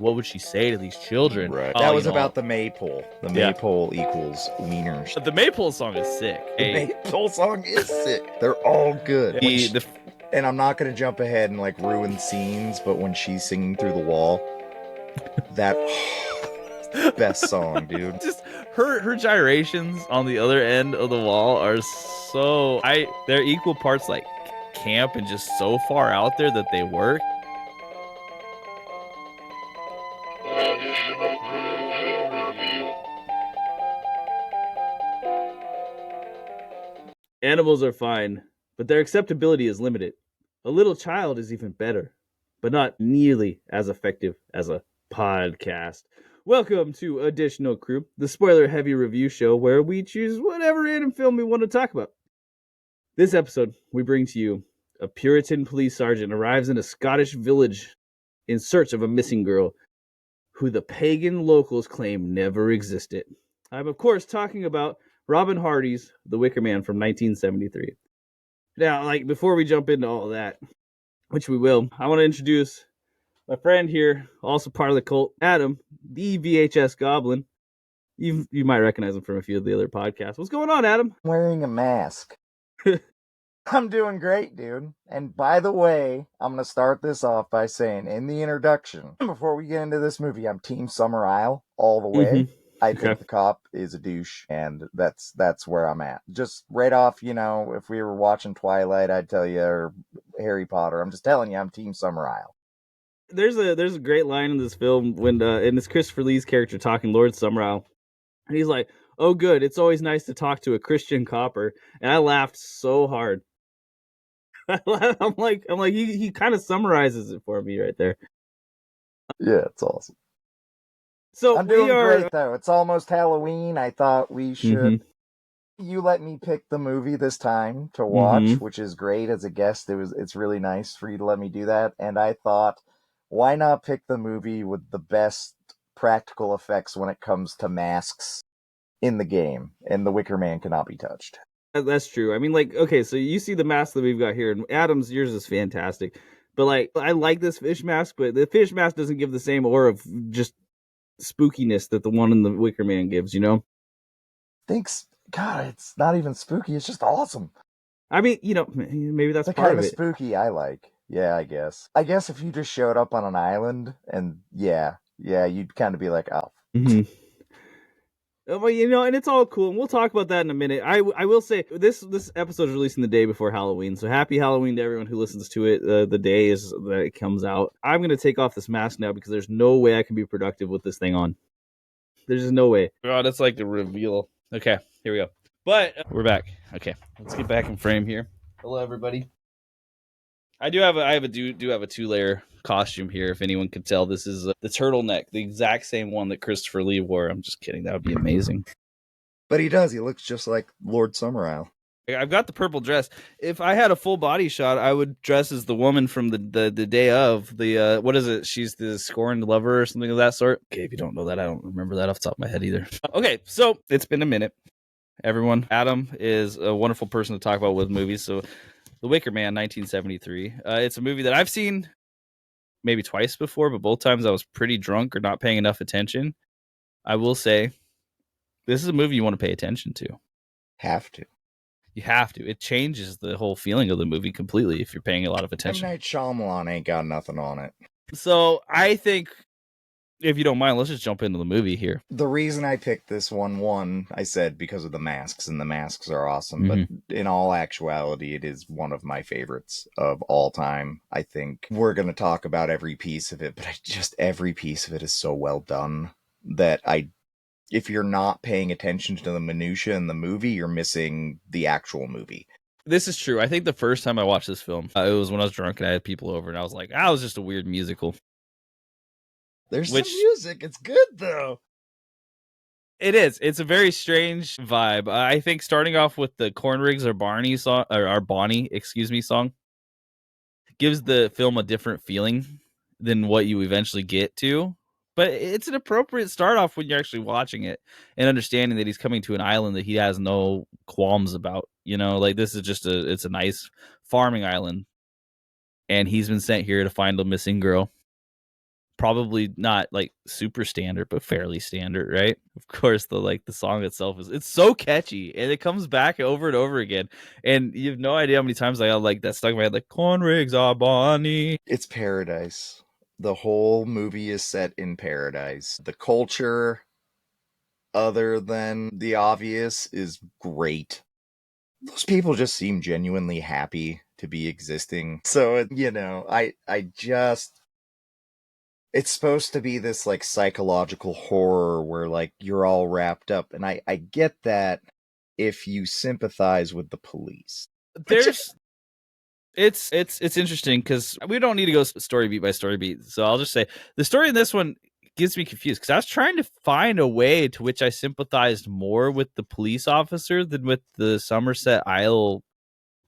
What would she say to these children? Right. Oh, That was about the maypole. The maypole equals wieners. The maypole song is sick. The maypole song is sick. They're all good. And I'm not going to jump ahead and like ruin scenes, but when she's singing through the wall, that best song, dude. Just her gyrations on the other end of the wall are so they're equal parts like camp and just so far out there that they work. Animals are fine, but their acceptability is limited. A little child is even better, but not nearly as effective as a podcast. Welcome to Additional Crew, the spoiler-heavy review show where we choose whatever random film we want to talk about. This episode, we bring to you a Puritan police sergeant arrives in a Scottish village in search of a missing girl who the pagan locals claim never existed. I'm, of course, talking about Robin Hardy's The Wicker Man from 1973. Now, before we jump into all of that, which we will, I want to introduce my friend here, also part of the cult, Adam, the VHS Goblin. You might recognize him from a few of the other podcasts. What's going on, Adam? I'm wearing a mask. I'm doing great, dude. And by the way, I'm going to start this off by saying in the introduction, before we get into this movie, I'm Team Summer Isle all the way. Mm-hmm. I think the cop is a douche, and that's where I'm at. Just right off, if we were watching Twilight, I'd tell you, or Harry Potter. I'm just telling you, I'm Team Summer Isle. There's a great line in this film when and it's Christopher Lee's character talking Lord Summerisle, and he's like, "Oh, good, it's always nice to talk to a Christian copper," and I laughed so hard. I'm like, he kind of summarizes it for me right there. Yeah, it's awesome. So I'm doing great though. It's almost Halloween. I thought we should. Mm-hmm. You let me pick the movie this time to watch, which is great. As a guest, it's really nice for you to let me do that. And I thought, why not pick the movie with the best practical effects when it comes to masks in the game? And The Wicker Man cannot be touched. That's true. I mean, okay, so you see the mask that we've got here, and Adam's, yours is fantastic. But I like this fish mask, but the fish mask doesn't give the same aura of just spookiness that the one in the Wicker Man gives, Thanks. God, it's not even spooky. It's just awesome. I mean, maybe that's the part kind of it. Spooky I like. Yeah, I guess. I guess if you just showed up on an island and yeah, you'd kind of be like, oh. Mm-hmm. Well, and it's all cool, and we'll talk about that in a minute. I will say, this episode is releasing the day before Halloween, so happy Halloween to everyone who listens to it the day is that it comes out. I'm going to take off this mask now because there's no way I can be productive with this thing on. There's just no way. God, it's like the reveal. Okay, here we go. But we're back. Okay, let's get back in frame here. Hello, everybody. I have a 2-layer costume here. If anyone could tell, this is the turtleneck, the exact same one that Christopher Lee wore. I'm just kidding. That would be amazing. But he does. He looks just like Lord Summerisle. I've got the purple dress. If I had a full body shot, I would dress as the woman from the day of the what is it? She's the scorned lover or something of that sort. Okay, if you don't know that, I don't remember that off the top of my head either. Okay, so it's been a minute. Everyone, Adam is a wonderful person to talk about with movies. So The Wicker Man, 1973. It's a movie that I've seen maybe twice before, but both times I was pretty drunk or not paying enough attention. I will say, this is a movie you want to pay attention to. Have to. You have to. It changes the whole feeling of the movie completely if you're paying a lot of attention. M. Night Shyamalan ain't got nothing on it. So I think, if you don't mind, let's just jump into the movie here. The reason I picked this one, I said because of the masks, and the masks are awesome. But in all actuality, it is one of my favorites of all time. I think we're going to talk about every piece of it, but every piece of it is so well done that if you're not paying attention to the minutia in the movie, you're missing the actual movie. This is true. I think the first time I watched this film, it was when I was drunk and I had people over, and I was like, it was just a weird musical. There's some music. It's good, though. It is. It's a very strange vibe. I think starting off with the Cornrigs or Barney song, or our Bonnie, song, gives the film a different feeling than what you eventually get to. But it's an appropriate start off when you're actually watching it and understanding that he's coming to an island that he has no qualms about. This is just it's a nice farming island, and he's been sent here to find a missing girl. probably not like super standard, but fairly standard, right? Of course, the song itself it's so catchy, and it comes back over and over again, and you have no idea how many times I got like that stuck in my head, like corn rigs are bonny. It's paradise. The whole movie is set in paradise. The culture, other than the obvious, is great. Those people just seem genuinely happy to be existing. So, I just, it's supposed to be this like psychological horror where like you're all wrapped up. And I get that if you sympathize with the police. It's interesting because we don't need to go story beat by story beat. So I'll just say the story in this one gets me confused because I was trying to find a way to which I sympathized more with the police officer than with the Somerset Isle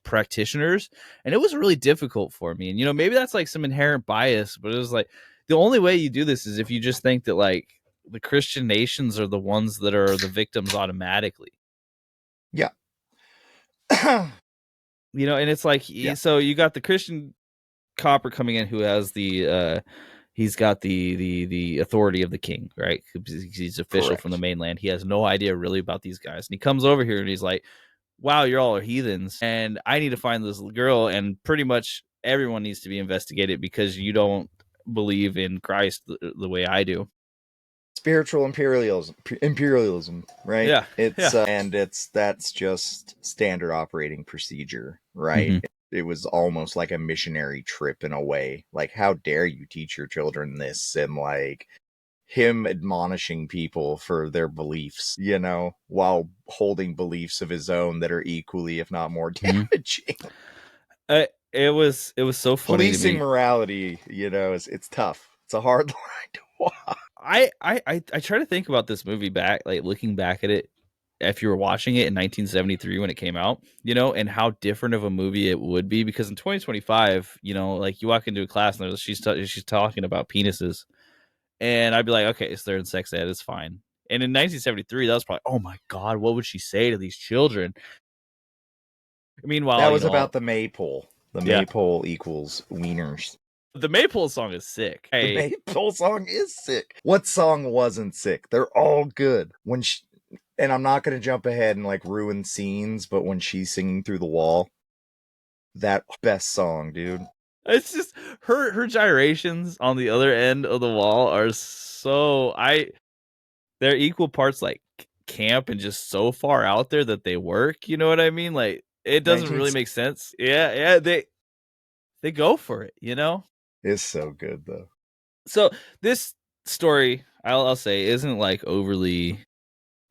practitioners, and it was really difficult for me. And maybe that's like some inherent bias, but it was like the only way you do this is if you just think that like the Christian nations are the ones that are the victims automatically. Yeah. And it's like, so you got the Christian copper coming in who has he's got the authority of the king, right? He's official Correct. from the mainland. He has no idea really about these guys, and he comes over here and he's like, wow, you're all heathens, and I need to find this girl, and pretty much everyone needs to be investigated because you don't believe in Christ the way I do. Spiritual imperialism, right? Yeah. And that's just standard operating procedure, right? Mm-hmm. It was almost like a missionary trip in a way. Like, how dare you teach your children this? And like him admonishing people for their beliefs, while holding beliefs of his own that are equally, if not more, damaging. It was so funny. Policing morality, it's tough. It's a hard line to walk. I try to think about this movie back, like looking back at it, if you were watching it in 1973 when it came out, and how different of a movie it would be, because in 2025, like you walk into a class and she's talking about penises, and I'd be like, okay, so they're in sex ed, it's fine. And in 1973, that was probably, oh my god, what would she say to these children? Meanwhile, that was about the maypole. The maypole equals wieners. The maypole song is sick. The maypole song is sick. What song wasn't sick? They're all good. And I'm not going to jump ahead and like ruin scenes, but when she's singing Through the Wall, that best song, dude. It's just her gyrations on the other end of the wall are they're equal parts like camp and just so far out there that they work. You know what I mean? Like it doesn't really make sense. Yeah, they go for it. It's so good though. So this story, I'll say, isn't like overly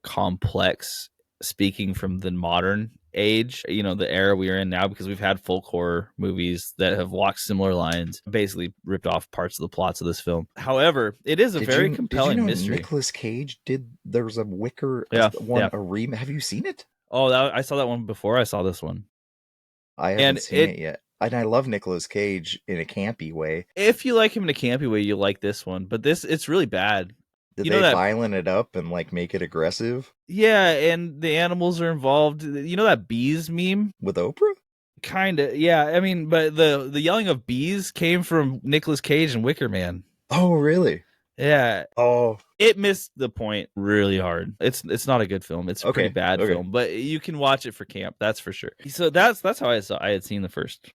complex, speaking from the modern age, the era we are in now, because we've had folk horror movies that have walked similar lines, basically ripped off parts of the plots of this film. However, it is a very compelling mystery. Nicolas Cage there was a Wicker a remake. Have you seen it? Oh, I saw that one before I saw this one. I haven't seen it yet. And I love Nicolas Cage in a campy way. If you like him in a campy way, you like this one. But it's really bad. Did they violent it up and like make it aggressive? Yeah, and the animals are involved. You know that bees meme? With Oprah? Kinda, yeah. I mean, but the yelling of bees came from Nicolas Cage and Wicker Man. Oh, really? Yeah. Oh. It missed the point really hard. It's not a good film. It's a pretty bad film, but you can watch it for camp, that's for sure. So that's how I had seen the first.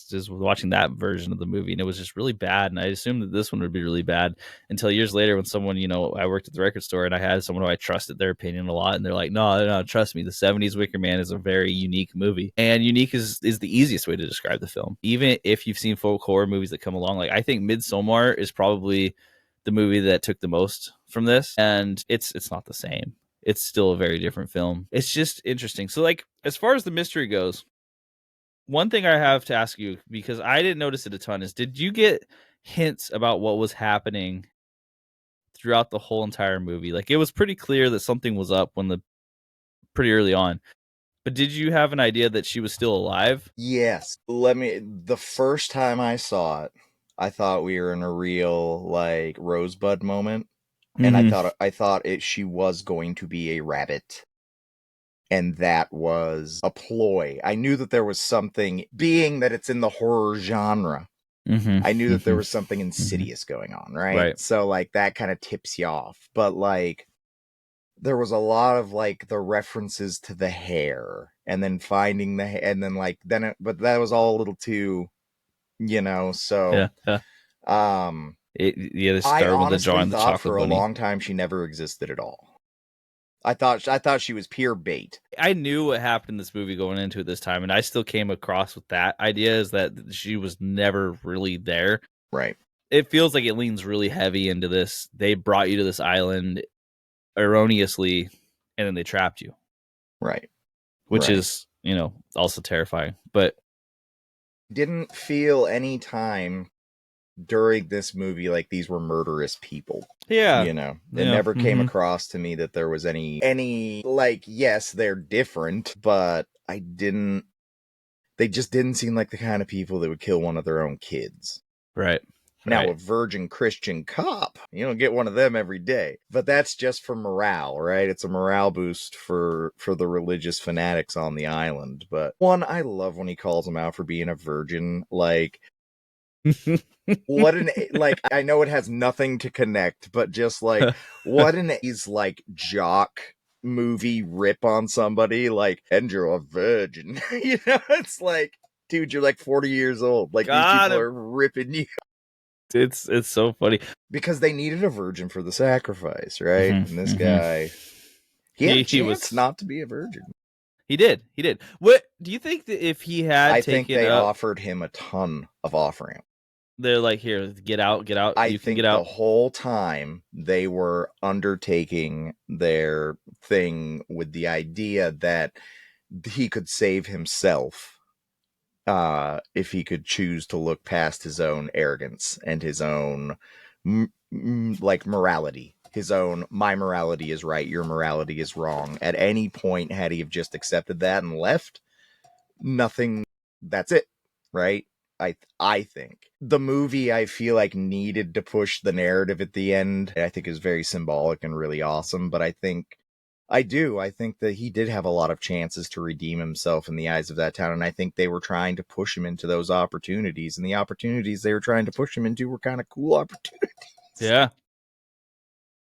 Just watching that version of the movie, and it was just really bad, and I assumed that this one would be really bad until years later when someone, I worked at the record store and I had someone who I trusted their opinion a lot, and they're like, no, trust me, the 70s Wicker Man is a very unique movie, and unique is the easiest way to describe the film. Even if you've seen folk horror movies that come along, like I think Midsommar is probably the movie that took the most from this, and it's not the same. It's still a very different film. It's just interesting. So like as far as the mystery goes, one thing I have to ask you, because I didn't notice it a ton, is did you get hints about what was happening throughout the whole entire movie? Like it was pretty clear that something was up pretty early on. But did you have an idea that she was still alive? Yes. The first time I saw it, I thought we were in a real like Rosebud moment. And I thought she was going to be a rabbit. And that was a ploy. I knew that there was something, being that it's in the horror genre. I knew that there was something insidious going on, right? So like that kind of tips you off. But like there was a lot of like the references to the hair and then finding the and then like then it, but that was all a little too, so I honestly thought for a long time she never existed at all. I thought she was pure bait. I knew what happened in this movie going into it this time, and I still came across with that idea is that she was never really there. Right. It feels like it leans really heavy into this. They brought you to this island erroneously, and then they trapped you. Right. Which is, also terrifying. But didn't feel any time during this movie like these were murderous people. Yeah. It never came across to me that there was any like, yes, they're different, but they just didn't seem like the kind of people that would kill one of their own kids. Right. Now, a virgin Christian cop, you don't get one of them every day. But that's just for morale, right? It's a morale boost for the religious fanatics on the island. But one, I love when he calls him out for being a virgin. Like, I know it has nothing to connect, but just like, what he's like jock movie rip on somebody, like, and you're a virgin. It's like, dude, you're like 40 years old. Like, these people are ripping you. It's so funny. Because they needed a virgin for the sacrifice, right? And this guy, he had a chance not to be a virgin. He did. What do you think that if he had I think they offered him a ton of offering. They're like, here, get out. I think the whole time they were undertaking their thing with the idea that he could save himself if he could choose to look past his own arrogance and his own like morality. His own, my morality is right, your morality is wrong. At any point, had he have just accepted that and left, nothing, that's it, right? I think. The movie, I feel like, needed to push the narrative at the end. I think is very symbolic and really awesome, but I think that he did have a lot of chances to redeem himself in the eyes of that town, and I think they were trying to push him into those opportunities, and the opportunities they were trying to push him into were kind of cool opportunities. Yeah.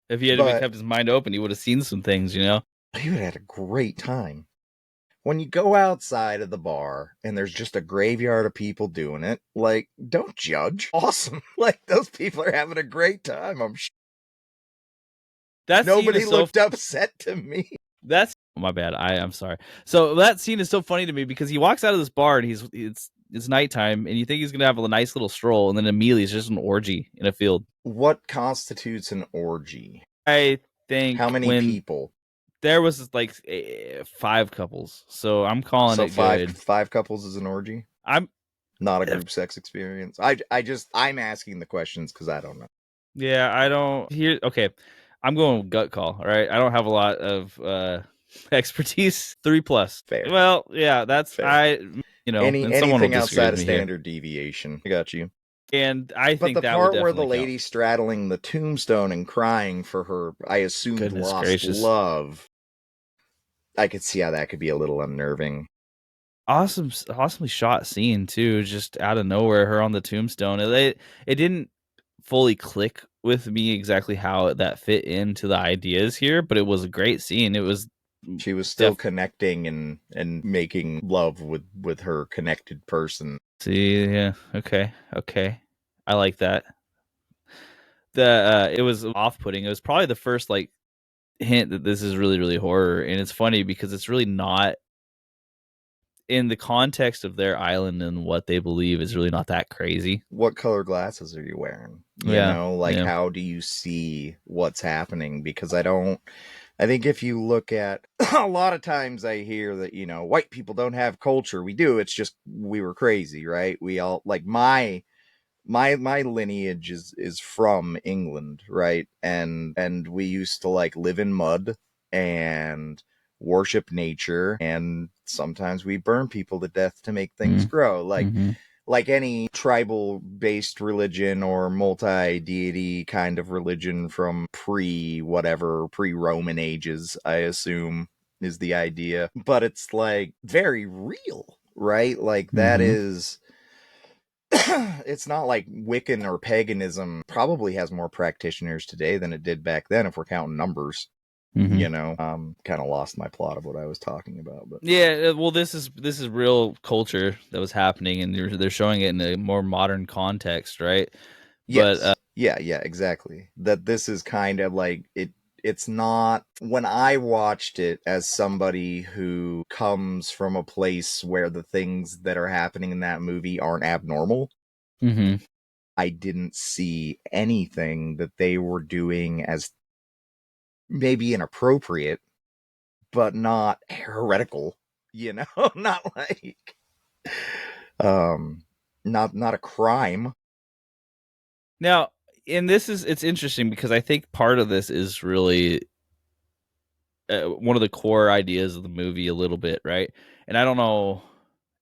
If he had kept his mind open, he would have seen some things, He would have had a great time. When you go outside of the bar and there's just a graveyard of people doing it, like, don't judge. Awesome. Like, those people are having a great time, I'm sure. Nobody looked upset to me. That's my bad. I'm sorry. So that scene is so funny to me because he walks out of this bar and it's nighttime and you think he's gonna have a nice little stroll and then immediately it's just an orgy in a field. What constitutes an orgy? I think how many people? There was like 5 couples, so I'm calling it good. 5 couples is an orgy. I'm not a group sex experience. I'm asking the questions because I don't know. Yeah, I don't. Okay, I'm going with gut call. All right, I don't have a lot of expertise. 3+. Fair. Well, yeah, that's fair. Anything outside of standard deviation. I got you. And I think the part where the lady straddling the tombstone and crying for her, I assumed lost love. I could see how that could be a little unnerving. Awesomely shot scene too, just out of nowhere, her on the tombstone. It didn't fully click with me exactly how that fit into the ideas here, but it was a great scene. She was still connecting and making love with her connected person. See, yeah, okay, I like that. It was off-putting. It was probably the first like hint that this is really, really horror, and it's funny because it's really not in the context of their island and what they believe is really not that crazy. What color glasses are you wearing? How do you see what's happening? Because I think if you look at a lot of times I hear that, white people don't have culture. We do. It's just we were crazy, right? We all like my lineage is from England, right? And we used to like live in mud and worship nature, and sometimes we burn people to death to make things grow. Like any tribal based religion or multi-deity kind of religion from pre-Roman ages, I assume is the idea. But it's like very real, right? Like that is it's not like Wiccan or paganism probably has more practitioners today than it did back then if we're counting numbers. Mm-hmm. Kind of lost my plot of what I was talking about, but yeah, well, this is real culture that was happening, and they're showing it in a more modern context, right? Yes. But yeah, exactly. That this is kind of like it's not, when I watched it as somebody who comes from a place where the things that are happening in that movie aren't abnormal. Mm-hmm. I didn't see anything that they were doing as maybe inappropriate, but not heretical, not like not a crime. Now, and it's interesting because I think part of this is really one of the core ideas of the movie a little bit, right? And I don't know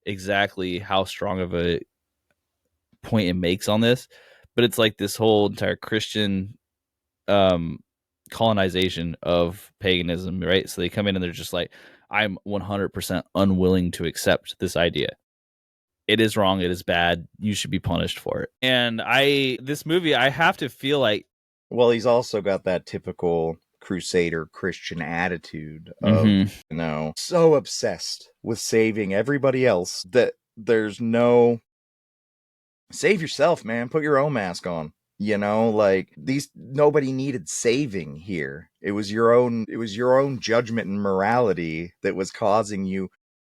exactly how strong of a point it makes on this, but it's like this whole entire Christian colonization of paganism, right? So they come in and they're just like, I'm 100% unwilling to accept this idea. It is wrong. It is bad. You should be punished for it. And this movie, I have to feel like, well, he's also got that typical crusader Christian attitude of, so obsessed with saving everybody else that there's no save yourself, man. Put your own mask on. Like nobody needed saving here. It was your own judgment and morality that was causing you.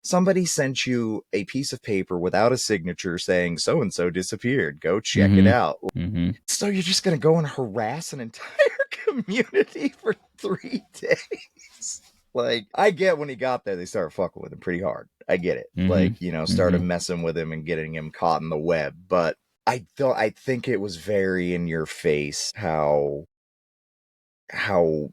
Somebody sent you a piece of paper without a signature saying so and so disappeared. Go check it out. Mm-hmm. So you're just gonna go and harass an entire community for 3 days? Like, I get when he got there, they started fucking with him pretty hard. I get it. Mm-hmm. Like, started messing with him and getting him caught in the web. But I think it was very in your face how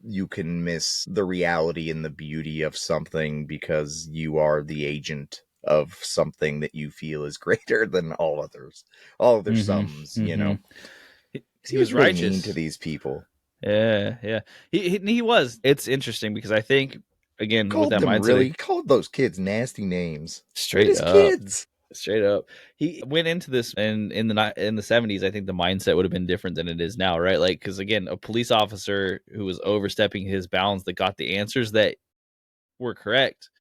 you can miss the reality and the beauty of something because you are the agent of something that you feel is greater than all others, all other sums. He was really righteous. Mean to these people. Yeah. He was. It's interesting because I think, again, called with that them mindset, really called those kids nasty names. Straight up. Kids. Straight up. He went into this, and in the 70s, I think the mindset would have been different than it is now, right? Like, because again, a police officer who was overstepping his bounds that got the answers that were correct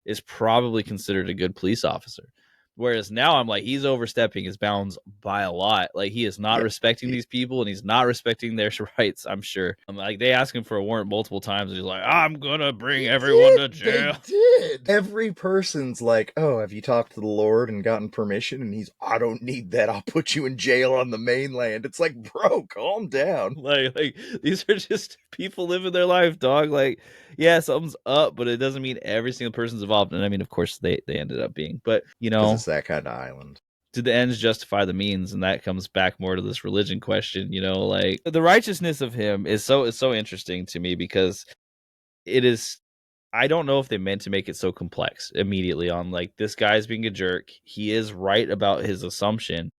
is probably considered a good police officer. Whereas now I'm like, he's overstepping his bounds by a lot. Like, he is not respecting these people, and he's not respecting their rights, I'm sure. Like, they ask him for a warrant multiple times, and he's like, I'm gonna bring everyone to jail. They did. Every person's like, oh, have you talked to the Lord and gotten permission? And he's, I don't need that. I'll put you in jail on the mainland. It's like, bro, calm down. Like these are just people living their life, dog. Like, yeah, something's up, but it doesn't mean every single person's involved. And I mean, of course, they ended up being, but because it's that kind of island. Did the ends justify the means? And that comes back more to this religion question. Like, the righteousness of him is so interesting to me because it is. I don't know if they meant to make it so complex immediately on, like, this guy's being a jerk. He is right about his assumption,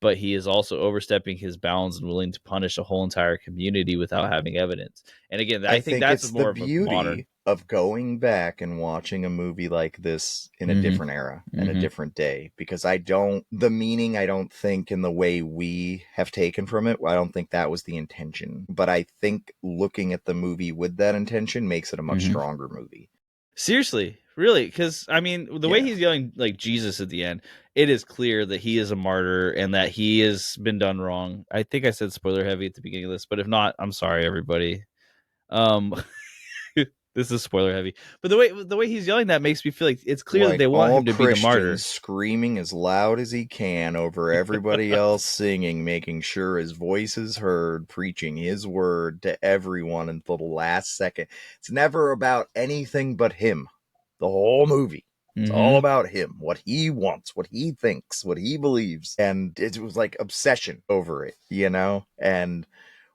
but he is also overstepping his bounds and willing to punish a whole entire community without having evidence. And again, I think that's more of a modern of going back and watching a movie like this in a different era and a different day, because the meaning, I don't think in the way we have taken from it, I don't think that was the intention, but I think looking at the movie with that intention makes it a much stronger movie. Seriously, really, because I mean, the way he's yelling like Jesus at the end, it is clear that he is a martyr and that he has been done wrong. I think I said spoiler heavy at the beginning of this, but if not, I'm sorry, everybody. This is spoiler heavy, but the way he's yelling that makes me feel like it's clear that they want him to be the martyr, screaming as loud as he can over everybody else singing, making sure his voice is heard, preaching his word to everyone until the last second. It's never about anything but him. The whole movie. It's all about him, what he wants, what he thinks, what he believes. And it was like obsession over it, And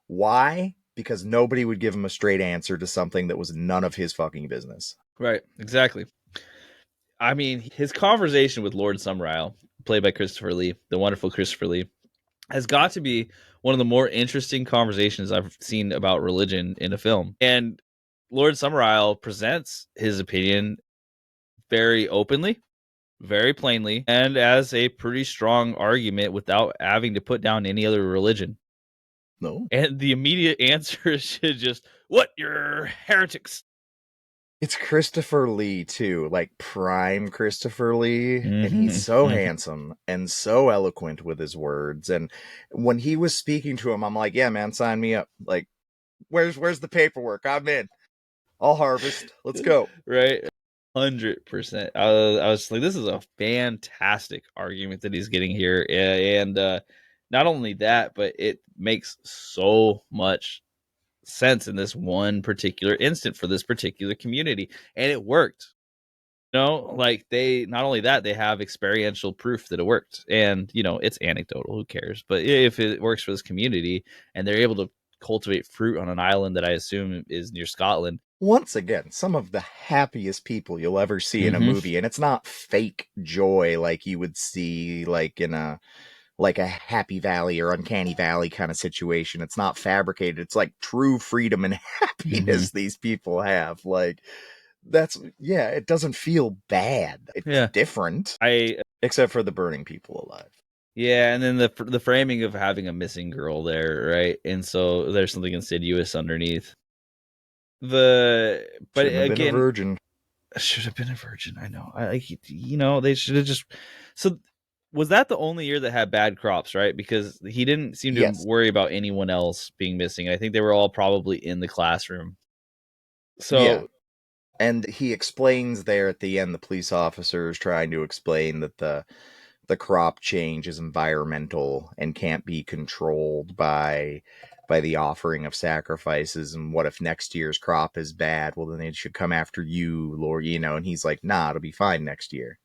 why? Because nobody would give him a straight answer to something that was none of his fucking business. Right, exactly. I mean, his conversation with Lord Summerisle, played by Christopher Lee, the wonderful Christopher Lee, has got to be one of the more interesting conversations I've seen about religion in a film. And Lord Summerisle presents his opinion very openly, very plainly and as a pretty strong argument without having to put down any other religion. No. And the immediate answer is just, what? You're heretics. It's Christopher Lee, too, like prime Christopher Lee, and he's so handsome and so eloquent with his words. And when he was speaking to him, I'm like, yeah, man, sign me up. Like, where's the paperwork? I'm in. I'll harvest. Let's go. Right? 100%. I was like, this is a fantastic argument that he's getting here. And not only that, but it makes so much sense in this one particular instant for this particular community, and it worked. Like they, not only that, they have experiential proof that it worked, and it's anecdotal, who cares, but if it works for this community and they're able to cultivate fruit on an island that I assume is near Scotland. Once again, some of the happiest people you'll ever see in a movie, and it's not fake joy like you would see like in a Happy Valley or Uncanny Valley kind of situation. It's not fabricated. It's like true freedom and happiness these people have. Like, it doesn't feel bad. It's different. Except for the burning people alive. Yeah, and then the framing of having a missing girl there, right? And so there's something insidious underneath. But Shouldn't have been a virgin. Should have been a virgin. I know. They should have just. So was that the only year that had bad crops, right? Because he didn't seem to worry about anyone else being missing. I think they were all probably in the classroom. So yeah. And he explains there at the end, the police officer is trying to explain that the crop change is environmental and can't be controlled by the offering of sacrifices. And what if next year's crop is bad? Well, then it should come after you, Lord, and he's like, nah, it'll be fine next year.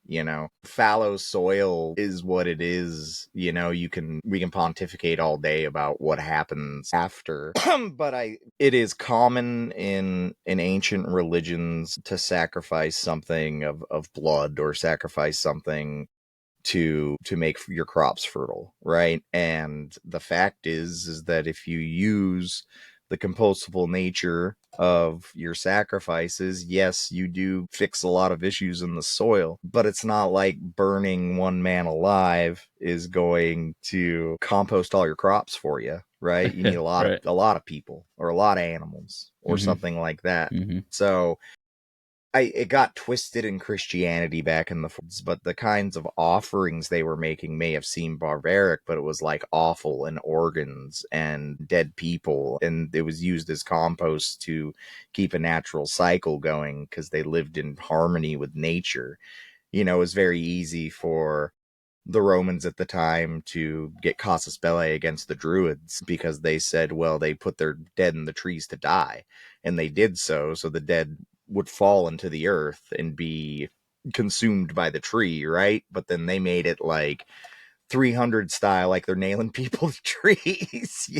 Fallow soil is what it is. We can pontificate all day about what happens after. But it is common in ancient religions to sacrifice something of blood or sacrifice something to make your crops fertile, right? And the fact is that if you use the compostable nature of your sacrifices, yes, you do fix a lot of issues in the soil, but it's not like burning one man alive is going to compost all your crops for you, right? You need a lot of a lot of people or a lot of animals or something like that. So it got twisted in Christianity back in the 40s, but the kinds of offerings they were making may have seemed barbaric, but it was like offal and organs and dead people, and it was used as compost to keep a natural cycle going because they lived in harmony with nature. It was very easy for the Romans at the time to get casus belli against the Druids because they said, well, they put their dead in the trees to die, and they did so the dead would fall into the earth and be consumed by the tree, right? But then they made it like 300 style, like they're nailing people to trees,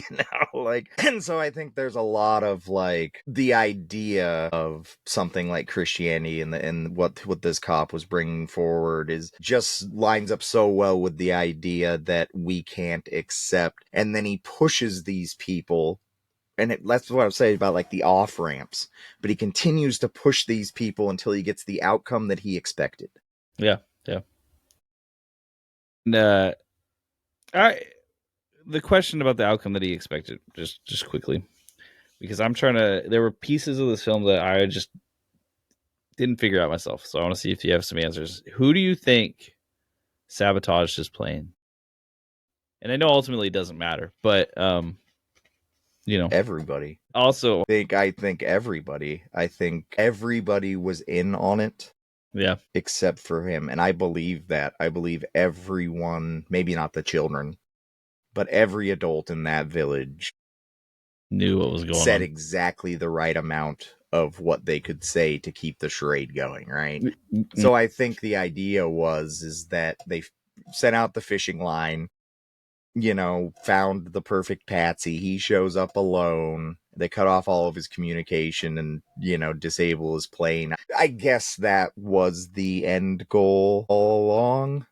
and so I think there's a lot of like the idea of something like Christianity and what this cop was bringing forward is just lines up so well with the idea that we can't accept, and then he pushes these people. And that's what I was saying about like the off ramps, but he continues to push these people until he gets the outcome that he expected. Yeah. And, the question about the outcome that he expected, just quickly, because there were pieces of this film that I just didn't figure out myself. So I want to see if you have some answers. Who do you think sabotaged his plane? And I know ultimately it doesn't matter, but everybody. Also, I think everybody. I think everybody was in on it. Yeah. Except for him. And I believe that. I believe everyone, maybe not the children, but every adult in that village knew what was going on. Said exactly the right amount of what they could say to keep the charade going, right? So I think the idea is that they sent out the fishing line, found the perfect patsy. He shows up alone. They cut off all of his communication and, disable his plane. I guess that was the end goal all along.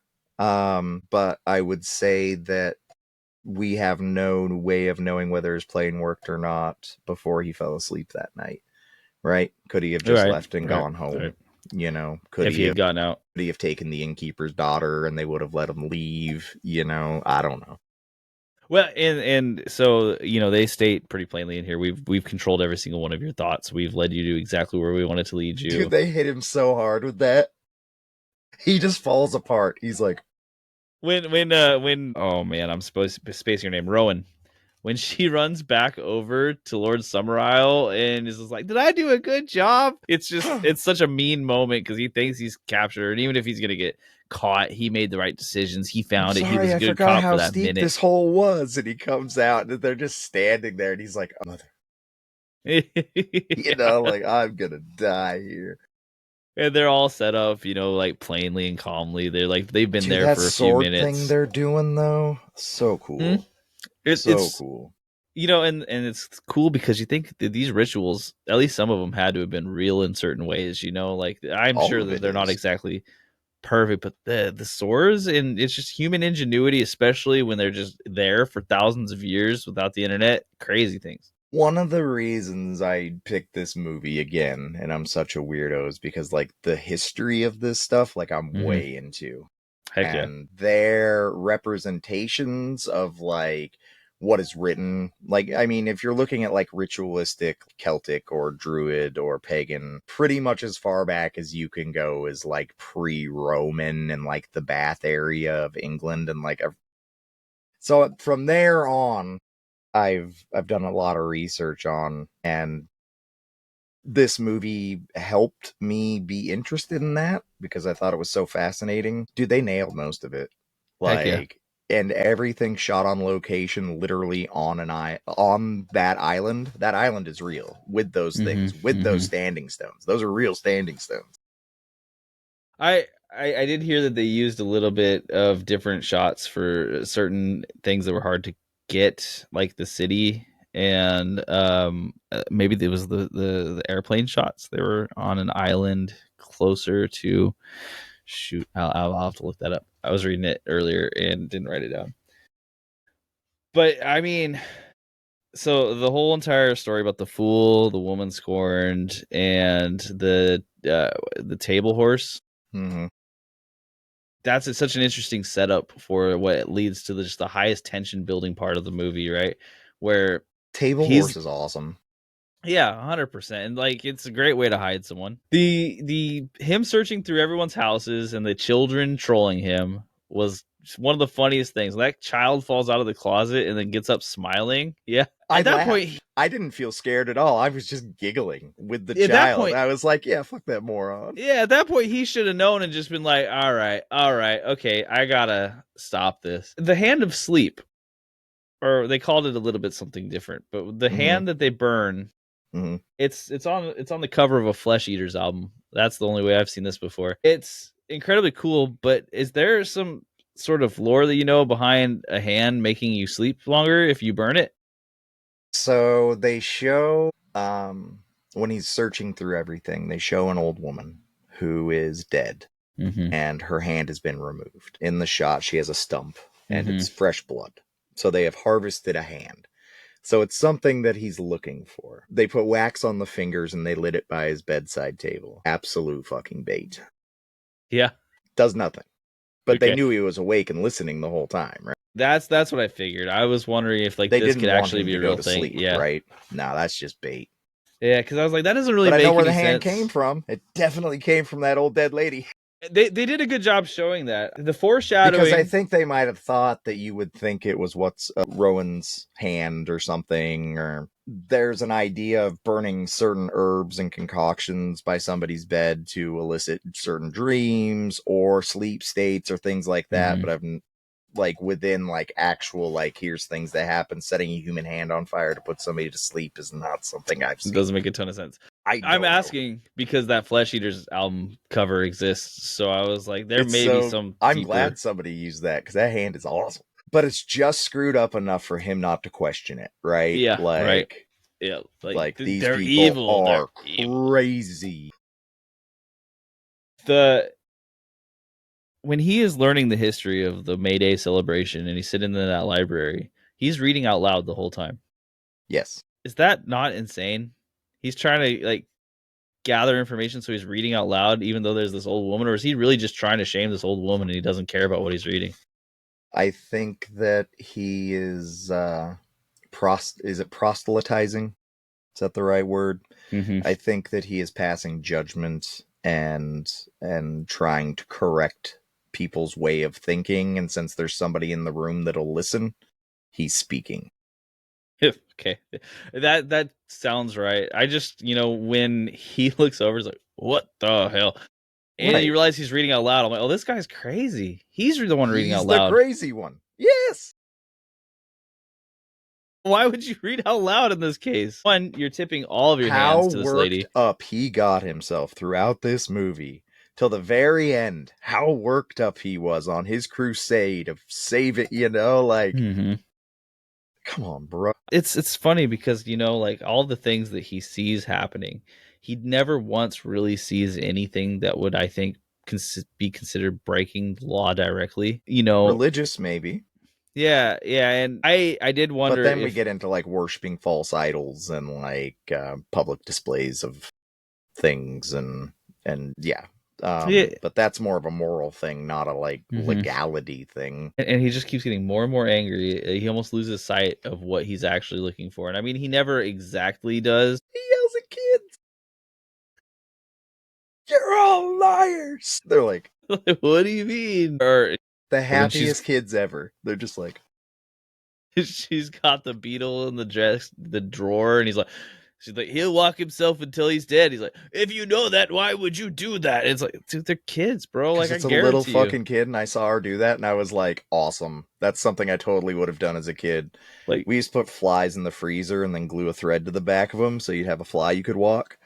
But I would say that we have no way of knowing whether his plane worked or not before he fell asleep that night, right? Could he have just left and gone home? Right. You know, could if he had gotten out? Could he have taken the innkeeper's daughter and they would have let him leave? You know, I don't know. Well, and so, you know, they state pretty plainly in here, we've controlled every single one of your thoughts. We've led you to exactly where we wanted to lead you. Dude, they hit him so hard with that. He just falls apart. He's like, when oh man, I'm supposed to space your name, Rowan. When she runs back over to Lord Summerisle and is just like, "Did I do a good job?" It's just, it's such a mean moment because he thinks he's captured her, and even if he's gonna get caught, he made the right decisions. He found it. He was a good cop for that minute. This hole was, and he comes out and they're just standing there, and he's like, oh, "Mother," you know, like, I'm gonna die here. And they're all set up, you know, like plainly and calmly. They're like, they've been there for a few minutes. That thing they're doing though, so cool. It's cool. You know, and it's cool because you think that these rituals, at least some of them, had to have been real in certain ways. You know, like I'm sure that they're not exactly perfect, but the swords, and it's just human ingenuity, especially when they're just there for thousands of years without the internet. Crazy things. One of the reasons I picked this movie again, and I'm such a weirdo, is because like the history of this stuff, like I'm way into. Heck and their representations of like what is written, like, I mean, if you're looking at like ritualistic Celtic or Druid or pagan, pretty much as far back as you can go is like pre-Roman and like the Bath area of England, and like so from there on, I've done a lot of research on, and this movie helped me be interested in that because I thought it was so fascinating. Dude, they nailed most of it. Like, and everything shot on location, literally on on that island. That island is real with those things, with those standing stones. Those are real standing stones. I did hear that they used a little bit of different shots for certain things that were hard to get, like the city, and maybe it was the airplane shots. They were on an island closer to, shoot, I'll have to look that up. I was reading it earlier and didn't write it down. But I mean, so the whole entire story about the fool, the woman scorned, and the table horse. Mm-hmm. That's such an interesting setup for what leads to just the highest tension building part of the movie, right? Where table horse is awesome. Yeah, 100%. And like, it's a great way to hide someone. The him searching through everyone's houses and the children trolling him was one of the funniest things. That child falls out of the closet and then gets up smiling. Yeah. At that point, I didn't feel scared at all. I was just giggling with the child. I was like, yeah, fuck that moron. Yeah, at that point, he should have known and just been like, all right, okay, I gotta stop this. The hand of sleep, or they called it a little bit something different, but the hand that they burn, it's on the cover of a Flesh Eaters album. That's the only way I've seen this before. It's incredibly cool, but is there some sort of lore that you know behind a hand making you sleep longer if you burn it? So they show, when he's searching through everything, they show an old woman who is dead, and her hand has been removed. In the shot, she has a stump, and it's fresh blood. So they have harvested a hand. So it's something that he's looking for. They put wax on the fingers and they lit it by his bedside table. Absolute fucking bait. Yeah. Does nothing. But they knew he was awake and listening the whole time, right? That's what I figured. I was wondering if like this could actually be a real thing. Sleep, yeah. Right? No, that's just bait. Yeah, because I was like, that doesn't really make any sense. But I know where the hand came from. It definitely came from that old dead lady. They did a good job showing that. The foreshadowing. Because I think they might have thought that you would think it was what's Rowan's hand or something, or there's an idea of burning certain herbs and concoctions by somebody's bed to elicit certain dreams or sleep states or things like that. But I've like within like actual like here's things that happen, setting a human hand on fire to put somebody to sleep is not something I've seen. It doesn't make a ton of sense. I'm asking because that Flesh Eaters album cover exists, so I was like, there may be some. I'm glad somebody used that because that hand is awesome, but it's just screwed up enough for him not to question it, right? Yeah, like, right. Yeah, like these people evil. Are crazy. When he is learning the history of the May Day celebration and he's sitting in that library, he's reading out loud the whole time. Yes. Is that not insane? He's trying to like gather information so he's reading out loud even though there's this old woman, or is he really just trying to shame this old woman and he doesn't care about what he's reading? I think that he is is it proselytizing? Is that the right word? Mm-hmm. I think that he is passing judgment and trying to correct people's way of thinking, and since there's somebody in the room that'll listen, he's speaking. Okay, that sounds right. I just, when he looks over, he's like, "What the hell?" And Right. you realize he's reading out loud. I'm like, "Oh, this guy's crazy. He's the one reading out loud. He's the crazy one." Yes. Why would you read out loud in this case? One, you're tipping all of your hands to this lady. How worked up he got himself throughout this movie till the very end. How worked up he was on his crusade of save it, like. Mm-hmm. Come on, bro. It's funny because, like all the things that he sees happening, he never once really sees anything that would, I think, be considered breaking the law directly. Religious, maybe. Yeah, and I did wonder. But then we get into like worshiping false idols and like public displays of things and yeah. But that's more of a moral thing, not a legality thing. And he just keeps getting more and more angry. He almost loses sight of what he's actually looking for. And I mean, he never exactly does. He yells at kids, "You're all liars!" They're like, "What do you mean?" Or the happiest kids ever. They're just like, she's got the beetle in the drawer, and she's like, "He'll walk himself until he's dead." He's like, "If you know that, why would you do that?" It's like, dude, they're kids, bro. Like, it's I a guarantee little fucking kid, and I saw her do that, and I was like, awesome. That's something I totally would have done as a kid. Like, we used to put flies in the freezer and then glue a thread to the back of them so you'd have a fly you could walk.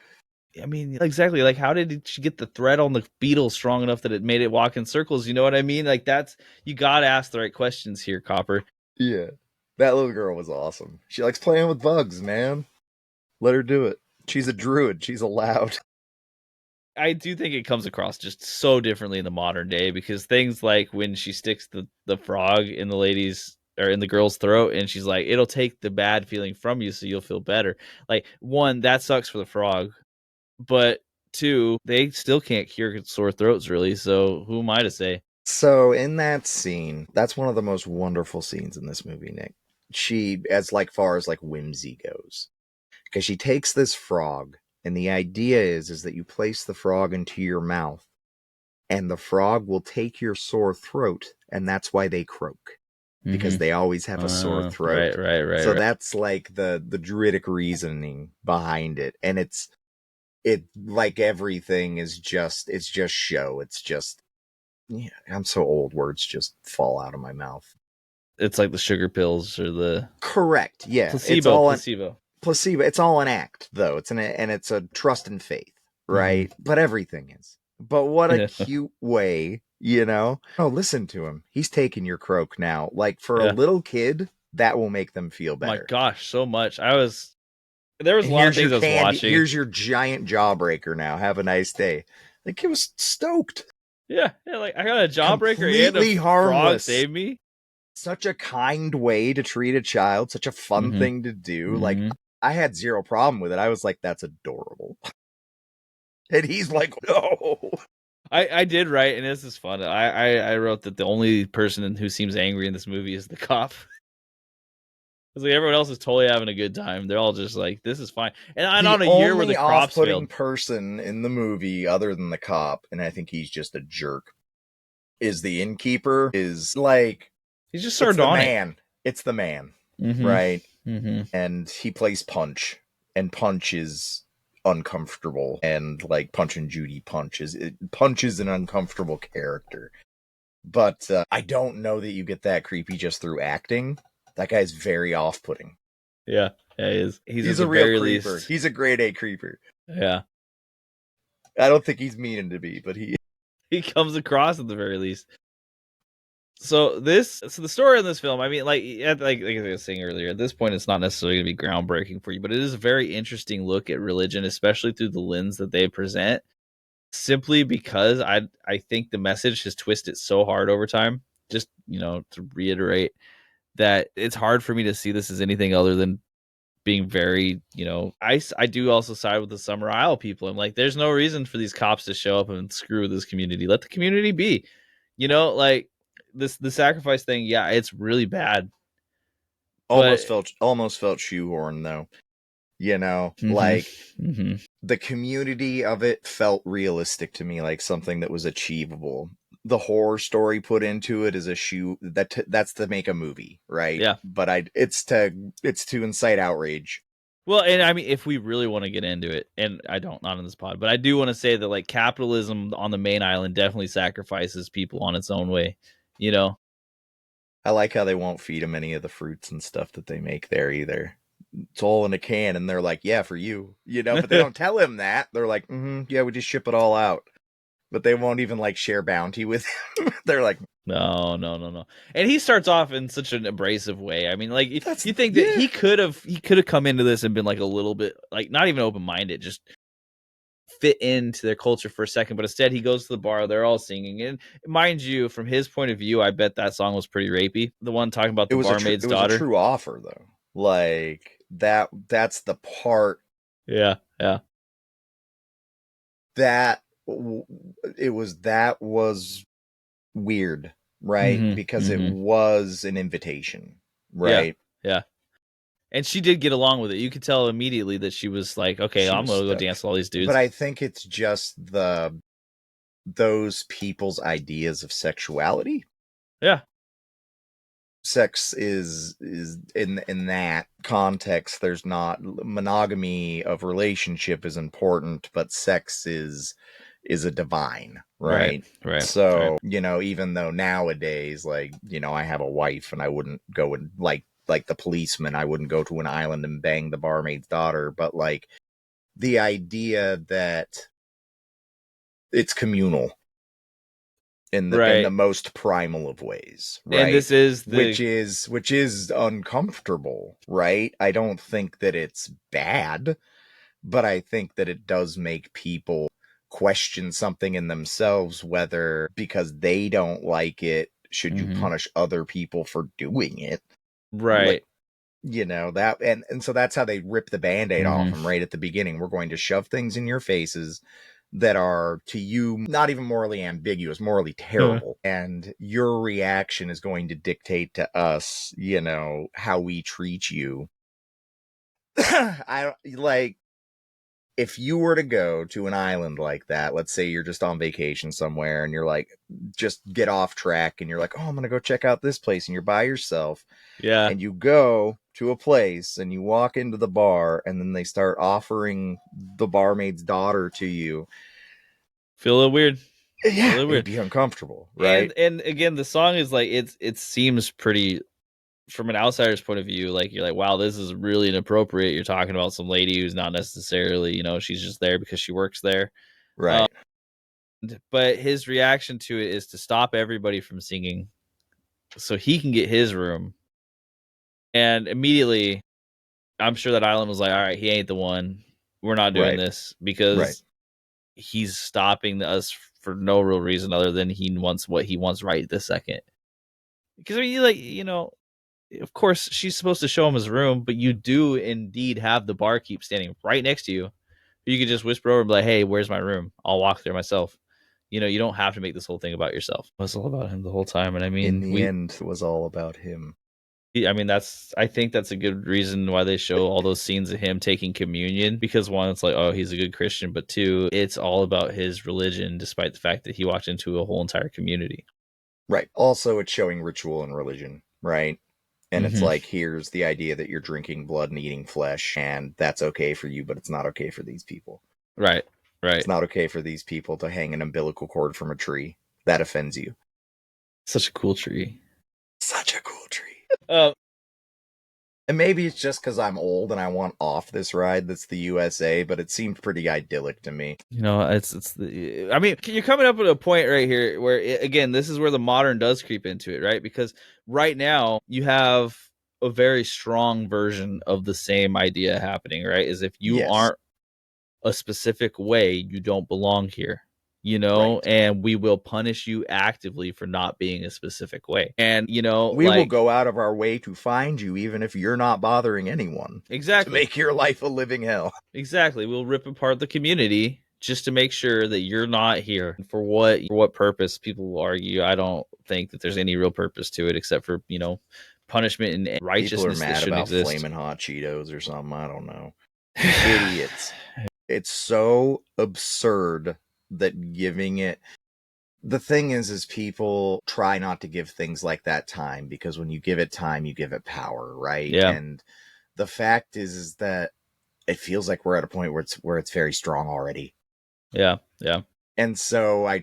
I mean, exactly. Like, how did she get the thread on the beetle strong enough that it made it walk in circles? You know what I mean? Like, you gotta ask the right questions here, Copper. Yeah. That little girl was awesome. She likes playing with bugs, man. Let her do it. She's a druid. She's allowed. I do think it comes across just so differently in the modern day, because things like when she sticks the frog in the lady's or in the girl's throat and she's like, "It'll take the bad feeling from you so you'll feel better." Like, one, that sucks for the frog. But two, they still can't cure sore throats, really. So who am I to say? So in that scene, that's one of the most wonderful scenes in this movie, Nick. She, as far as whimsy goes, because she takes this frog, and the idea is that you place the frog into your mouth, and the frog will take your sore throat, and that's why they croak. Because they always have a sore throat. Right. So that's like the druidic reasoning behind it. And it like everything is just show. It's just, yeah, I'm so old, words just fall out of my mouth. It's like the sugar pills or the correct, yeah, placebo. Placebo. It's all an act, though. It's a trust and faith, right? Mm-hmm. But everything is. But what a cute way, Oh, listen to him. He's taking your croak now. Like, for a little kid, that will make them feel better. My gosh, so much. There was a lot of things I was watching. Here's your giant jawbreaker now. Have a nice day. The kid was stoked. Yeah, like, I got a jawbreaker and a frog saved me. Such a kind way to treat a child. Such a fun thing to do. Like, I had zero problem with it. I was like, that's adorable. And he's like, no. I did write, and this is fun. I wrote that the only person who seems angry in this movie is the cop. It's like everyone else is totally having a good time. They're all just like, this is fine. And on a year where the crops failed. The only off-putting person in the movie, other than the cop, and I think he's just a jerk, is the innkeeper. Is like, he's just sardonic. It's the man, right? Mm-hmm. And he plays Punch, and Punch is uncomfortable, and like Punch and Judy Punch is an uncomfortable character. But I don't know that you get that creepy just through acting. That guy's very off-putting. Yeah, he is. He's a real creeper. He's a grade A creeper. Yeah. I don't think he's meaning to be, but he comes across at the very least. So the story in this film, I mean, like I was saying earlier, at this point, it's not necessarily going to be groundbreaking for you, but it is a very interesting look at religion, especially through the lens that they present. Simply because I think the message has twisted so hard over time. Just to reiterate that it's hard for me to see this as anything other than being very, I do also side with the Summer Isle people. I'm like, there's no reason for these cops to show up and screw with this community. Let the community be, like the sacrifice thing. Yeah, it's really bad. Almost felt shoehorned though. Like the community of it felt realistic to me, like something that was achievable. The horror story put into it is that's to make a movie, right? Yeah. But it's to incite outrage. Well, and I mean, if we really want to get into it, and I don't, not in this pod, but I do want to say that like capitalism on the main island definitely sacrifices people on its own way, I like how they won't feed them any of the fruits and stuff that they make there either. It's all in a can, and they're like, yeah, for you, but they don't tell him that. They're like, yeah, we just ship it all out. But they won't even like share bounty with him. They're like, no. And he starts off in such an abrasive way. I mean, like you think that he could have come into this and been like a little bit like not even open-minded, just fit into their culture for a second. But instead he goes to the bar, they're all singing. And mind you, from his point of view, I bet that song was pretty rapey. The one talking about the barmaid's daughter. It was a true offer though. Like that's the part. Yeah. That was weird, right? Because it was an invitation, right? Yeah. And she did get along with it. You could tell immediately that she was like, okay, I'm going to go dance with all these dudes. But I think it's just those people's ideas of sexuality. Yeah. Sex is in that context, there's not monogamy of relationship is important, but sex is a divine, right? So, even though nowadays, like, I have a wife and I wouldn't go and like the policeman, I wouldn't go to an island and bang the barmaid's daughter, but like the idea that it's communal in the most primal of ways, right? And this is which is uncomfortable, right? I don't think that it's bad, but I think that it does make people question something in themselves, whether because they don't like it, should you punish other people for doing it? Right. Like, that and so that's how they rip the Band-Aid off them right at the beginning. We're going to shove things in your faces that are to you not even morally ambiguous, morally terrible. And your reaction is going to dictate to us, how we treat you. I like if you were to go to an island like that, let's say you're just on vacation somewhere and you're like, just get off track and you're like, oh, I'm going to go check out this place and you're by yourself. Yeah. And you go to a place and you walk into the bar and then they start offering the barmaid's daughter to you. Feel a little weird. Yeah. It'd be uncomfortable. Right. And again, the song is like, it seems pretty, from an outsider's point of view, like you're like, wow, this is really inappropriate. You're talking about some lady who's not necessarily, she's just there because she works there. Right. But his reaction to it is to stop everybody from singing so he can get his room. And immediately, I'm sure that island was like, all right, he ain't the one. We're not doing this because he's stopping us for no real reason other than he wants what he wants right this second. Because I mean, of course, she's supposed to show him his room, but you do indeed have the barkeep standing right next to you. You could just whisper over and be like, hey, where's my room? I'll walk there myself. You don't have to make this whole thing about yourself. It was all about him the whole time. And I mean, in the end, it was all about him. I mean, I think that's a good reason why they show all those scenes of him taking communion, because one, it's like, oh, he's a good Christian, but two, it's all about his religion, despite the fact that he walked into a whole entire community. Right. Also, it's showing ritual and religion, right? And it's like, here's the idea that you're drinking blood and eating flesh, and that's okay for you, but it's not okay for these people. Right. It's not okay for these people to hang an umbilical cord from a tree. That offends you. Such a cool tree. And maybe it's just because I'm old and I want off this ride that's the USA, but it seemed pretty idyllic to me. I mean, you're coming up at a point right here where, again, this is where the modern does creep into it, right? Because right now you have a very strong version of the same idea happening, right? Is if you aren't a specific way, you don't belong here. right. And we will punish you actively for not being a specific way. And, we will go out of our way to find you, even if you're not bothering anyone. Exactly. To make your life a living hell. Exactly. We'll rip apart the community just to make sure that you're not here. For what purpose, people will argue. I don't think that there's any real purpose to it except for, punishment and righteousness. People are mad about flaming hot Cheetos or something. I don't know. Idiots. It's so absurd that giving it. The thing is people try not to give things like that time, because when you give it time, you give it power, right? Yeah. And the fact is that it feels like we're at a point where it's very strong already. Yeah, yeah. And so I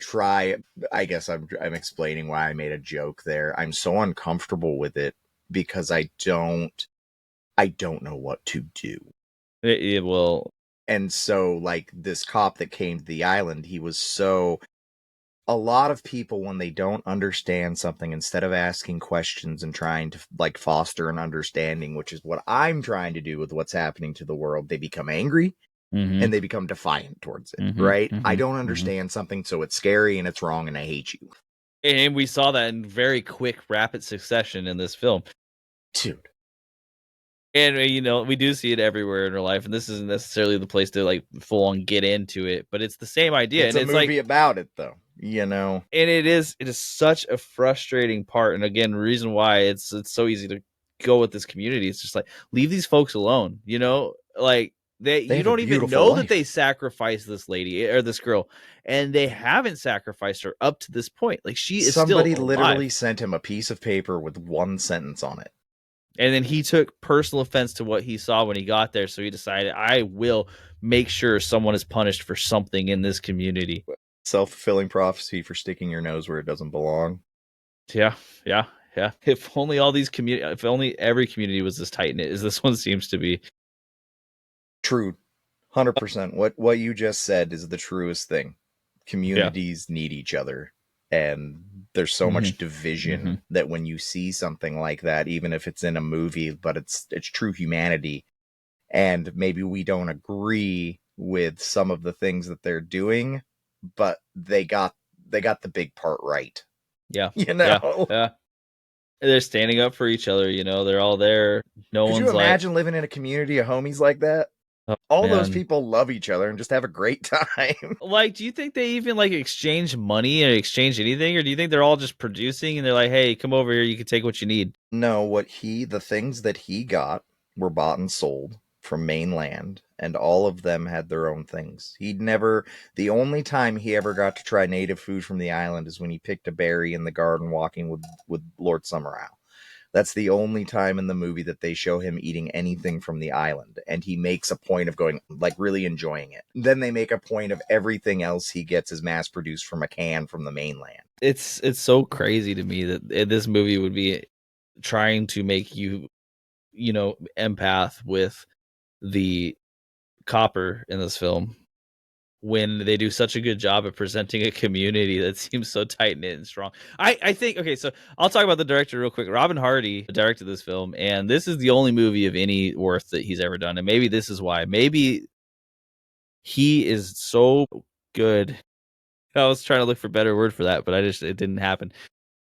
guess I'm explaining why I made a joke there. I'm so uncomfortable with it because I don't know what to do. It will. And so, like, this cop that came to the island, he was so... A lot of people, when they don't understand something, instead of asking questions and trying to, like, foster an understanding, which is what I'm trying to do with what's happening to the world, they become angry. Mm-hmm. And they become defiant towards it, mm-hmm, right? Mm-hmm, I don't understand something, so it's scary and it's wrong and I hate you. And we saw that in very quick, rapid succession in this film. Dude. And, we do see it everywhere in our life, and this isn't necessarily the place to, like, full on get into it, but it's the same idea. It's a movie about it, though, And it is such a frustrating part. And again, the reason why it's so easy to go with this community, it's just like, leave these folks alone, like, you don't even know life. That they sacrificed this lady or this girl, and they haven't sacrificed her up to this point. Like, she is somebody still literally sent him a piece of paper with one sentence on it. And then he took personal offense to what he saw when he got there. So he decided, I will make sure someone is punished for something in this community. Self-fulfilling prophecy for sticking your nose where it doesn't belong. Yeah. If only if only every community was as tight-knit as this one seems to be. True. 100%. What you just said is the truest thing. Communities need each other. And there's so much division that when you see something like that, even if it's in a movie, but it's true humanity, and maybe we don't agree with some of the things that they're doing, but they got the big part right. Yeah. Yeah. They're standing up for each other, they're all there. Could you imagine living in a community of homies like that? All those people love each other and just have a great time. Like, do you think they even, like, exchange money or exchange anything? Or do you think they're all just producing and they're like, hey, come over here, you can take what you need? No, the things that he got were bought and sold from mainland, and all of them had their own things. The only time he ever got to try native food from the island is when he picked a berry in the garden walking with Lord Summerow. That's the only time in the movie that they show him eating anything from the island, and he makes a point of going, like, really enjoying it. Then they make a point of everything else he gets is mass-produced from a can from the mainland. It's so crazy to me that this movie would be trying to make you, empath with the copper in this film, when they do such a good job of presenting a community that seems so tight-knit and strong. I think, okay, so I'll talk about the director real quick. Robin Hardy directed this film, and this is the only movie of any worth that he's ever done. And maybe this is why. Maybe he is so good. I was trying to look for a better word for that, but it didn't happen.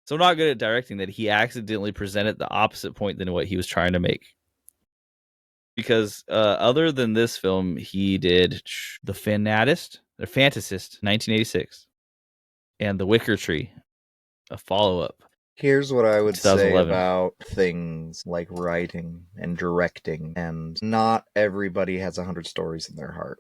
So not good at directing that he accidentally presented the opposite point than what he was trying to make. Because other than this film, he did The Fantasist, 1986, and The Wicker Tree, a follow-up. Here's what I would say about things like writing and directing, and not everybody has 100 stories in their heart,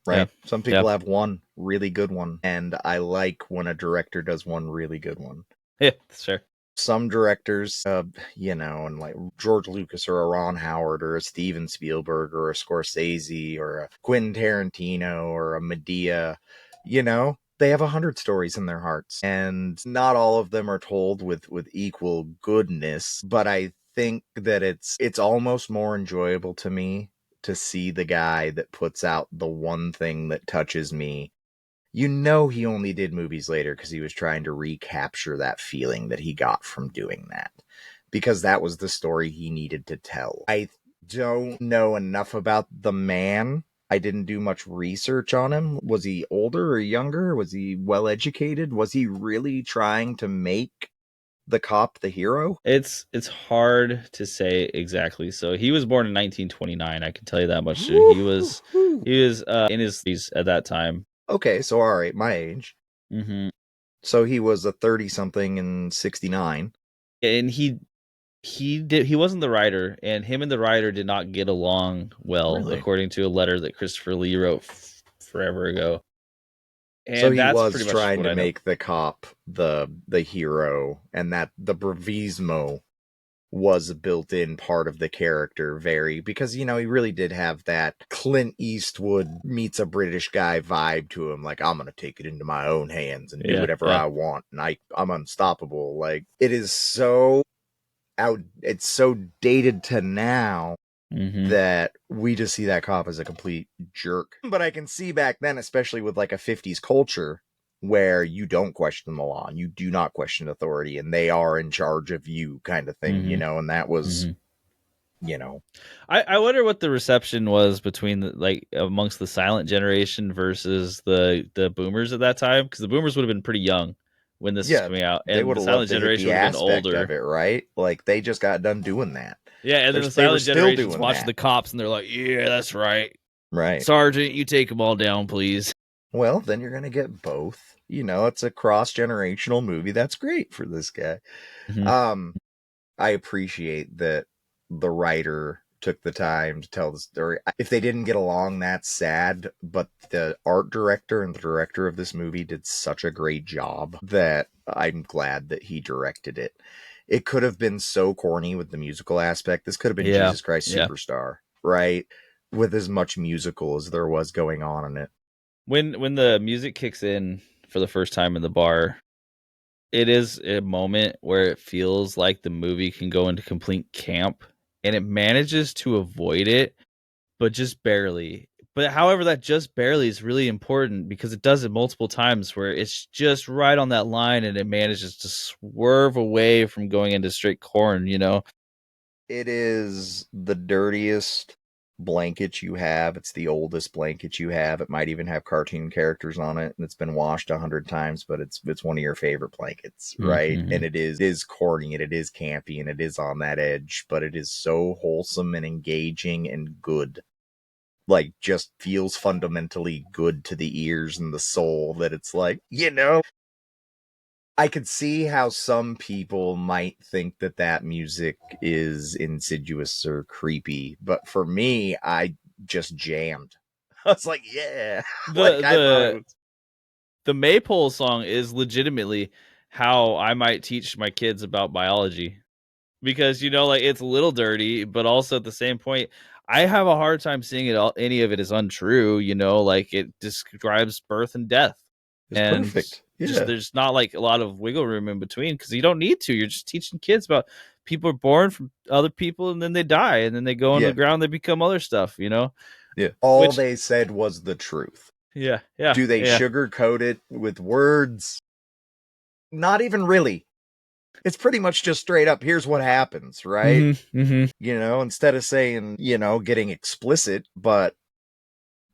right? Yeah. Some people have one really good one, and I like when a director does one really good one. Yeah, sure. Some directors, and like George Lucas or a Ron Howard or a Steven Spielberg or a Scorsese or a Quentin Tarantino or a Medea, they have 100 stories in their hearts, and not all of them are told with equal goodness. But I think that it's almost more enjoyable to me to see the guy that puts out the one thing that touches me. He only did movies later because he was trying to recapture that feeling that he got from doing that, because that was the story he needed to tell. I don't know enough about the man I didn't do much research on him. Was he older or younger? Was he well educated? Was he really trying to make the cop the hero? It's hard to say exactly. So he was born in 1929. I can tell you that much. He was in his 30s at that time. Okay, so all right, my age. Mm-hmm. So he was a 30-something in 69. And he wasn't the writer, and him and the writer did not get along well, Really? according to a letter that Christopher Lee wrote forever ago. And so he that's was pretty much trying what to I know. make the cop the hero, and that the bravissimo was a built-in part of the character, because he really did have that Clint Eastwood meets a British guy vibe to him, like, I'm gonna take it into my own hands and do whatever I want, and I'm unstoppable. Like, it is so it's so dated to now that we just see that cop as a complete jerk. But I can see back then, especially with like a 50s culture where you don't question the law and you do not question authority and they are in charge of you, kind of thing, and that was, I wonder what the reception was between amongst the silent generation versus the boomers at that time, because the boomers would have been pretty young when this was coming out, they and would the have silent loved the generation hippie would have been aspect older. of it, right? Like, they just got done doing that. Yeah, and then the They were silent still generation's doing watching that. the cops, and they're like, "Yeah, that's right, Right. Sergeant, you take them all down, please." Well, then you're gonna get both. It's a cross-generational movie. That's great for this guy. I appreciate that the writer took the time to tell the story. If they didn't get along, that's sad, but the art director and the director of this movie did such a great job that I'm glad that he directed it. It could have been so corny with the musical aspect. This could have been Jesus Christ Superstar, right? With as much musical as there was going on in it. When the music kicks in for the first time in the bar, it is a moment where it feels like the movie can go into complete camp, and it manages to avoid it, but just barely. But however, that just barely is really important, because it does it multiple times where it's just right on that line, and it manages to swerve away from going into straight corn, It is the dirtiest blanket you have. It's the oldest blanket you have. It might even have cartoon characters on it, and it's been washed 100 times, but it's one of your favorite blankets, right? And it is corny, and it is campy, and it is on that edge, but it is so wholesome and engaging and good. Like, just feels fundamentally good to the ears and the soul, that it's like, I could see how some people might think that music is insidious or creepy, but for me, I just jammed. I was like, yeah. The maypole song is legitimately how I might teach my kids about biology, because it's a little dirty, but also at the same point, I have a hard time seeing any of it is untrue. Like, it describes birth and death. It's perfect. Yeah. There's not like a lot of wiggle room in between, because you don't need to. You're just teaching kids about people are born from other people, and then they die, and then they go into the ground, they become other stuff. Yeah. All they said was the truth. Yeah. Do they sugarcoat it with words? Not even really. It's pretty much just straight up, here's what happens, right? Instead of saying, getting explicit, but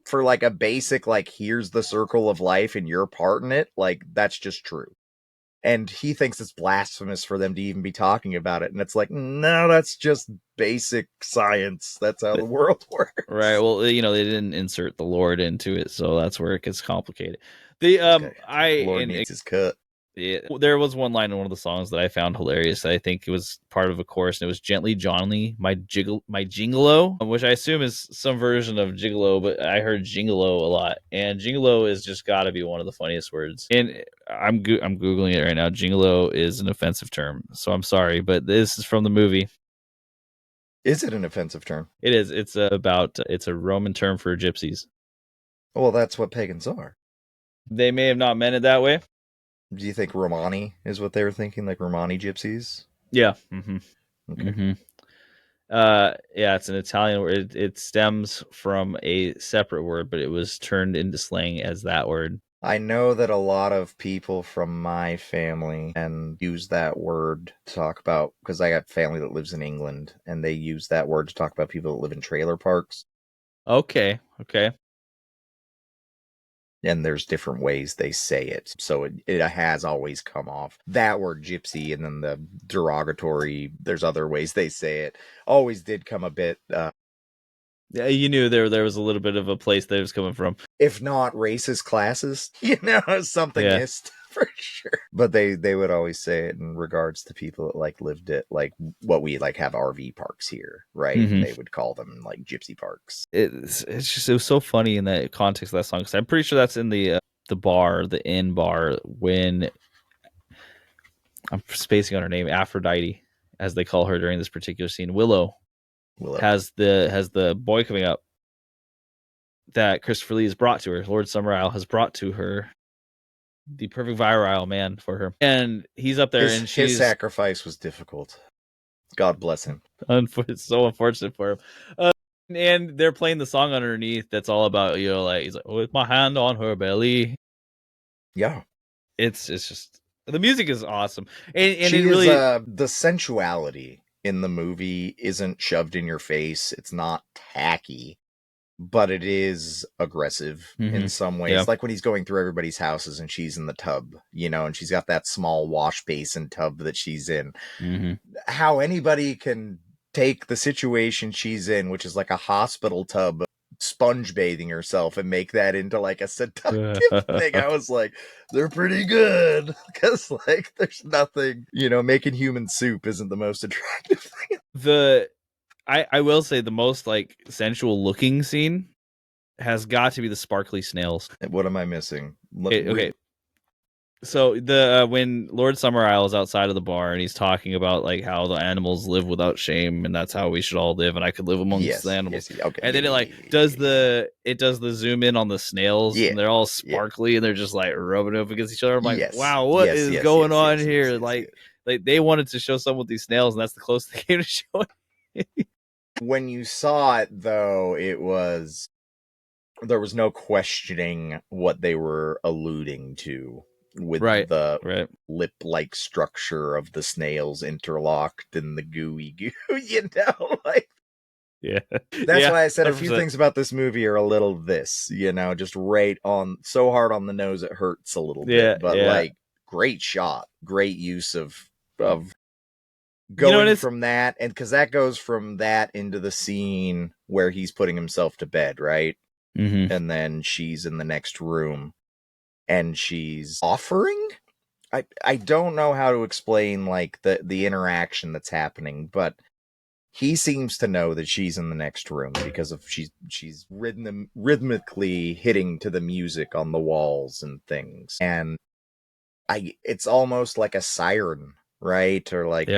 for like a basic, like, here's the circle of life and your part in it, like, that's just true. And he thinks it's blasphemous for them to even be talking about it. And it's like, no, that's just basic science. That's how the world works. Right. Well, they didn't insert the Lord into it, so that's where it gets complicated. Lord needs his cut. Yeah, there was one line in one of the songs that I found hilarious. I think it was part of a chorus, and it was "Gently Johnny, my gigolo," which I assume is some version of gigolo, but I heard gingolo a lot, and gingolo is just got to be one of the funniest words. And I'm googling it right now. Gingolo is an offensive term, so I'm sorry, but this is from the movie. Is it an offensive term? It is. It's a Roman term for gypsies. Well, that's what pagans are. They may have not meant it that way. Do you think Romani is what they were thinking, like Romani gypsies? Yeah. Okay. Yeah, it's an Italian word. It stems from a separate word, but it was turned into slang as that word. I know that a lot of people from my family and use that word to talk about, because I got family that lives in England, and they use that word to talk about people that live in trailer parks. Okay. and there's different ways they say it. So it has always come off that word gypsy, and then the derogatory, there's other ways they say it, always did come a bit yeah, you knew there was a little bit of a place that it was coming from. If not racist classes, somethingist for sure. But they would always say it in regards to people that like lived it, like what we like have RV parks here, right? Mm-hmm. And they would call them like gypsy parks. It was so funny in that context of that song, because I'm pretty sure that's in the bar, the inn bar, when I'm spacing on her name, Aphrodite, as they call her during this particular scene. Willow. has the boy coming up that Christopher Lee has brought to her. Lord Summerisle has brought to her the perfect virile man for her, and he's up there, and his sacrifice was difficult. God bless him. It's so unfortunate for him. And they're playing the song underneath that's all about, like, he's like, with my hand on her belly. Yeah, it's just, the music is awesome, and it really the sensuality in the movie isn't shoved in your face. It's not tacky, but it is aggressive in some ways. Yeah. Like when he's going through everybody's houses and she's in the tub, and she's got that small wash basin tub that she's in. Mm-hmm. How anybody can take the situation she's in, which is like a hospital tub, sponge bathing herself, and make that into like a seductive thing. I was like, they're pretty good, because like there's nothing, making human soup isn't the most attractive thing. I will say the most like sensual looking scene has got to be the sparkly snails. What am I missing? Okay. So the when Lord Summerisle is outside of the bar and he's talking about like how the animals live without shame, and that's how we should all live, and I could live amongst the animals. Yes, okay. And then it does the zoom in on the snails, and they're all sparkly, and they're just like rubbing up against each other. I'm like, wow, what is going on here? Like they wanted to show something with these snails, and that's the closest they came to showing. When you saw it, though, there was no questioning what they were alluding to with the lip-like structure of the snails interlocked in the gooey goo, like. Yeah. That's why I said 100%. A few things about this movie are a little just right on, so hard on the nose it hurts a little bit. But like, great shot, great use of going from that, and because that goes from that into the scene where he's putting himself to bed, right? Mm-hmm. And then she's in the next room, and she's offering. I don't know how to explain like the interaction that's happening, but he seems to know that she's in the next room because of she's rhythmically hitting to the music on the walls and things, and it's almost like a siren, right? Or like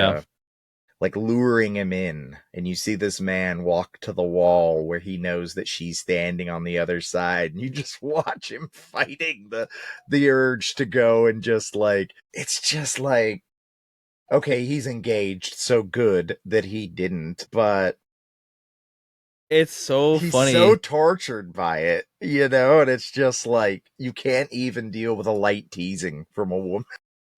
like luring him in, and you see this man walk to the wall where he knows that she's standing on the other side, and you just watch him fighting the urge to go, and just like, it's just like, okay, he's engaged, so good that he didn't, but it's so funny. He's so tortured by it, and it's just like, you can't even deal with a light teasing from a woman.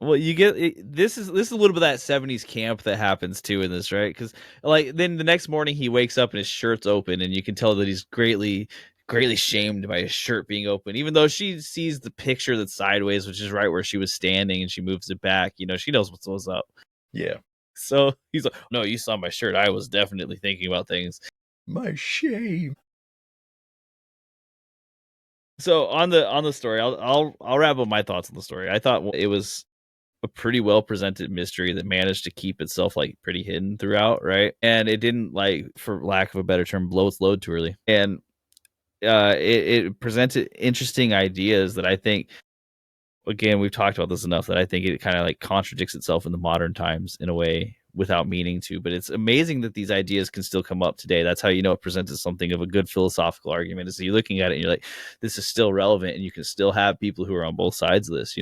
Well, you get this is a little bit of that 70s camp that happens too in this, right? Because like then the next morning he wakes up and his shirt's open, and you can tell that he's greatly shamed by his shirt being open, even though she sees the picture that's sideways, which is right where she was standing, and she moves it back. She knows what's up. Yeah. So he's like, "No, you saw my shirt. I was definitely thinking about things. My shame." So on the story, I'll wrap up my thoughts on the story. I thought it was a pretty well presented mystery that managed to keep itself like pretty hidden throughout, right? And it didn't, like, for lack of a better term, blow its load too early. And it presented interesting ideas that I think, again, we've talked about this enough, that I think it kind of like contradicts itself in the modern times in a way without meaning to. But it's amazing that these ideas can still come up today. That's how it presented something of a good philosophical argument, is you're looking at it and you're like, this is still relevant, and you can still have people who are on both sides of this.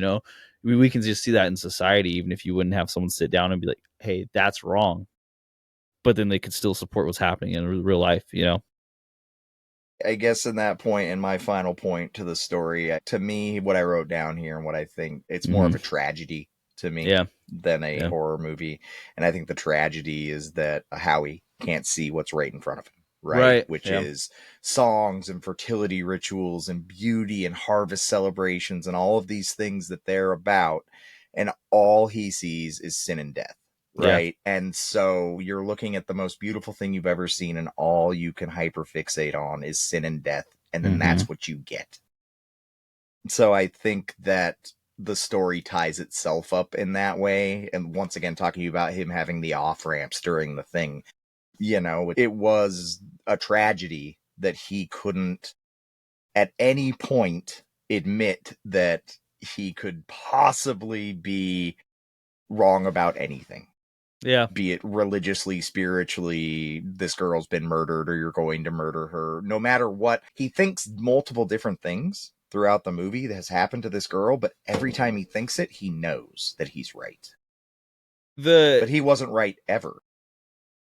We can just see that in society, even if you wouldn't have someone sit down and be like, hey, that's wrong, but then they could still support what's happening in real life. I guess in that point, and my final point to the story, to me, what I wrote down here and what I think, it's more of a tragedy to me than a horror movie. And I think the tragedy is that Howie can't see what's right in front of him. right? Which is songs and fertility rituals and beauty and harvest celebrations and all of these things that they're about. And all he sees is sin and death, right? And so you're looking at the most beautiful thing you've ever seen, and all you can hyperfixate on is sin and death. And then that's what you get. So I think that the story ties itself up in that way. And once again, talking about him having the off ramps during the thing, you know, it was a tragedy that he couldn't at any point admit that he could possibly be wrong about anything. Yeah. Be it religiously, spiritually, this girl's been murdered or you're going to murder her. No matter what, he thinks multiple different things throughout the movie that has happened to this girl, but every time he thinks it, he knows that he's right. But he wasn't right ever.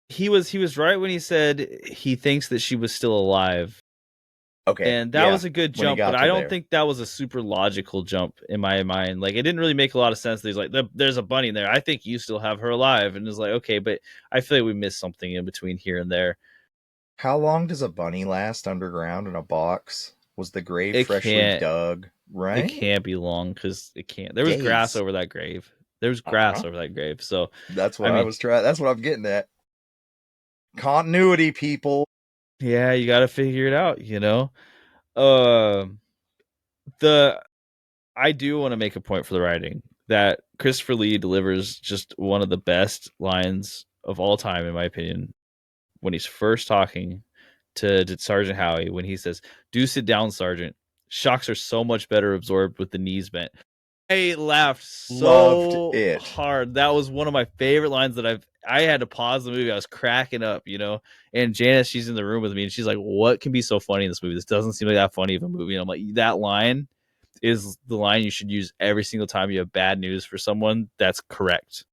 He was right when he said he thinks that she was still alive. Okay. And that was a good jump, but I don't think that was a super logical jump in my mind. Like, it didn't really make a lot of sense that he's like, there's a bunny there. I think you still have her alive. And it's like, okay, but I feel like we missed something in between here and there. How long does a bunny last underground in a box? Was the grave freshly dug? Right? It can't be long because it can't. There was grass over that grave. There was grass over that grave. So that's what I was trying. That's what I'm getting at. Continuity, people. Yeah, you got to figure it out, you know? I do want to make a point for the writing that Christopher Lee delivers just one of the best lines of all time, in my opinion, when he's first talking to Sergeant Howie, when he says, "Do sit down, Sergeant. Shocks are so much better absorbed with the knees bent." I laughed so hard. That was one of my favorite lines that I had to pause the movie. I was cracking up, you know. And Janice, she's in the room with me, and she's like, "What can be so funny in this movie? This doesn't seem like that funny of a movie." And I'm like, that line is the line you should use every single time you have bad news for someone. That's correct.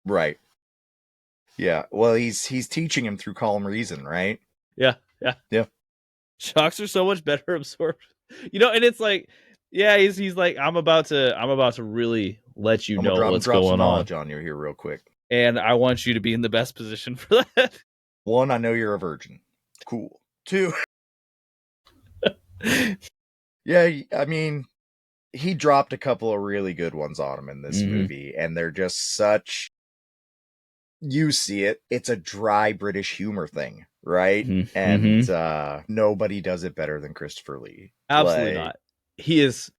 Right. Yeah. Well, he's teaching him through calm reason, right? Yeah. Shocks are so much better absorbed. You know, and it's like, yeah, he's like, I'm about to really let you know what's going on. Knowledge on you here real quick. And I want you to be in the best position for that. 1, I know you're a virgin. Cool. 2. Yeah, I mean, he dropped a couple of really good ones on him in this movie, and they're just such... You see it. It's a dry British humor thing, right? And nobody does it better than Christopher Lee. Absolutely not. He is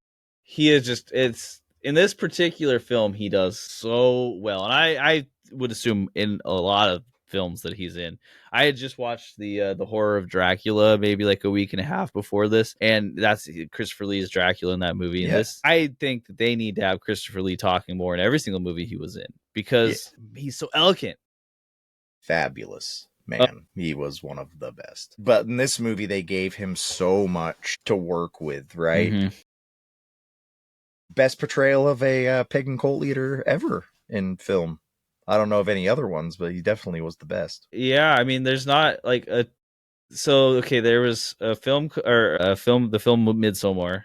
just, it's in this particular film, he does so well. And I would assume in a lot of films that he's in. I had just watched the Horror of Dracula maybe like a week and a half before this, and that's Christopher Lee's Dracula in that movie. And this, I think that they need to have Christopher Lee talking more in every single movie he was in, because he's so eloquent. Fabulous. Man, he was one of the best. But in this movie, they gave him so much to work with, right? Best portrayal of a pagan cult leader ever in film. I don't know of any other ones, but he definitely was the best. Yeah, I mean, there's not like a... So, okay, there was the film Midsommar,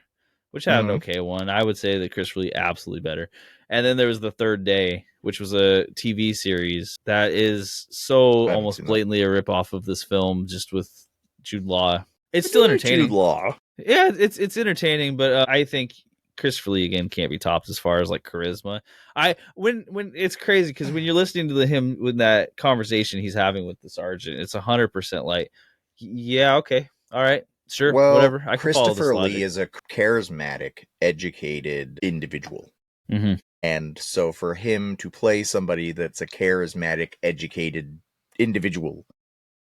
which had an okay one. I would say that Christopher Lee absolutely better. And then there was The Third Day, which was a TV series that is so almost blatantly a ripoff of this film, just with Jude Law. It's still entertaining. Jude Law. Yeah, it's entertaining, but I think Christopher Lee again can't be topped as far as like charisma. When it's crazy because when you're listening to him with that conversation he's having with the sergeant, it's 100% like, yeah, okay, all right, sure, whatever. I can follow this logic. Christopher Lee is a charismatic, educated individual. And so for him to play somebody that's a charismatic, educated individual.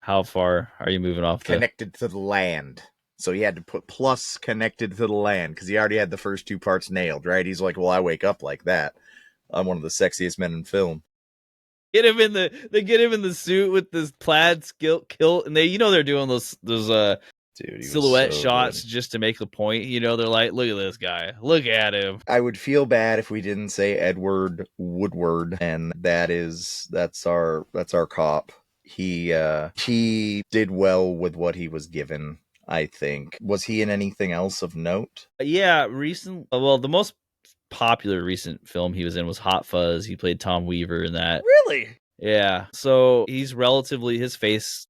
How far are you moving off? Connected to the land. So he had to put plus connected to the land because he already had the first 2 parts nailed, right? He's like, well, I wake up like that. I'm one of the sexiest men in film. They get him in the suit with this plaid kilt, and they're doing those silhouette shots just to make the point. You know, they're like, look at this guy, look at him. I would feel bad if we didn't say Edward Woodward, and that's our cop. He did well with what he was given, I think. Was he in anything else of note? Yeah, the most popular recent film he was in was Hot Fuzz. He played Tom Weaver in that. Really? Yeah. So he's relatively, his face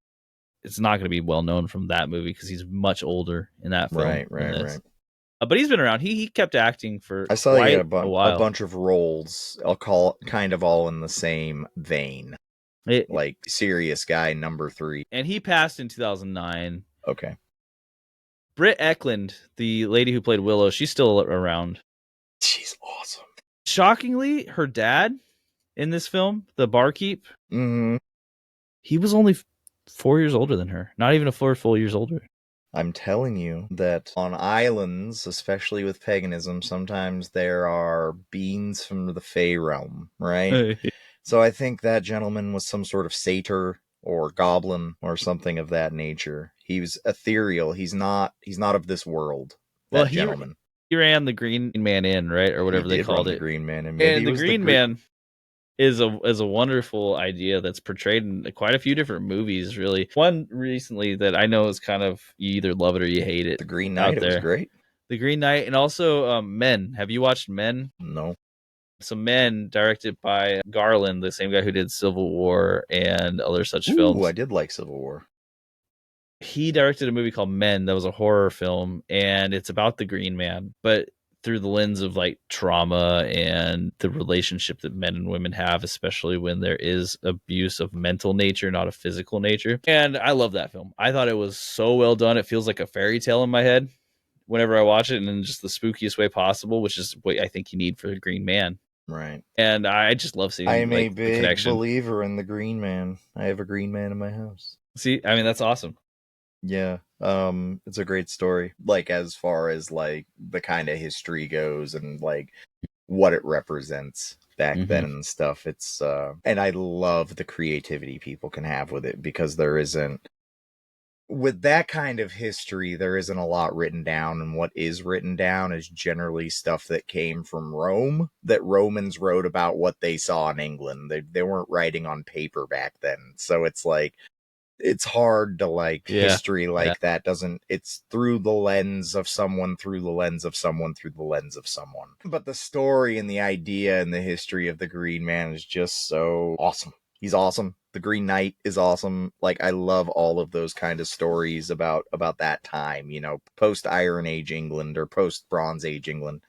it's not going to be well known from that movie because he's much older in that film. Right. But he's been around. He kept acting for I saw quite a while. bunch of roles. I'll call kind of all in the same vein. Like Serious Guy number 3. And he passed in 2009. Okay. Britt Eklund, the lady who played Willow, she's still around. She's awesome. Shockingly, her dad in this film, the barkeep, he was only 4 years older than her. Not even 4 full years older. I'm telling you that on islands, especially with paganism, sometimes there are beings from the Fey realm, right? So I think that gentleman was some sort of satyr or goblin or something of that nature. He was ethereal. He's not of this world. That gentleman. He ran the Green Man in, right? Or whatever they called it. The Green Man in. Maybe and the Green Man is a wonderful idea that's portrayed in quite a few different movies, really. One recently that I know is kind of, you either love it or you hate it. The Green Knight, it was great. The Green Knight, and also Men. Have you watched Men? No. So Men, directed by Garland, the same guy who did Civil War and other such films. I did like Civil War. He directed a movie called Men that was a horror film, and it's about the Green Man, but through the lens of like trauma and the relationship that men and women have, especially when there is abuse of mental nature, not of physical nature. And I love that film. I thought it was so well done. It feels like a fairy tale in my head whenever I watch it, and in just the spookiest way possible, which is what I think you need for the Green Man. Right. And I just love seeing I'm a big believer in the Green Man. I have a Green Man in my house. See, I mean, that's awesome. Yeah. It's a great story. Like, as far as like the kind of history goes and like what it represents back then and stuff. It's and I love the creativity people can have with it, because there isn't, with that kind of history, there isn't a lot written down, and what is written down is generally stuff that came from Rome, that Romans wrote about what they saw in England. They weren't writing on paper back then. So it's like, it's hard to like history like that doesn't, it's through the lens of someone, through the lens of someone, through the lens of someone. But the story and the idea and the history of the Green Man is just so awesome. He's awesome. The Green Knight is awesome. Like, I love all of those kind of stories about that time, you know, post Iron Age England or post Bronze Age England.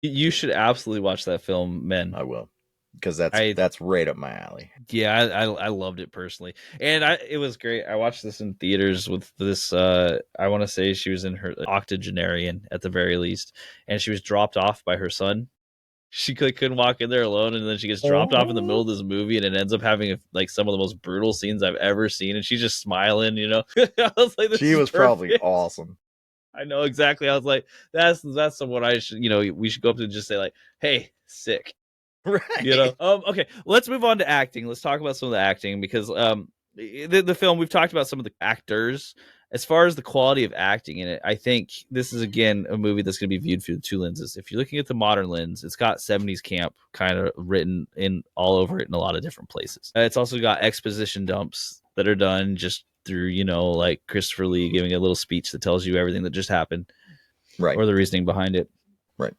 You should absolutely watch that film, Men. I will, because that's right up my alley. Yeah, I loved it personally, and it was great. I watched this in theaters with this. I want to say she was in her octogenarian at the very least, and she was dropped off by her son. She couldn't walk in there alone, and then she gets dropped off in the middle of this movie, and it ends up having like some of the most brutal scenes I've ever seen. And she's just smiling, you know. I was like, she was probably awesome. I know exactly. I was like, that's someone I should, you know, we should go up to and just say like, hey, sick. Right. You know. Okay, let's move on to acting. Let's talk about some of the acting, because the film, we've talked about some of the actors. As far as the quality of acting in it, I think this is, again, a movie that's going to be viewed through two lenses. If you're looking at the modern lens, it's got 70s camp kind of written in all over it in a lot of different places. It's also got exposition dumps that are done just through, you know, like Christopher Lee giving a little speech that tells you everything that just happened, right, or the reasoning behind it, right.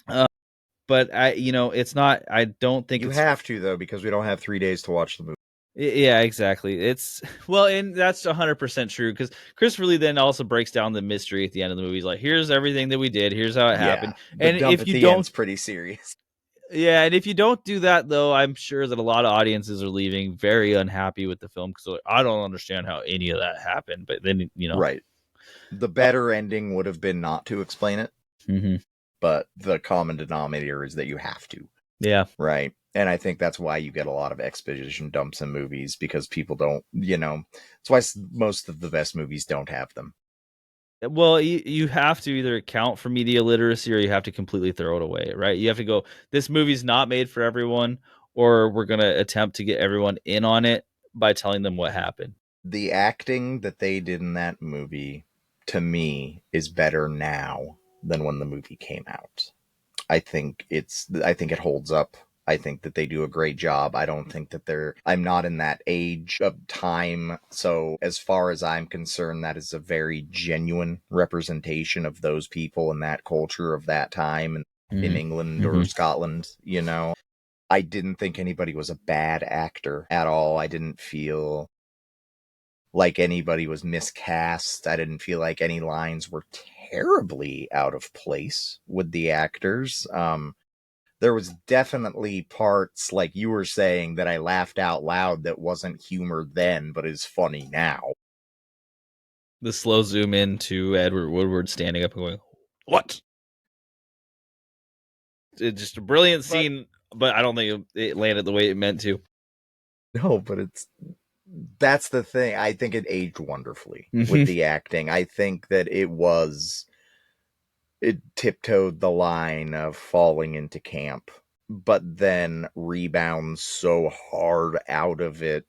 But it's not. I don't think you have to, though, because we don't have 3 days to watch the movie. Yeah, exactly. It's and that's 100% true, because Christopher Lee then also breaks down the mystery at the end of the movie. He's like, here's everything that we did. Here's how it happened. And if you don't, it's pretty serious. Yeah, and if you don't do that, though, I'm sure that a lot of audiences are leaving very unhappy with the film, because like, I don't understand how any of that happened. But then, you know, right. The better ending would have been not to explain it. Mm-hmm. But the common denominator is that you have to. Yeah. Right. And I think that's why you get a lot of exposition dumps in movies, because people don't, you know, that's why most of the best movies don't have them. Well, you have to either account for media literacy, or you have to completely throw it away, right? You have to go, this movie's not made for everyone, or we're going to attempt to get everyone in on it by telling them what happened. The acting that they did in that movie, to me, is better now than when the movie came out. I think it holds up. I think that they do a great job. I don't think that I'm not in that age of time. So as far as I'm concerned, that is a very genuine representation of those people and that culture of that time in England or Scotland, you know. I didn't think anybody was a bad actor at all. I didn't feel like anybody was miscast. I didn't feel like any lines were terribly out of place with the actors. There was definitely parts, like you were saying, that I laughed out loud that wasn't humor then, but is funny now. The slow zoom in to Edward Woodward standing up and going, "What?" It's just a brilliant scene, but I don't think it landed the way it meant to. No, but that's the thing. I think it aged wonderfully with the acting. I think that it tiptoed the line of falling into camp, but then rebounds so hard out of it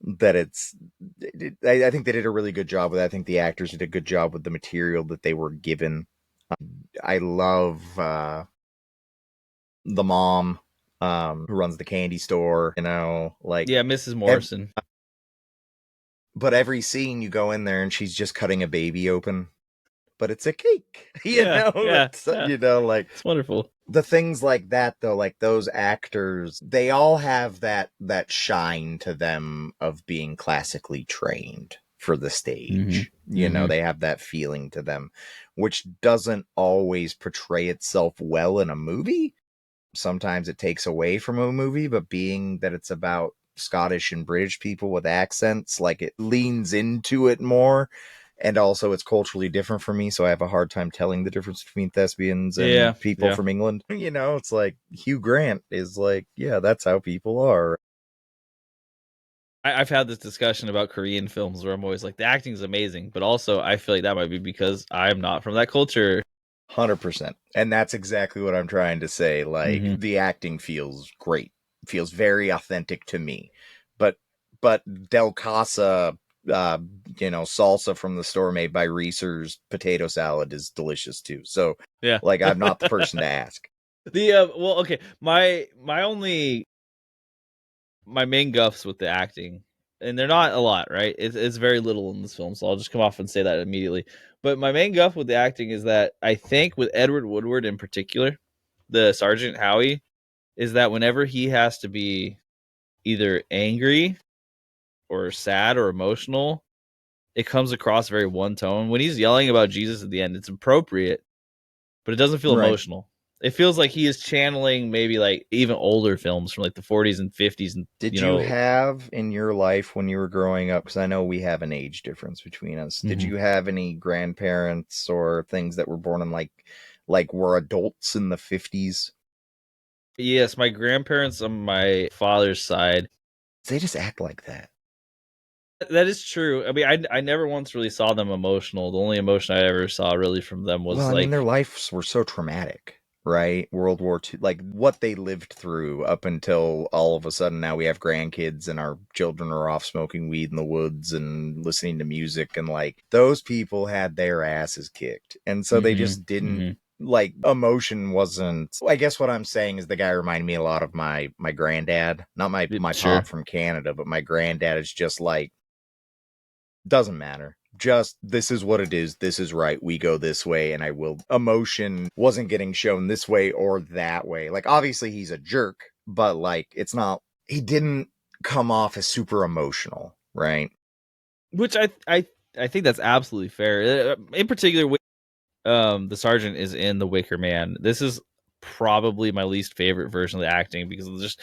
that I think they did a really good job with it. I think the actors did a good job with the material that they were given. I love the mom who runs the candy store, Mrs. Morrison. But every scene you go in there and she's just cutting a baby open, but it's a cake. It's wonderful. The things like that, though, like those actors, they all have that shine to them of being classically trained for the stage. They have that feeling to them, which doesn't always portray itself well in a movie. Sometimes it takes away from a movie, but being that it's about Scottish and British people with accents, like it leans into it more. And also it's culturally different for me, so I have a hard time telling the difference between thespians and people from England. It's like Hugh Grant is like, yeah, that's how people are. I've had this discussion about Korean films where I'm always like, the acting is amazing, but also I feel like that might be because I'm not from that culture. 100%. And that's exactly what I'm trying to say. Like, the acting feels great, feels very authentic to me. But Del Casa, salsa from the store made by Reese's potato salad is delicious too. So, like, I'm not the person to ask. My main guffs with the acting, and they're not a lot, right? It's very little in this film, so I'll just come off and say that immediately. But my main guff with the acting is that I think with Edward Woodward in particular, the Sergeant Howie, is that whenever he has to be either angry or sad or emotional, it comes across very one tone. When he's yelling about Jesus at the end, it's appropriate, but it doesn't feel emotional. It feels like he is channeling maybe like even older films from like the 40s and 50s. And did you have in your life when you were growing up, because I know we have an age difference between us, did you have any grandparents or things that were born in like were adults in the 50s? Yes, my grandparents on my father's side, they just act like that. That is true. I mean, I never once really saw them emotional. The only emotion I ever saw really from them was their lives were so traumatic, right? World War II, like what they lived through up until all of a sudden now we have grandkids and our children are off smoking weed in the woods and listening to music, and like those people had their asses kicked. And so they just didn't like emotion wasn't. I guess what I'm saying is the guy reminded me a lot of my granddad, not my pop from Canada, but my granddad is just like, doesn't matter. Just this is what it is. This is right. We go this way, and I will. Emotion wasn't getting shown this way or that way. Like obviously he's a jerk, but like it's not. He didn't come off as super emotional, right? Which I think that's absolutely fair. In particular, the sergeant is in The Wicker Man. This is probably my least favorite version of the acting because of just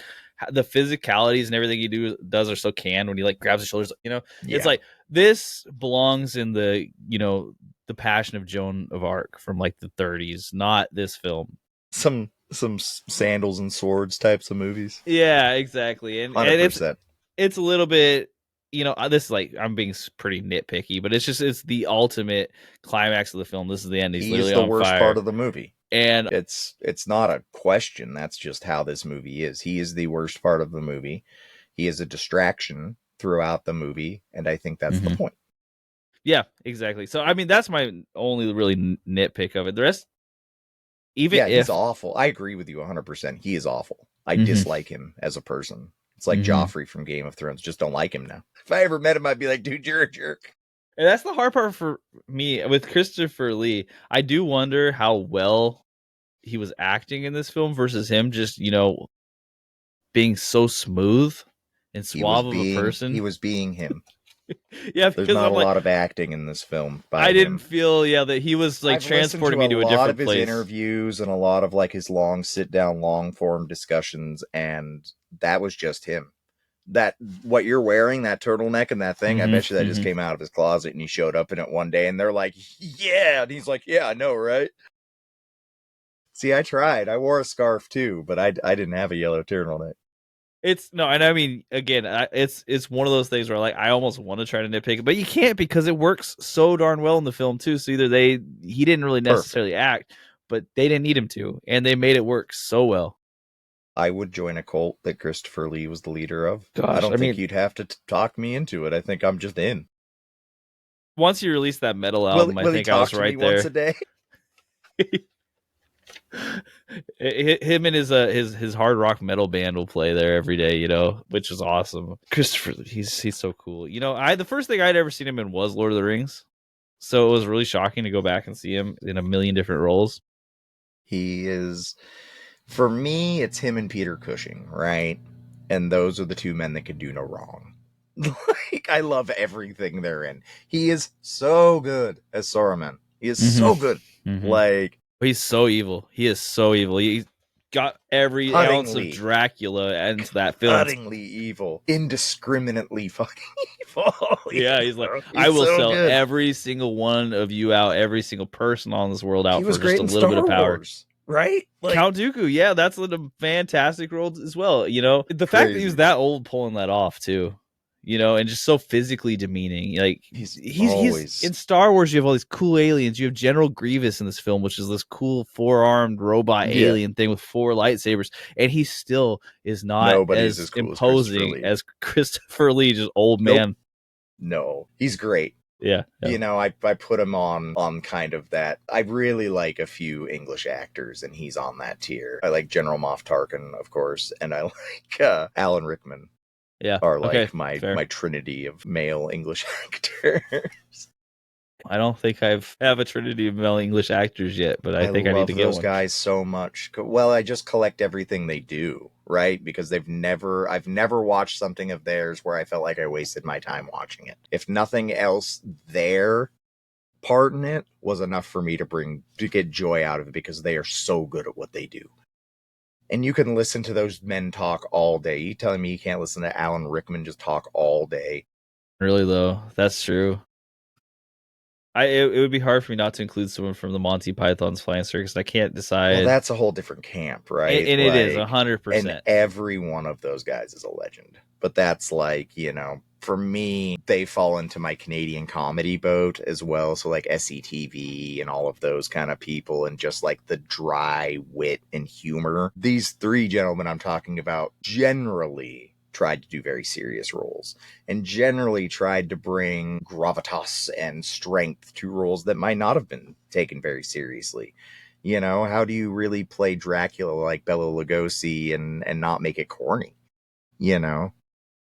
the physicalities and everything he does are so canned when he like grabs his shoulders. It's like this belongs in the the Passion of Joan of Arc from like the 30s, not this film. Some sandals and swords types of movies. Yeah, exactly. And 100%. It's a little bit, this is like, I'm being pretty nitpicky, but it's the ultimate climax of the film. This is the end. He's literally the worst part of the movie. And it's not a question. That's just how this movie is. He is the worst part of the movie. He is a distraction throughout the movie, and I think that's the point. Yeah, exactly. So, I mean, that's my only really nitpick of it. The rest, he's awful. I agree with you 100%. He is awful. I dislike him as a person. It's like Joffrey from Game of Thrones. Just don't like him now. If I ever met him, I'd be like, dude, you're a jerk. And that's the hard part for me with Christopher Lee. I do wonder how well he was acting in this film versus him just, being so smooth and suave of a person. He was being him. Yeah, there's because not I'm a like, lot of acting in this film by I didn't him. feel that he was like I've listened transporting to me a to a lot different of his place. interviews and a lot of like his long sit down, long form discussions, and that was just him. That what you're wearing, that turtleneck and that thing, I bet you that just came out of his closet and he showed up in it one day and they're like, yeah, and he's like, yeah, I know, right? See, I tried. I wore a scarf too, but I didn't have a yellow turtleneck. It's no, and I mean, again, it's one of those things where like I almost want to try to nitpick it, but you can't because it works so darn well in the film too. So either he didn't really necessarily act, but they didn't need him to, and they made it work so well. I would join a cult that Christopher Lee was the leader of. Gosh, I don't think you'd have to talk me into it. I think I'm just in. Once you release that metal album, I think I was right there. Once a day. Him and his hard rock metal band will play there every day, which is awesome. Christopher, he's so cool. The first thing I'd ever seen him in was Lord of the Rings, so it was really shocking to go back and see him in a million different roles. He is, for me, it's him and Peter Cushing, right? And those are the two men that could do no wrong. Like, I love everything they're in. He is so good as Saruman. He is so good. Like, he's so evil. He is so evil. He got every ounce of Dracula into that film. Cuttingly evil. Indiscriminately fucking evil. Yeah, he's like, I will sell every single one of you out, every single person on this world out for just a little bit of power. Right? Like, Count Dooku, yeah, that's a fantastic role as well. The fact that he was that old pulling that off too, and just so physically demeaning. Like he's in Star Wars. You have all these cool aliens. You have General Grievous in this film, which is this cool 4-armed robot alien thing with 4 lightsabers, and he still is not as cool imposing as Christopher Lee, just old man. No, he's great. Yeah. I put him on kind of that. I really like a few English actors, and he's on that tier. I like General Moff Tarkin, of course, and I like Alan Rickman. Yeah, are like my trinity of male English actors. I don't think I have a trinity of male English actors yet, but I think I need to get those guys so much. Well, I just collect everything they do, right? Because I've never watched something of theirs where I felt like I wasted my time watching it. If nothing else, their part in it was enough for me to get joy out of it because they are so good at what they do. And you can listen to those men talk all day. You telling me you can't listen to Alan Rickman just talk all day? Really, though, that's true. It would be hard for me not to include someone from the Monty Python's Flying Circus. I can't decide. Well, that's a whole different camp, right? And it is 100%. And every one of those guys is a legend. But that's like, for me, they fall into my Canadian comedy boat as well. So like SCTV and all of those kind of people, and just like the dry wit and humor. These 3 gentlemen I'm talking about generally tried to do very serious roles and generally tried to bring gravitas and strength to roles that might not have been taken very seriously. How do you really play Dracula like Bela Lugosi and not make it corny?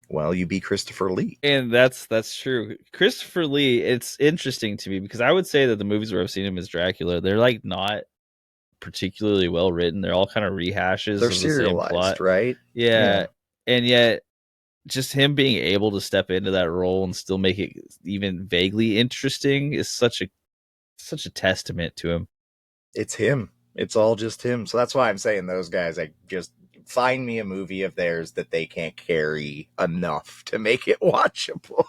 Well, you be Christopher Lee. And that's true. Christopher Lee, it's interesting to me because I would say that the movies where I've seen him as Dracula, they're like not particularly well written. They're all kind of rehashes. They're of the serialized, same plot. right? Yeah. And yet just him being able to step into that role and still make it even vaguely interesting is such a testament to him. It's him. It's all just him. So that's why I'm saying those guys, I just find me a movie of theirs that they can't carry enough to make it watchable.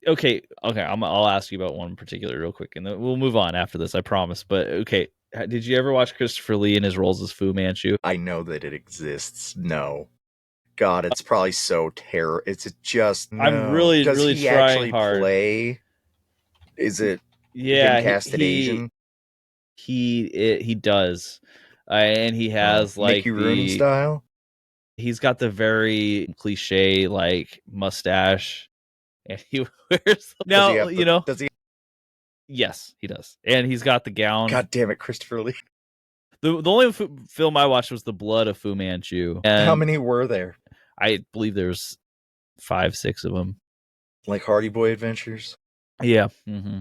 Okay. I'll ask you about one particular real quick, and then we'll move on after this, I promise. But okay, did you ever watch Christopher Lee in his roles as Fu Manchu? I know that it exists. No. God, it's probably so terrible. It's just no. I'm really, Does really he trying actually hard. Play? Is it? Yeah, him casted Asian. He does, and he has like Mickey Rooney style. He's got the very cliche like mustache, and he wears now. Does he? Yes, he does, and he's got the gown. God damn it, Christopher Lee. The only film I watched was The Blood of Fu Manchu. How many were there? I believe there's 5-6 of them. Like Hardy Boy Adventures? Yeah. Mm-hmm.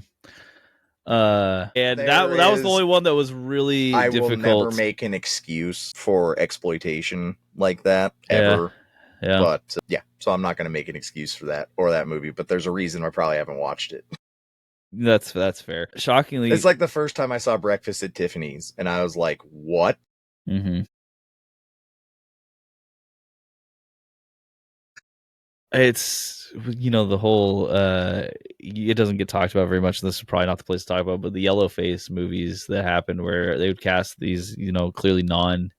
And that was the only one that was really difficult. I will never make an excuse for exploitation like that, ever. But so I'm not going to make an excuse for that or that movie, but there's a reason I probably haven't watched it. That's fair. Shockingly, it's like the first time I saw Breakfast at Tiffany's, and I was like, "What?" Mm-hmm. It's, the whole it doesn't get talked about very much, and this is probably not the place to talk about, but the yellow face movies that happened where they would cast these clearly non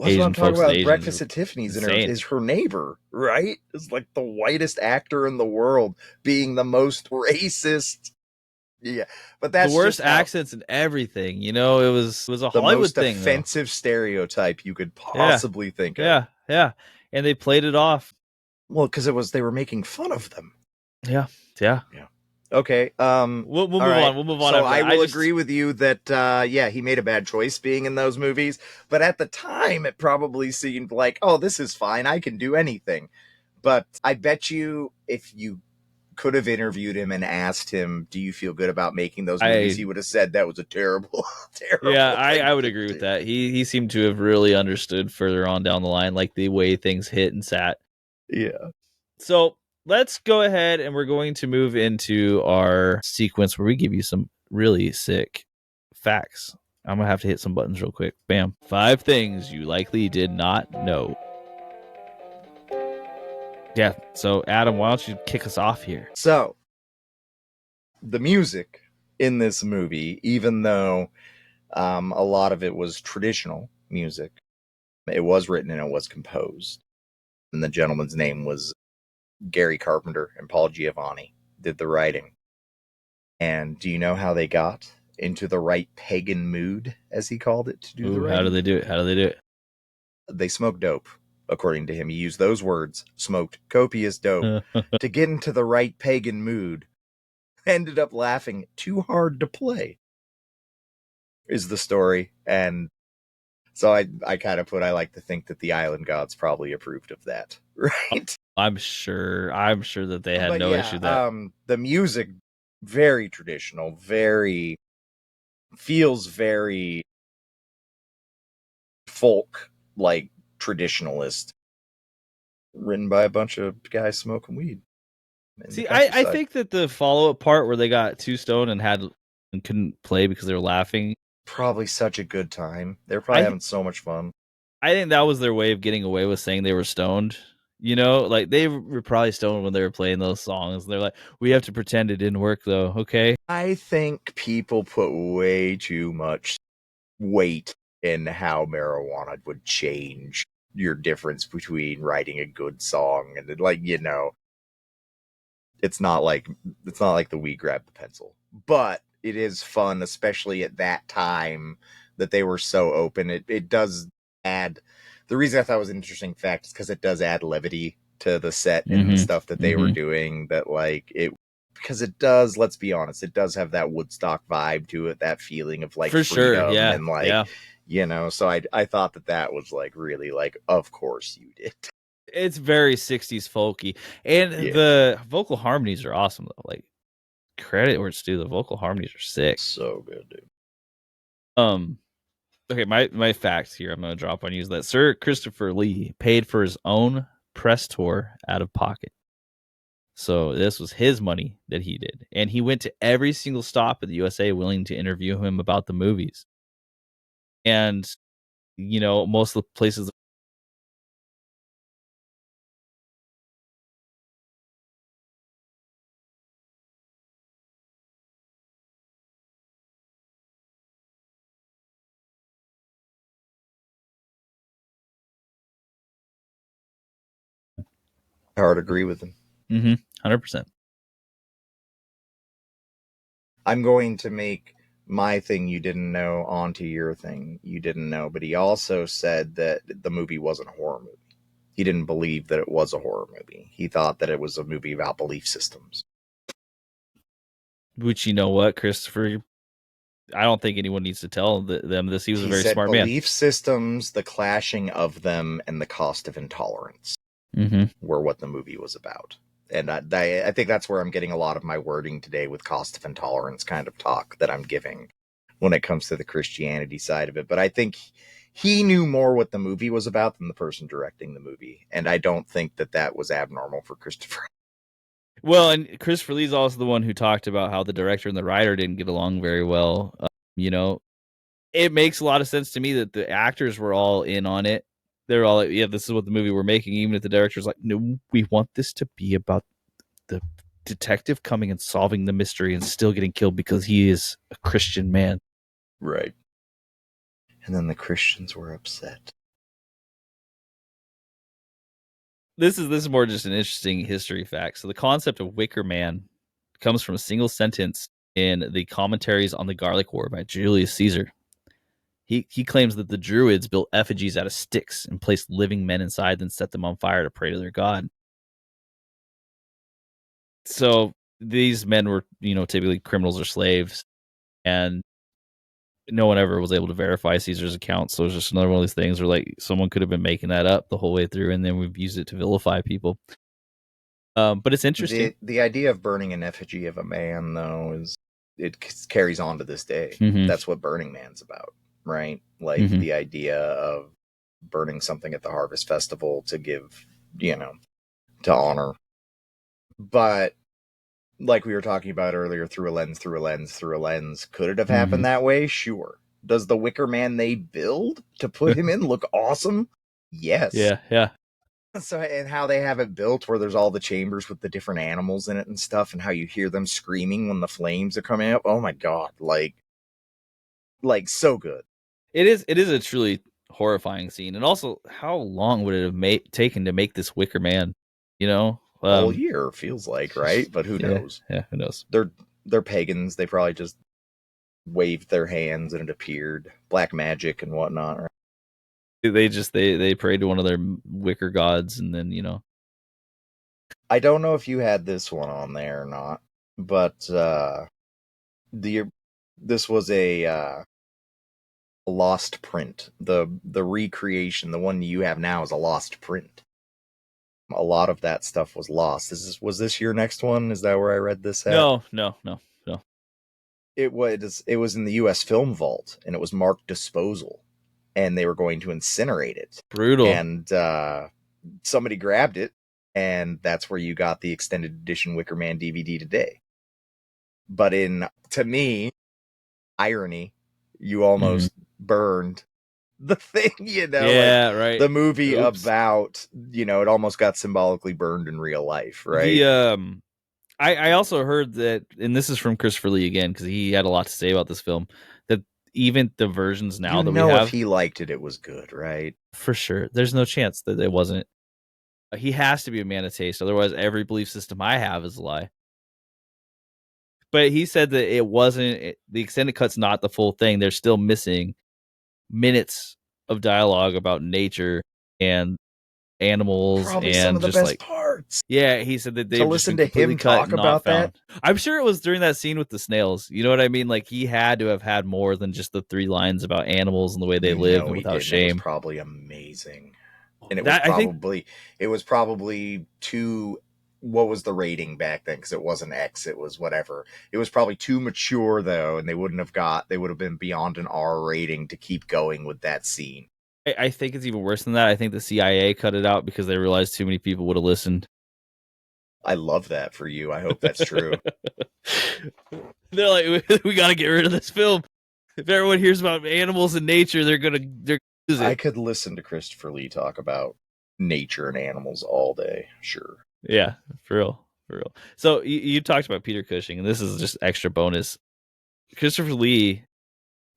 Asian what I'm talking folks about. Asians. Breakfast at Tiffany's is her neighbor, right? It's like the whitest actor in the world being the most racist. Yeah, but that's the worst accents and everything. It was a Hollywood most thing, offensive stereotype you could possibly think of. Yeah, and they played it off. Well, because they were making fun of them. Yeah. Okay. We'll move on. We'll move on. So I will agree with you that he made a bad choice being in those movies. But at the time, it probably seemed like, oh, this is fine. I can do anything. But I bet you if you could have interviewed him and asked him, do you feel good about making those movies? He would have said that was a terrible, terrible. Yeah, I would agree with that. He seemed to have really understood further on down the line, like the way things hit and sat. Yeah. So let's go ahead and we're going to move into our sequence where we give you some really sick facts. I'm going to have to hit some buttons real quick. Bam. 5 things you likely did not know. Yeah. So, Adam, why don't you kick us off here? So, the music in this movie, even though a lot of it was traditional music, it was written and it was composed. And the gentleman's name was Gary Carpenter, and Paul Giovanni did the writing. And do you know how they got into the right pagan mood, as he called it, to do the writing? How do they do it? They smoked dope, according to him. He used those words, smoked copious dope, to get into the right pagan mood. Ended up laughing too hard to play, is the story. And so I kind of I like to think that the island gods probably approved of that, right? I'm sure that they had no issue with that. The music, very traditional, feels very folk, like traditionalist, written by a bunch of guys smoking weed. See, I think that the follow-up part where they got too stoned and couldn't play because they were laughing, probably such a good time. They're probably having so much fun. I think that was their way of getting away with saying they were stoned. Like they were probably stoned when they were playing those songs. They're like, we have to pretend it didn't work though. Okay. I think people put way too much weight in how marijuana would change your difference between writing a good song and it's not like the weed grab the pencil, but it is fun, especially at that time that they were so open. It does add. The reason I thought it was an interesting fact is because it does add levity to the set and the stuff that they were doing. That because it does. Let's be honest, it does have that Woodstock vibe to it. That feeling of for freedom sure, yeah, and So I thought that was really of course you did. It's very 60s folky, and the vocal harmonies are awesome though. Like credit where it's due, the vocal harmonies are sick. So good, dude. Okay, my facts here I'm going to drop on you is that Sir Christopher Lee paid for his own press tour out of pocket. So this was his money that he did. And he went to every single stop in the USA willing to interview him about the movies. And, most of the places. I would agree with him. 100%. I'm going to make my thing you didn't know onto your thing you didn't know, but he also said that the movie wasn't a horror movie. He didn't believe that it was a horror movie. He thought that it was a movie about belief systems. Which, you know what, Christopher, I don't think anyone needs to tell them this. He was a very smart man. Belief systems, the clashing of them, and the cost of intolerance were what the movie was about. And I think that's where I'm getting a lot of my wording today with cost of intolerance kind of talk that I'm giving when it comes to the Christianity side of it. But I think he knew more what the movie was about than the person directing the movie, and I don't think that was abnormal for Christopher. Well, and Christopher Lee's also the one who talked about how the director and the writer didn't get along very well. It makes a lot of sense to me that the actors were all in on it. They're all like, yeah, this is what the movie we're making, even if the director's like, no, we want this to be about the detective coming and solving the mystery and still getting killed because he is a Christian man. Right. And then the Christians were upset. This is more just an interesting history fact. So the concept of Wicker Man comes from a single sentence in the Commentaries on the Garlic War by Julius Caesar. He claims that the Druids built effigies out of sticks and placed living men inside, then set them on fire to pray to their god. So these men were, typically criminals or slaves, and no one ever was able to verify Caesar's account. So it's just another one of these things where like someone could have been making that up the whole way through, and then we've used it to vilify people. But it's interesting. The idea of burning an effigy of a man, though, it carries on to this day. Mm-hmm. That's what Burning Man's about, right? Like the idea of burning something at the Harvest Festival to give, to honor. But like we were talking about earlier, through a lens, could it have happened that way? Sure. Does the Wicker Man they build to put him in look awesome? Yes. Yeah. So, and how they have it built where there's all the chambers with the different animals in it and stuff, and how you hear them screaming when the flames are coming up. Oh my god, like so good. It is a truly horrifying scene. And also, how long would it have taken to make this Wicker Man? All year feels like, right? But who knows? Yeah, who knows? They're pagans. They probably just waved their hands and it appeared. Black magic and whatnot, right? They prayed to one of their wicker gods, and then I don't know if you had this one on there or not, but this was a lost print. The recreation, the one you have now, is a lost print. A lot of that stuff was lost. Was this your next one? Is that where I read this at? No. It was in the U.S. Film Vault, and it was marked disposal, and they were going to incinerate it. Brutal. And somebody grabbed it, and that's where you got the extended edition Wicker Man DVD today. But to me, irony, you almost burned the thing, Yeah, like, right. The movie about, it almost got symbolically burned in real life, right? I also heard that, and this is from Christopher Lee again, because he had a lot to say about this film, that even the versions now that we have, if he liked it, it was good, right? For sure. There's no chance that it wasn't. He has to be a man of taste, otherwise every belief system I have is a lie. But he said that it wasn't, the extended cut's not the full thing. They're still missing minutes of dialogue about nature and animals. Probably and some of the just best parts. Yeah, he said that they to listen to him talk about that. I'm sure it was during that scene with the snails. You know what I mean? Like, he had to have had more than just the 3 lines about animals and the way they live and without shame. It was probably amazing. And it was probably too, what was the rating back then? Because it wasn't X, it was whatever. It was probably too mature, though, and they would have been beyond an R rating to keep going with that scene. I think it's even worse than that. I think the CIA cut it out because they realized too many people would have listened. I love that for you. I hope that's true. They're like, we got to get rid of this film. If everyone hears about animals and nature, they're use it. I could listen to Christopher Lee talk about nature and animals all day. Sure. Yeah, for real. So you talked about Peter Cushing, and this is just extra bonus. Christopher Lee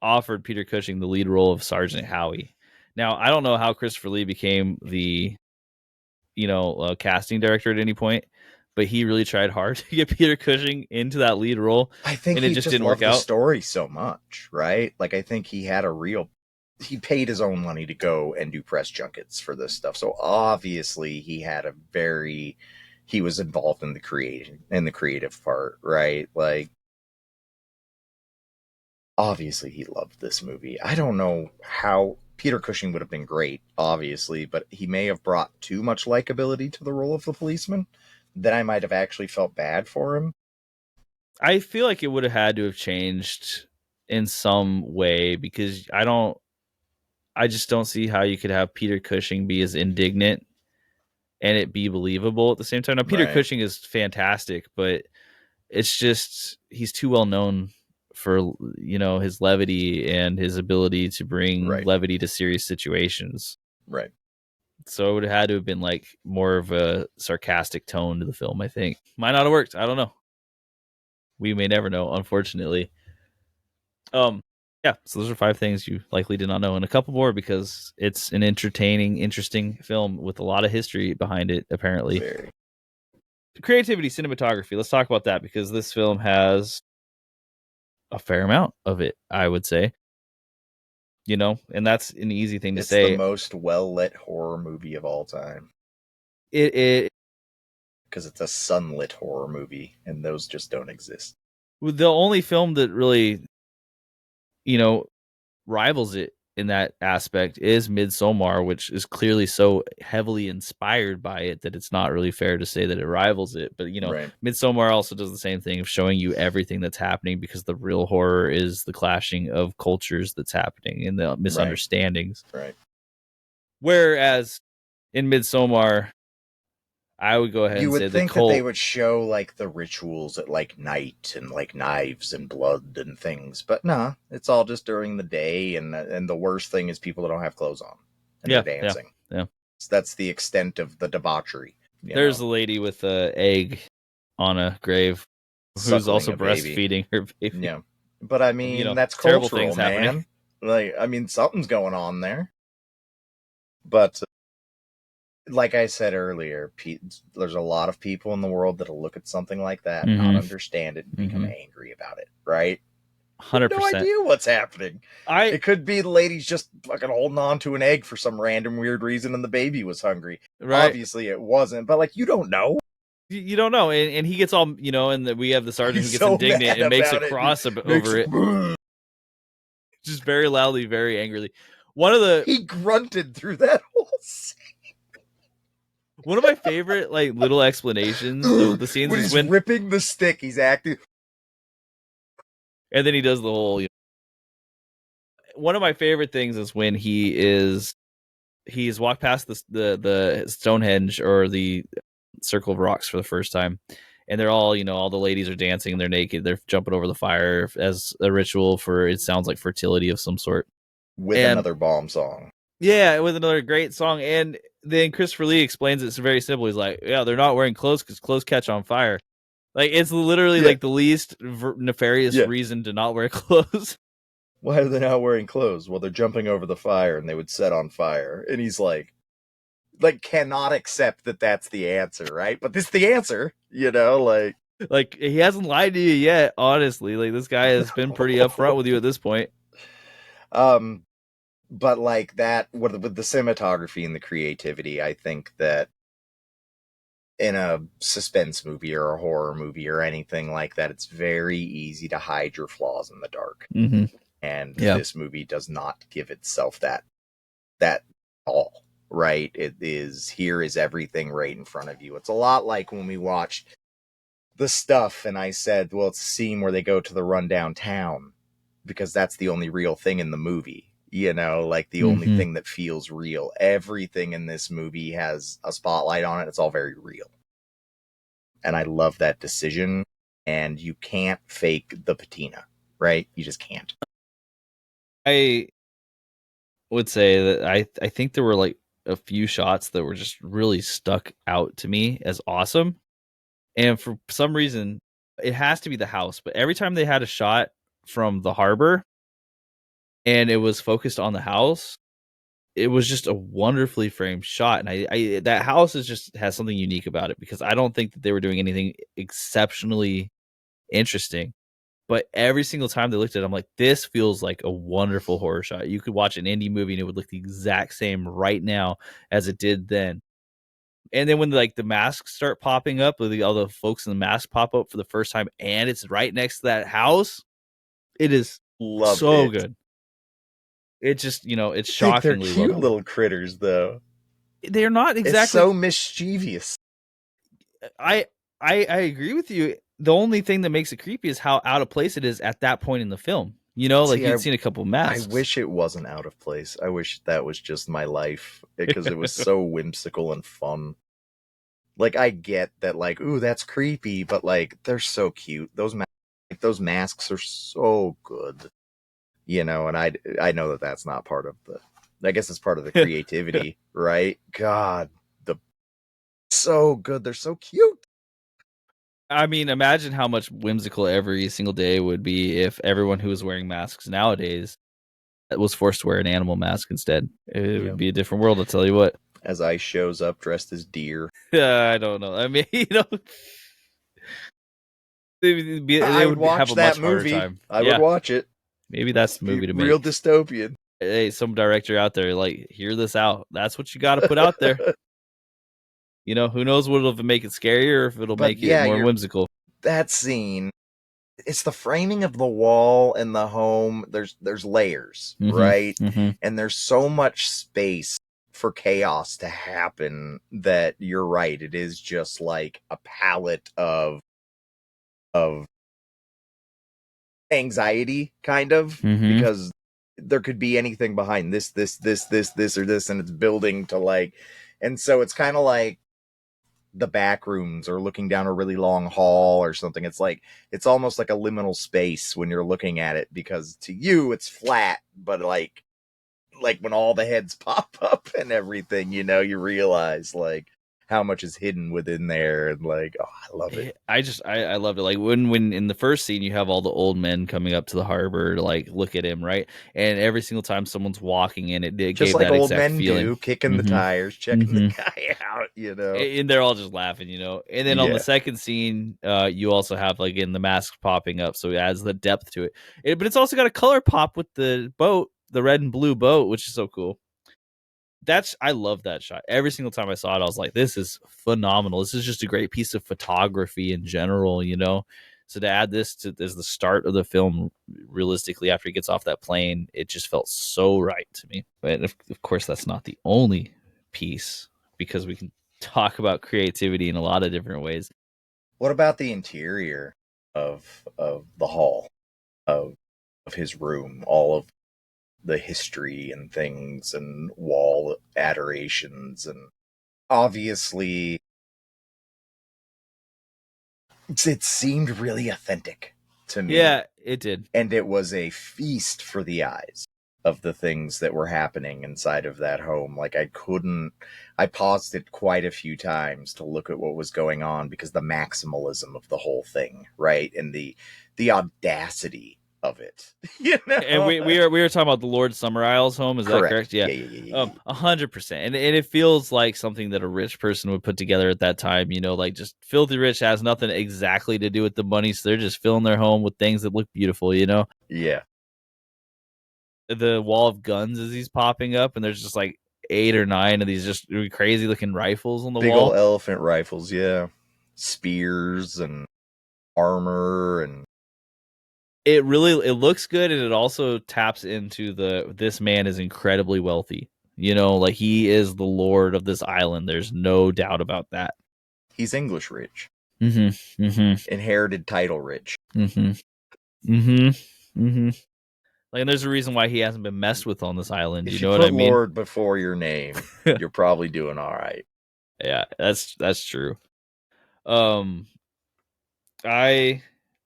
offered Peter Cushing the lead role of Sergeant Howie. Now, I don't know how Christopher Lee became the, casting director at any point, but he really tried hard to get Peter Cushing into that lead role. I think it just didn't work out. The story so much, right? Like, I think he paid his own money to go and do press junkets for this stuff. So obviously he was involved in the creative part, right? Like, obviously he loved this movie. I don't know how Peter Cushing would have been great, obviously, but he may have brought too much likability to the role of the policeman that I might have actually felt bad for him. I feel like it would have had to have changed in some way, because I don't I just don't see how you could have Peter Cushing be as indignant and it be believable at the same time. Now, Peter Cushing is fantastic, but it's just he's too well known for his levity and his ability to bring levity to serious situations. Right. So it would have had to have been like more of a sarcastic tone to the film, I think. Might not have worked. I don't know. We may never know, unfortunately. Yeah, so those are 5 things you likely did not know, and a couple more because it's an entertaining, interesting film with a lot of history behind it, apparently. Very. Creativity, cinematography. Let's talk about that because this film has a fair amount of it, I would say. And that's an easy thing to say. It's the most well-lit horror movie of all time. It because it's a sunlit horror movie, and those just don't exist. The only film that really, rivals it in that aspect is Midsommar, which is clearly so heavily inspired by it that it's not really fair to say that it rivals it. But, Midsommar also does the same thing of showing you everything that's happening because the real horror is the clashing of cultures that's happening and the misunderstandings. Right. Whereas in Midsommar, I would go ahead and say you would think that they would show like the rituals at like night and like knives and blood and things, but nah, it's all just during the day, and the worst thing is people that don't have clothes on and they're dancing. Yeah. So that's the extent of the debauchery. There's a lady with an egg on a grave who's also breastfeeding her baby. Yeah, but I mean that's cultural, man. Happening. Like, I mean, something's going on there, but. Like I said earlier, there's a lot of people in the world that'll look at something like that, not understand it, and become angry about it, right? 100%. No idea what's happening. It could be the lady's just fucking holding on to an egg for some random weird reason, and the baby was hungry. Right. Obviously, it wasn't, but like, you don't know. You don't know, and he gets all, and we have the sergeant who gets indignant and makes a cross over it. Just very loudly, very angrily. He grunted through that whole scene. One of my favorite little explanations of the scenes when is he's ripping the stick, he's acting, and then he does the whole. One of my favorite things is when he's walked past the Stonehenge or the Circle of Rocks for the first time, and they're all all the ladies are dancing and they're naked, they're jumping over the fire as a ritual for, it sounds like, fertility of some sort, with another bomb song. Yeah, with another great song. And then Christopher Lee explains it's very simple. He's like, yeah, they're not wearing clothes because clothes catch on fire. Like, it's literally like the least nefarious reason to not wear clothes. Why are they not wearing clothes? Well, they're jumping over the fire and they would set on fire. And he's like cannot accept that that's the answer, right? But this is the answer, Like, he hasn't lied to you yet, honestly. Like, this guy has been pretty upfront with you at this point. But like that, with the cinematography and the creativity, I think that in a suspense movie or a horror movie or anything like that, it's very easy to hide your flaws in the dark. And this movie does not give itself that all, right? It is, here is everything right in front of you. It's a lot like when we watched The Stuff and I said, well, it's a scene where they go to the rundown town because that's the only real thing in the movie. Like the only thing that feels real. Everything in this movie has a spotlight on it. It's all very real. And I love that decision. And you can't fake the patina, right? You just can't. I would say that I think there were like a few shots that were just really stuck out to me as awesome. And for some reason, it has to be the house. But every time they had a shot from the harbor, and it was focused on the house, it was just a wonderfully framed shot. And I that house has something unique about it, because I don't think that they were doing anything exceptionally interesting. But every single time they looked at it, I'm like, this feels like a wonderful horror shot. You could watch an indie movie and it would look the exact same right now as it did then. And then when the masks start popping up, all the folks in the mask pop up for the first time, and it's right next to that house, it is so good. It just, it's shockingly they're cute little critters, though. They're not exactly. It's so mischievous. I agree with you. The only thing that makes it creepy is how out of place it is at that point in the film. You know, like you'd seen a couple masks. I wish it wasn't out of place. I wish that was just my life because it was so whimsical and fun. Like, I get that, like, ooh, that's creepy, but like, they're so cute. Those masks are so good, you know. And I know that that's not part of the. I guess it's part of the creativity, right? God, so good. They're so cute. I mean, imagine how much whimsical every single day would be if everyone who was wearing masks nowadays was forced to wear an animal mask instead. It would be a different world, I'll tell you what. As Ice shows up dressed as deer. I don't know. I mean, you know, I would watch that movie. I would watch it. Maybe that's the movie to make. Real dystopian. Hey, some director out there, like, hear this out. That's what you got to put out there. You know, who knows what it'll make it scarier or if it'll make it more whimsical. That scene, it's the framing of the wall and the home. There's layers, right? And there's so much space for chaos to happen that you're right. It is just like a palette of anxiety, kind of, because there could be anything behind this, or this, and it's building to like, and so it's kind of like the back rooms or looking down a really long hall or something. It's like, it's almost like a liminal space when you're looking at it, because to you it's flat, but like when all the heads pop up and everything, you know, you realize like how much is hidden within there. And like, oh, I love it. I loved it. Like when in the first scene you have all the old men coming up to the harbor to like look at him, right? And every single time someone's walking in, it just gave like that old exact men feeling. Do, kicking the tires, checking the guy out, you know. And they're all just laughing, you know. And then on the second scene, you also have like in the mask popping up, so it adds the depth to it. But it's also got a color pop with the boat, the red and blue boat, which is so cool. I love that shot. Every single time I saw it, I was like, this is phenomenal. This is just a great piece of photography in general, you know? So to add this as the start of the film, realistically, after he gets off that plane, it just felt so right to me. But of course, that's not the only piece, because we can talk about creativity in a lot of different ways. What about the interior of the hall, of his room, all of the history and things and wall adorations? And obviously it seemed really authentic to me. Yeah, it did. And it was a feast for the eyes of the things that were happening inside of that home. Like I paused it quite a few times to look at what was going on, because the maximalism of the whole thing, right? And the audacity of it, you know. And we were talking about the Lord Summerisle's home. Is that correct? Yeah. 100%. And it feels like something that a rich person would put together at that time. You know, like just filthy rich, has nothing exactly to do with the money, so they're just filling their home with things that look beautiful. You know. Yeah. The wall of guns as he's popping up, and there's just like 8 or 9 of these just really crazy looking rifles on the wall. Big old elephant rifles, yeah. Spears and armor, and it looks good, and it also taps into this man is incredibly wealthy. You know, like he is the lord of this island. There's no doubt about that. He's English rich. Inherited title rich. Like, and there's a reason why he hasn't been messed with on this island. If you know what I mean? Lord before your name, you're probably doing all right. Yeah, that's true. I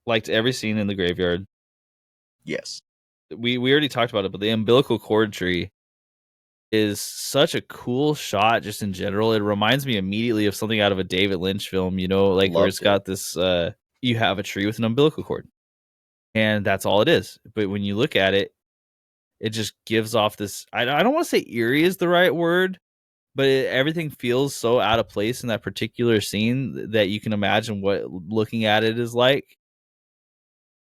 liked every scene in the graveyard. Yes. We already talked about it, but the umbilical cord tree is such a cool shot just in general. It reminds me immediately of something out of a David Lynch film, you know, like where it's got this, you have a tree with an umbilical cord. And that's all it is. But when you look at it, it just gives off this, I don't want to say eerie is the right word, but everything feels so out of place in that particular scene that you can imagine what looking at it is like.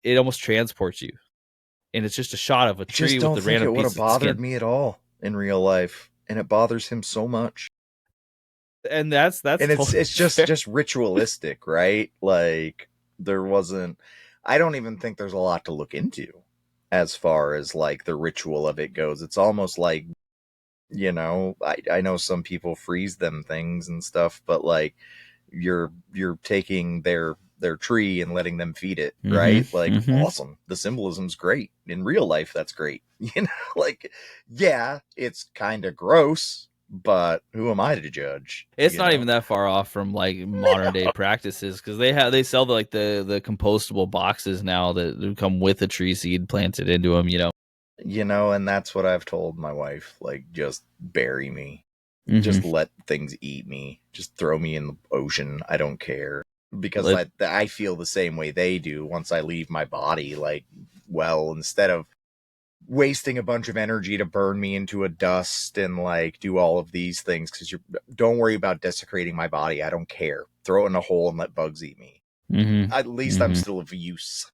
It almost transports you. And it's just a shot of a tree with the random piece of skin. It would have bothered me at all in real life, and it bothers him so much. And that's and it's just ritualistic, right? Like I don't even think there's a lot to look into as far as like the ritual of it goes. It's almost like, you know, I know some people freeze them things and stuff, but like you're taking their their tree and letting them feed it, right? Like, awesome. The symbolism's great. In real life, that's great. You know, like, yeah, it's kind of gross, but who am I to judge? It's not even that far off from like modern day practices, because they sell the compostable boxes now that come with a tree seed planted into them. And that's what I've told my wife. Like, just bury me. Just let things eat me. Just throw me in the ocean. I don't care. Because I feel the same way they do once I leave my body. Like, well, instead of wasting a bunch of energy to burn me into a dust and like do all of these things, because don't worry about desecrating my body. I don't care. Throw it in a hole and let bugs eat me. At least I'm still of use.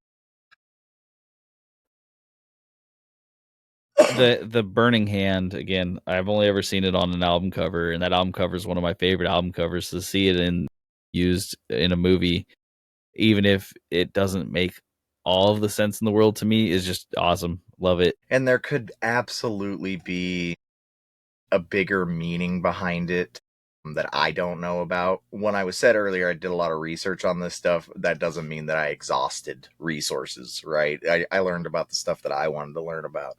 The burning hand, again, I've only ever seen it on an album cover, and that album cover is one of my favorite album covers. To see it used in a movie, even if it doesn't make all of the sense in the world to me, is just awesome. Love it. And there could absolutely be a bigger meaning behind it that I don't know about. When I was said earlier, I did a lot of research on this stuff. That doesn't mean that I exhausted resources, right? I learned about the stuff that I wanted to learn about.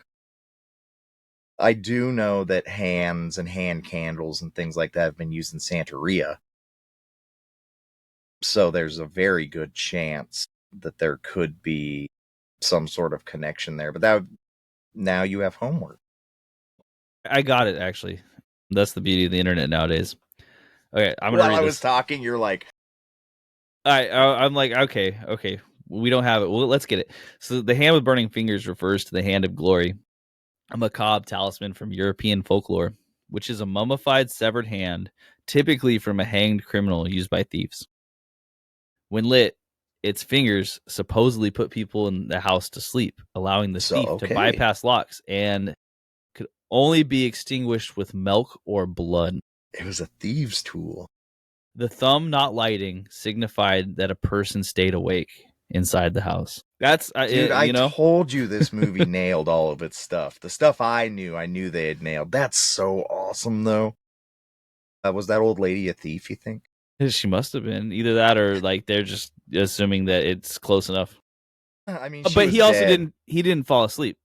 I do know that hands and hand candles and things like that have been used in Santeria. So there's a very good chance that there could be some sort of connection there. But now you have homework. I got it, actually. That's the beauty of the internet nowadays. Okay, I'm gonna read this. While I was talking, you're like... I'm like, okay. We don't have it. Well, let's get it. So the hand with burning fingers refers to the hand of glory, a macabre talisman from European folklore, which is a mummified severed hand, typically from a hanged criminal used by thieves. When lit, its fingers supposedly put people in the house to sleep, allowing the thief to bypass locks, and could only be extinguished with milk or blood. It was a thieves' tool. The thumb not lighting signified that a person stayed awake inside the house. That's dude. I told you this movie nailed all of its stuff. The stuff I knew they had nailed. That's so awesome, though. Was that old lady a thief, you think? She must have been. Either that or like they're just assuming that it's close enough. I mean, but he also didn't fall asleep.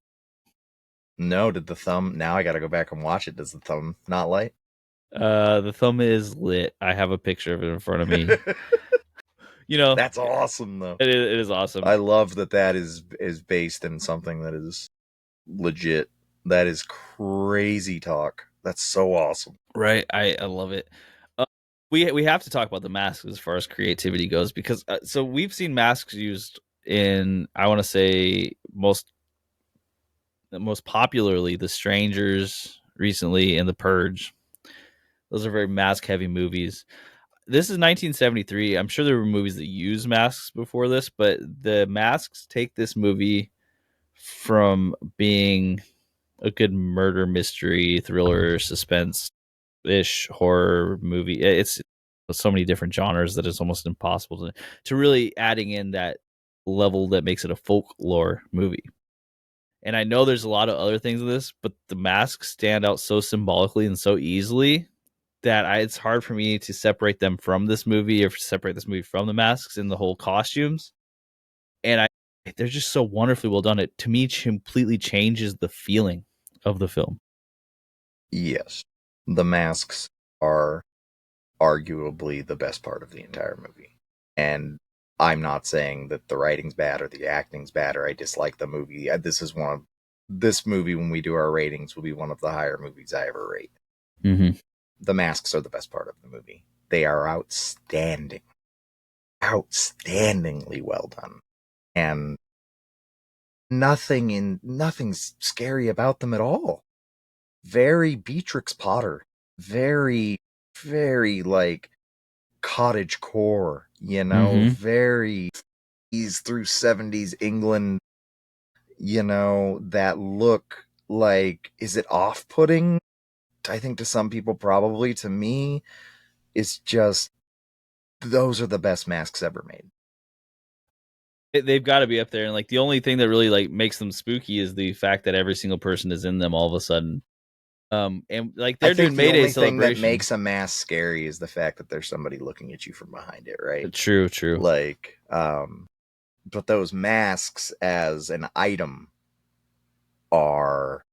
No, did the thumb... Now I gotta go back and watch it. Does the thumb not light? The thumb is lit. I have a picture of it in front of me. That's awesome, though. It is awesome. I love that is based in something that is legit. That is crazy talk. That's so awesome. Right. I love it. We have to talk about the masks as far as creativity goes, because so we've seen masks used in, I want to say, most popularly The Strangers recently and The Purge. Those are very mask heavy movies. This is 1973. I'm sure there were movies that used masks before this, but the masks take this movie from being a good murder mystery, thriller, suspense-ish horror movie. It's so many different genres that it's almost impossible to really adding in that level that makes it a folklore movie. And I know there's a lot of other things in this, but the masks stand out so symbolically and so easily that it's hard for me to separate them from this movie or separate this movie from the masks and the whole costumes. And they're just so wonderfully well done. It, to me, completely changes the feeling of the film. Yes. The masks are arguably the best part of the entire movie. And I'm not saying that the writing's bad or the acting's bad or I dislike the movie. This movie, when we do our ratings, will be one of the higher movies I ever rate. Mm-hmm. The masks are the best part of the movie. They are outstanding. Outstandingly well done. And nothing's scary about them at all. Very Beatrix Potter. Very, very like cottage core, very 80s through 70s England, that look like, is it off-putting? I think to some people probably. To me, it's just, those are the best masks ever made. They've got to be up there, and like the only thing that really like makes them spooky is the fact that every single person is in them all of a sudden. And like they're doing the Mayday only celebration. thing that makes a mask scary is the fact that there's somebody looking at you from behind it, right? True. Like, but those masks as an item are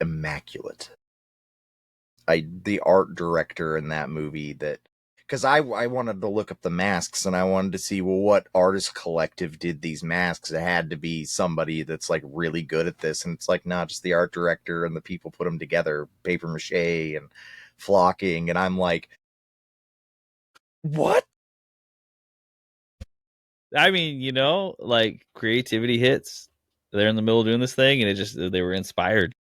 immaculate. The art director in that movie, that because I wanted to look up the masks and I wanted to see, well, what artist collective did these masks. It had to be somebody that's like really good at this, and it's like not just the art director and the people put them together, paper mache and flocking, and I'm like, what? I mean, like creativity hits. They're in the middle of doing this thing, and they were inspired.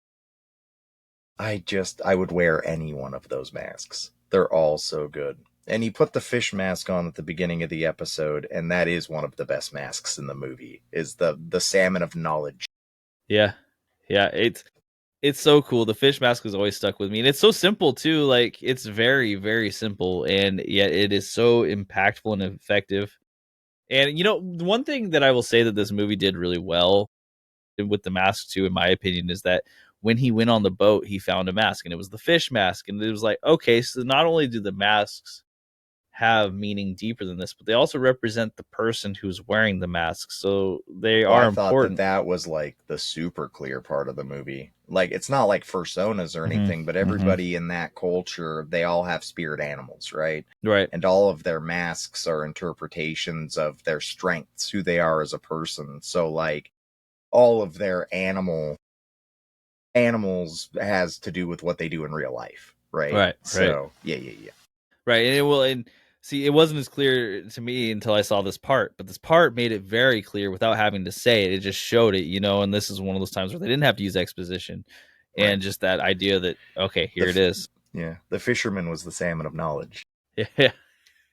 I would wear any one of those masks. They're all so good. And he put the fish mask on at the beginning of the episode, and that is one of the best masks in the movie, is the salmon of knowledge. Yeah. It's so cool. The fish mask has always stuck with me, and it's so simple too. Like it's very, very simple, and yet it is so impactful and effective. And one thing that I will say that this movie did really well with the mask too, in my opinion, is that when he went on the boat, he found a mask, and it was the fish mask, and it was like, okay, so not only do the masks have meaning deeper than this, but they also represent the person who's wearing the mask, so they are important. That was like the super clear part of the movie. Like, it's not like personas or anything, but everybody in that culture, they all have spirit animals, right? And all of their masks are interpretations of their strengths, who they are as a person. So like all of their animals has to do with what they do in real life, right? So yeah. Right. And see, it wasn't as clear to me until I saw this part, but this part made it very clear without having to say it. It just showed it, and this is one of those times where they didn't have to use exposition, and just that idea that, okay, here it is. Yeah. The fisherman was the salmon of knowledge. Yeah.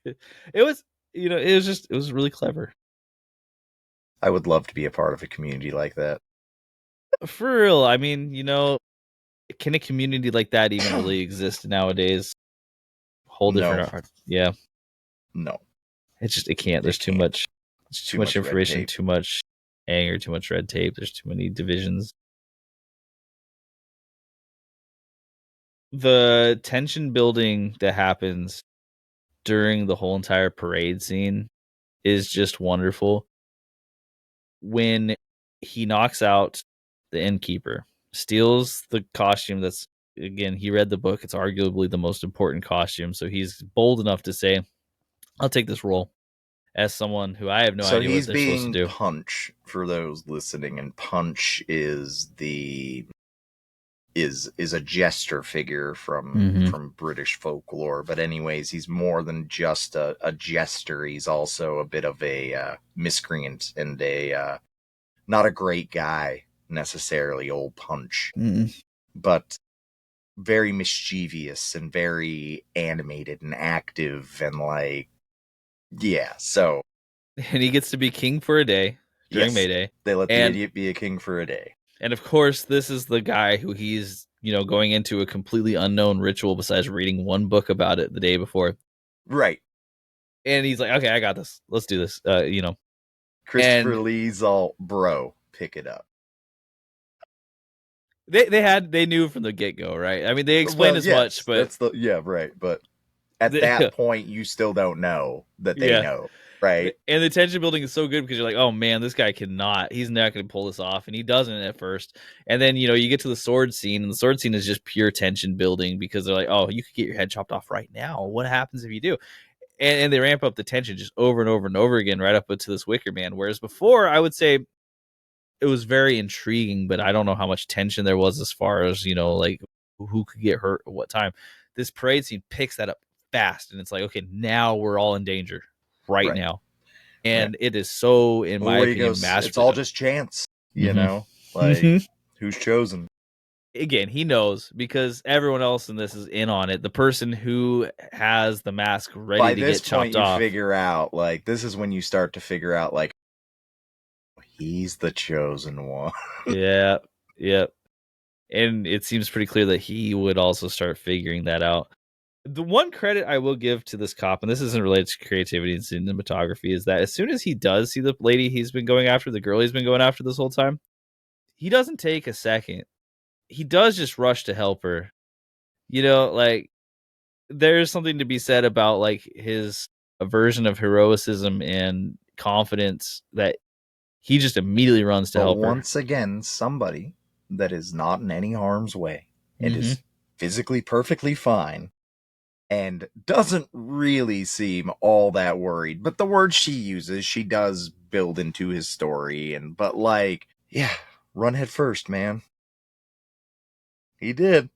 It was, it was really clever. I would love to be a part of a community like that. For real. I mean, can a community like that even really exist nowadays? Whole different art. Yeah. No. It can't. There's too much information, too much anger, too much red tape. There's too many divisions. The tension building that happens during the whole entire parade scene is just wonderful. When he knocks out the innkeeper, steals the costume that's, again, he read the book. It's arguably the most important costume. So he's bold enough to say, I'll take this role as someone who I have no idea what they're supposed to do. Punch, for those listening, and Punch is a jester figure from British folklore. But anyways, he's more than just a jester. He's also a bit of a miscreant and not a great guy necessarily, old Punch. But very mischievous and very animated and active, and like, yeah, so. And he gets to be king for a day during Mayday. They let the idiot be a king for a day. And of course, this is the guy who he's, going into a completely unknown ritual besides reading one book about it the day before. Right. And he's like, okay, I got this. Let's do this. Christopher Lee's all, bro, pick it up. They knew from the get-go, right? I mean, they explained much, but but at that point you still don't know that they know, right? And the tension building is so good because you're like, oh man, this guy he's not going to pull this off, and he doesn't at first. And then you get to the sword scene, and the sword scene is just pure tension building because they're like, oh, you could get your head chopped off right now. What happens if you do? And they ramp up the tension just over and over and over again, right up to this Wicker Man. Whereas before, I would say it was very intriguing, but I don't know how much tension there was as far as, like who could get hurt at what time. This parade scene picks that up fast, and it's like, okay, now we're all in danger right now. And it is so, in my opinion, masterful. It's all just chance, you know? Like, who's chosen? Again, he knows because everyone else in this is in on it. The person who has the mask ready to get chopped off. By this point, you figure out, like, this is when you start to figure out, like, he's the chosen one. Yeah. And it seems pretty clear that he would also start figuring that out. The one credit I will give to this cop, and this isn't related to creativity and cinematography, is that as soon as he does see the lady he's been going after, the girl he's been going after this whole time, he doesn't take a second. He does just rush to help her. You know, like there's something to be said about like his version of heroicism and confidence that he just immediately runs to help her. Once again, somebody that is not in any harm's way and is physically perfectly fine and doesn't really seem all that worried. But the words she uses, she does build into his story. But like, yeah, run head first, man. He did.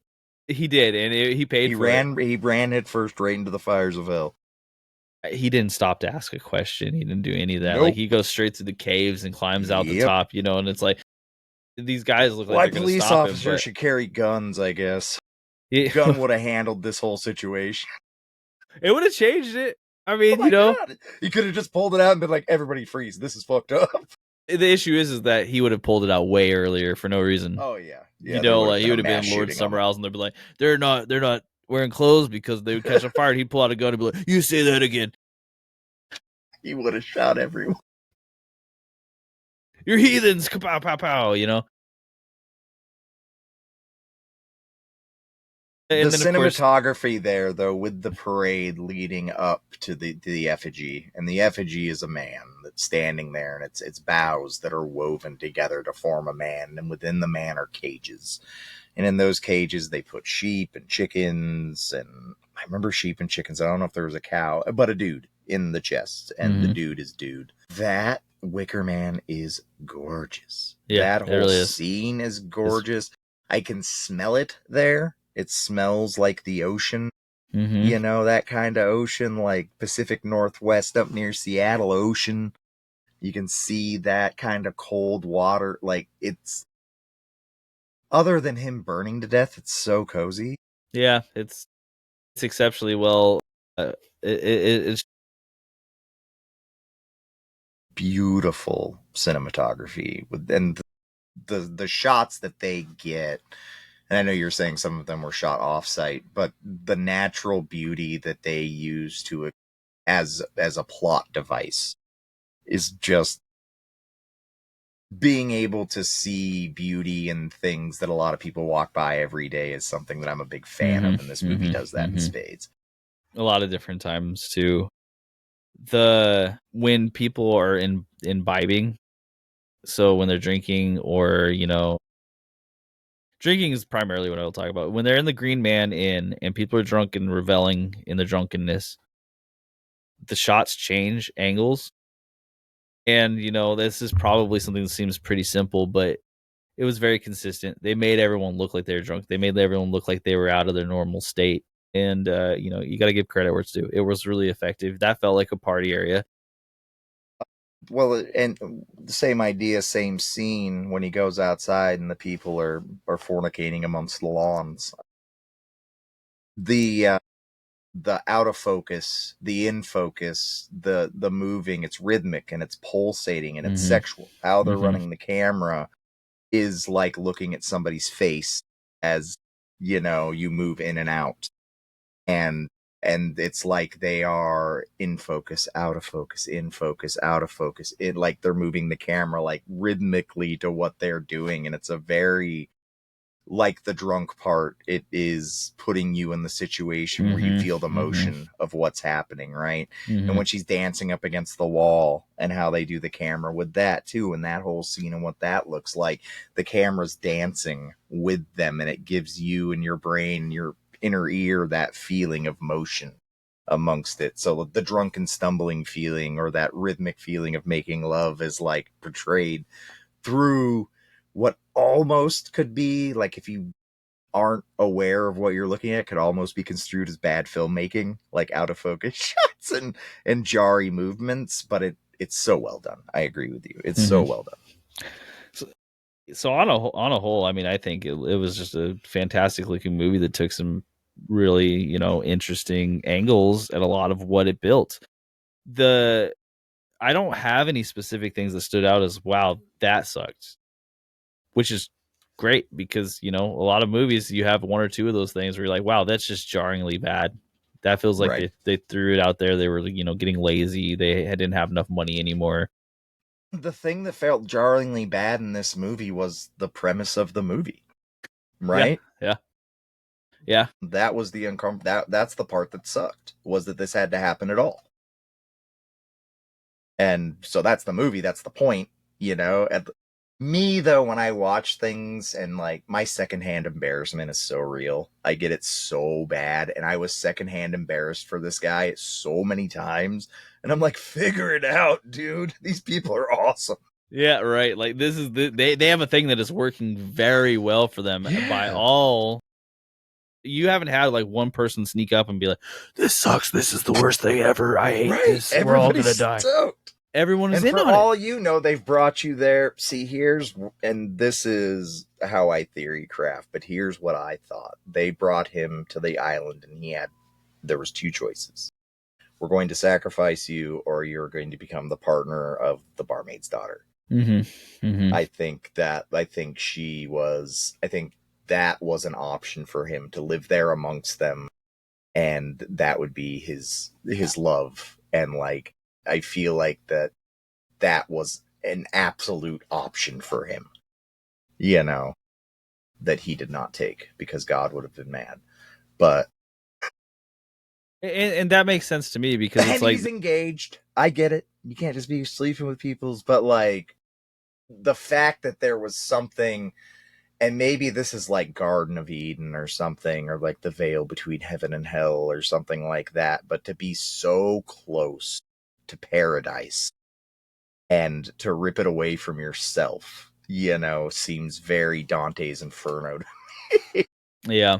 He did, and he paid for it. He ran head first right into the fires of hell. He didn't stop to ask a question. He didn't do any of that. Nope. Like he goes straight through the caves and climbs out the top, you know, and it's like these guys look like they're going to stop him. Police officers should carry guns, I guess. Gun would have handled this whole situation. It would have changed it. I mean, you know. God. He could have just pulled it out and been like, everybody freeze. This is fucked up. The issue is that he would have pulled it out way earlier for no reason. Oh, yeah. You know, like he would have been Lord somewhere else and they'd be like, they're not wearing clothes because they would catch on fire. And he'd pull out a gun and be like, you say that again. He would have shot everyone. You're heathens, kapow, pow, pow, you know? And the cinematography there, though, with the parade leading up to the effigy, and the effigy is a man that's standing there, and it's boughs that are woven together to form a man, and within the man are cages. And in those cages, they put sheep and chickens, and I remember sheep and chickens. I don't know if there was a cow, but a dude in the chest, and the dude is dude. That Wicker Man is gorgeous. Yeah, that whole really scene is gorgeous. I can smell it there. It smells like the ocean, you know, that kind of ocean, like Pacific Northwest up near Seattle ocean. You can see that kind of cold water. Like it's, other than him burning to death, it's so cozy. Yeah, it's exceptionally well. It's beautiful cinematography and the shots that they get. And I know you're saying some of them were shot off-site, but the natural beauty that they use to as a plot device is just being able to see beauty in things that a lot of people walk by every day is something that I'm a big fan of, and this movie does that in spades. A lot of different times too. When people are imbibing, so when they're drinking or, you know, drinking is primarily what I will talk about. When they're in the Green Man Inn and people are drunk and reveling in the drunkenness, the shots change angles. And, you know, this is probably something that seems pretty simple, but it was very consistent. They made everyone look like they were drunk. They made everyone look like they were out of their normal state. And, you know, you got to give credit where it's due. It was really effective. That felt like a party area. Well, and the same idea, same scene when he goes outside and the people are fornicating amongst the lawns. The out of focus, the in focus, the moving, it's rhythmic and it's pulsating and it's sexual. How they're running the camera is like looking at somebody's face as, you know, you move in and out. And it's like they are in focus, out of focus, in focus, out of focus. It like they're moving the camera like rhythmically to what they're doing. And it's a very, like the drunk part, it is putting you in the situation where you feel the motion of what's happening, right? And when she's dancing up against the wall and how they do the camera with that too, and that whole scene and what that looks like, the camera's dancing with them and it gives you and your brain, your inner ear, that feeling of motion amongst it. So the drunken stumbling feeling or that rhythmic feeling of making love is like portrayed through what almost could be, like, if you aren't aware of what you're looking at, could almost be construed as bad filmmaking, like out of focus shots and jarry movements, but it's so well done. I agree with you. It's so well done. So on a whole, I mean, I think it was just a fantastic looking movie that took some really, you know, interesting angles at a lot of what it built. I don't have any specific things that stood out as, wow, that sucked, which is great because, you know, a lot of movies you have one or two of those things where you're like, wow, that's just jarringly bad. That feels like they threw it out there. They were, you know, getting lazy. They didn't have enough money anymore. The thing that felt jarringly bad in this movie was the premise of the movie, right? Yeah. Yeah. That was the that's the part that sucked, was that this had to happen at all. And so that's the movie, that's the point, me though, when I watch things, and like, my secondhand embarrassment is so real. I get it so bad, and I was secondhand embarrassed for this guy so many times, and I'm like, figure it out, dude. These people are awesome. Yeah, right. Like, this is they have a thing that is working very well for them by all. You haven't had like one person sneak up and be like, "This sucks. This is the worst thing ever. I hate this. We're all gonna die." Stoked. Everyone is and in for on all it. you know, they've brought you there. See, this is how I theory craft, but here's what I thought. They brought him to the island, and there was two choices. We're going to sacrifice you, or you're going to become the partner of the barmaid's daughter. Mm-hmm. Mm-hmm. I think that was an option for him to live there amongst them, and that would be his love. And like, I feel like that was an absolute option for him, that he did not take, because God would have been mad. But and that makes sense to me, because it's like, he's engaged. I get it. You can't just be sleeping with people's, but like, the fact that there was something, and maybe this is like Garden of Eden or something, or like the veil between heaven and hell or something like that, but to be so close to paradise and to rip it away from yourself, seems very Dante's Inferno to me. Yeah.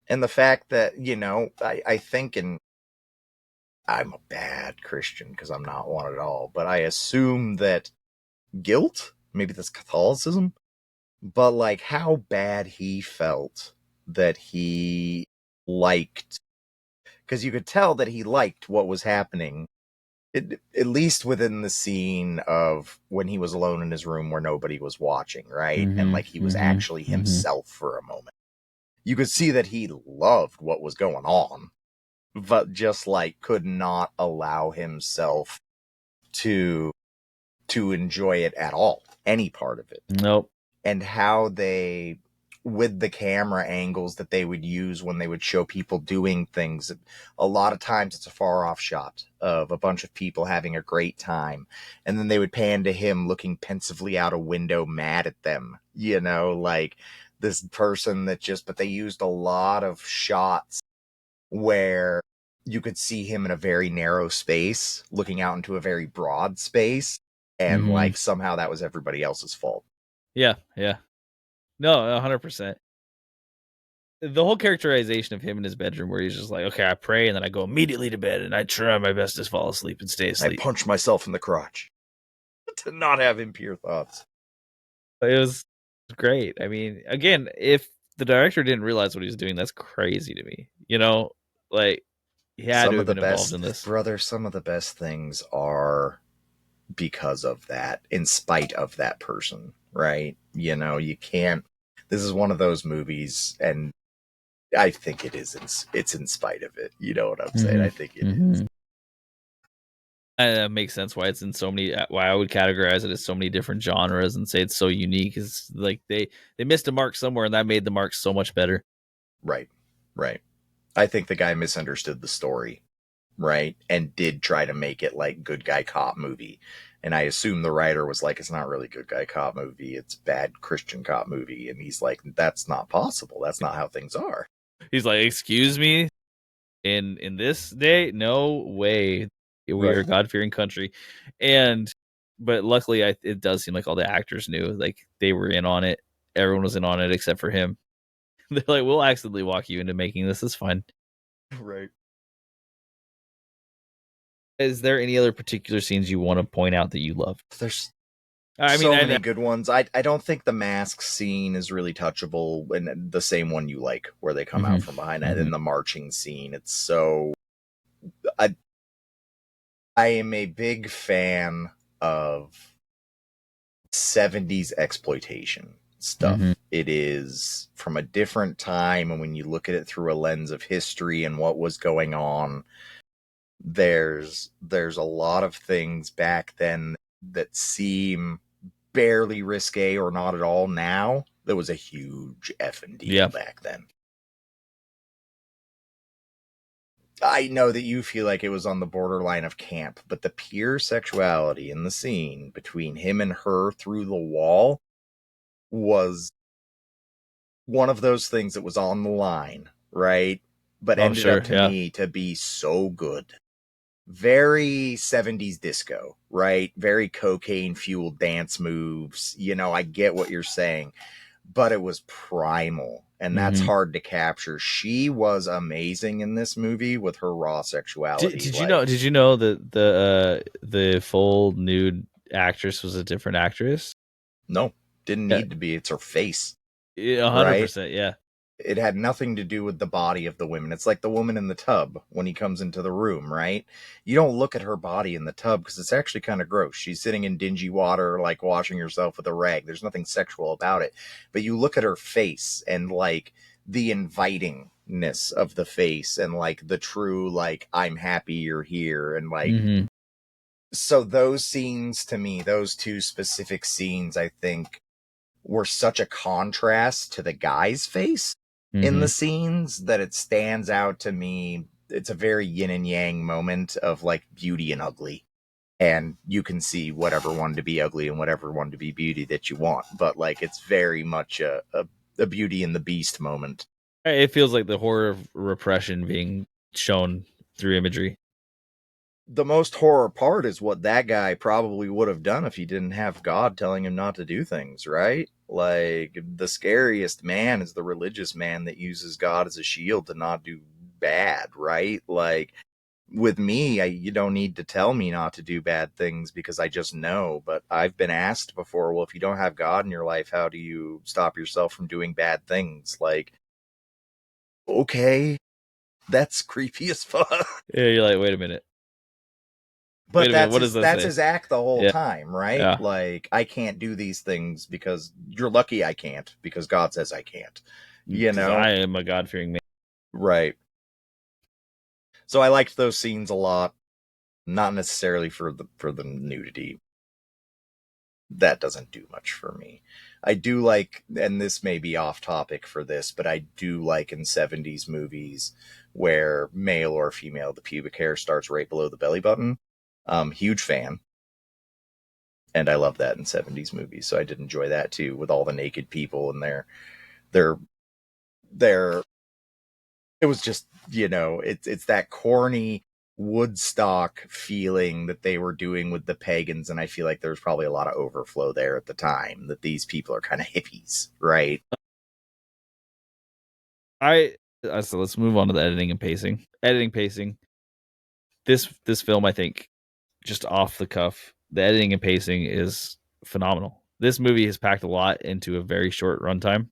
And the fact that, I think, and I'm a bad Christian because I'm not one at all, but I assume that guilt, maybe that's Catholicism, but like, how bad he felt that he liked, because you could tell that he liked what was happening, at least within the scene of when he was alone in his room where nobody was watching, right? Mm-hmm. And like, he was actually himself for a moment. You could see that he loved what was going on, but just like could not allow himself to enjoy it at all, any part of it. Nope. And how they, with the camera angles that they would use when they would show people doing things, a lot of times it's a far off shot of a bunch of people having a great time, and then they would pan to him looking pensively out a window, mad at them, like this person but they used a lot of shots where you could see him in a very narrow space looking out into a very broad space, and like, somehow that was everybody else's fault. Yeah. No, 100%. The whole characterization of him in his bedroom, where he's just like, okay, I pray and then I go immediately to bed and I try my best to fall asleep and stay asleep. I punch myself in the crotch to not have impure thoughts. It was great. I mean, again, if the director didn't realize what he was doing, that's crazy to me. Like, he had to have been involved in this. Brother, some of the best things are because of that, in spite of that person, right? You can't. This is one of those movies, and I think it's in spite of it. You know what I'm saying? I think it is. That makes sense why it's in so many. Why I would categorize it as so many different genres and say it's so unique. Is like they missed a mark somewhere, and that made the mark so much better. Right. I think the guy misunderstood the story, right, and did try to make it like good guy cop movie. And I assume the writer was like, it's not really good guy cop movie, it's bad Christian cop movie. And he's like, that's not possible. That's not how things are. He's like, excuse me, in this day, no way. We are a God-fearing country. But luckily, it does seem like all the actors knew, like they were in on it. Everyone was in on it except for him. They're like, we'll accidentally walk you into making this. It's fine. Right. Is there any other particular scenes you want to point out that you love? There's many good ones. I don't think the mask scene is really touchable, and the same one you like, where they come out from behind that, and the marching scene. It's so. I am a big fan of 70s exploitation stuff. It is from a different time, and when you look at it through a lens of history and what was going on, there's a lot of things back then that seem barely risque or not at all now, that was a huge effing deal back then. I know that you feel like it was on the borderline of camp, but the pure sexuality in the scene between him and her through the wall was one of those things that was on the line, right? But ended up to me to be so good. Very 70s disco, right? Very cocaine-fueled dance moves. You know, I get what you're saying. But it was primal, and that's hard to capture. She was amazing in this movie with her raw sexuality. Did you know that the full nude actress was a different actress? No, didn't need to be. It's her face. 100%, yeah. It had nothing to do with the body of the women. It's like the woman in the tub when he comes into the room, right? You don't look at her body in the tub because it's actually kind of gross. She's sitting in dingy water, like washing herself with a rag. There's nothing sexual about it. But you look at her face and like the invitingness of the face and like the true, like, I'm happy you're here. And like, so those scenes to me, those two specific scenes, I think were such a contrast to the guy's face in the scenes that it stands out to me. It's a very yin and yang moment of like beauty and ugly. And you can see whatever one to be ugly and whatever one to be beauty that you want. But like, it's very much a Beauty and the Beast moment. It feels like the horror of repression being shown through imagery. The most horror part is what that guy probably would have done if he didn't have God telling him not to do things, right? Like, the scariest man is the religious man that uses God as a shield to not do bad, right? Like, with me, you don't need to tell me not to do bad things because I just know. But I've been asked before, well, if you don't have God in your life, how do you stop yourself from doing bad things? Like, okay, that's creepy as fuck. Yeah, you're like, wait a minute. But that's his act the whole time, right? Yeah. Like, I can't do these things because you're lucky I can't, because God says I can't. You know? I am a God-fearing man. Right. So I liked those scenes a lot. Not necessarily for the nudity. That doesn't do much for me. I do like, and this may be off topic for this, but I do like in 70s movies where male or female, the pubic hair starts right below the belly button. Huge fan. And I love that in 70s movies. So I did enjoy that too, with all the naked people and their it was just, you know, it's that corny Woodstock feeling that they were doing with the pagans. And I feel like there's probably a lot of overflow there at the time, that these people are kind of hippies, right? So let's move on to the editing and pacing. This film, I think, just off the cuff, the editing and pacing is phenomenal. This movie has packed a lot into a very short runtime,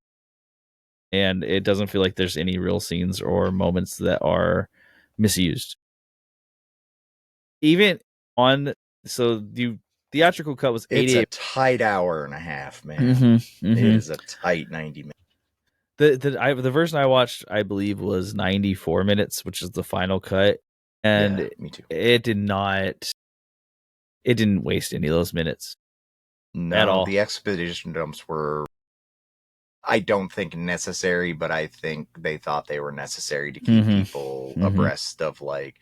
and it doesn't feel like there's any real scenes or moments that are misused. Even on, so the theatrical cut was 88. It's a tight hour and a half, man. It is a tight 90 minutes. The version I watched, I believe, was 94 minutes, which is the final cut. And me too. It didn't waste any of those minutes. No, at all. The expedition dumps were, I don't think, necessary, but I think they thought they were necessary to keep people abreast of like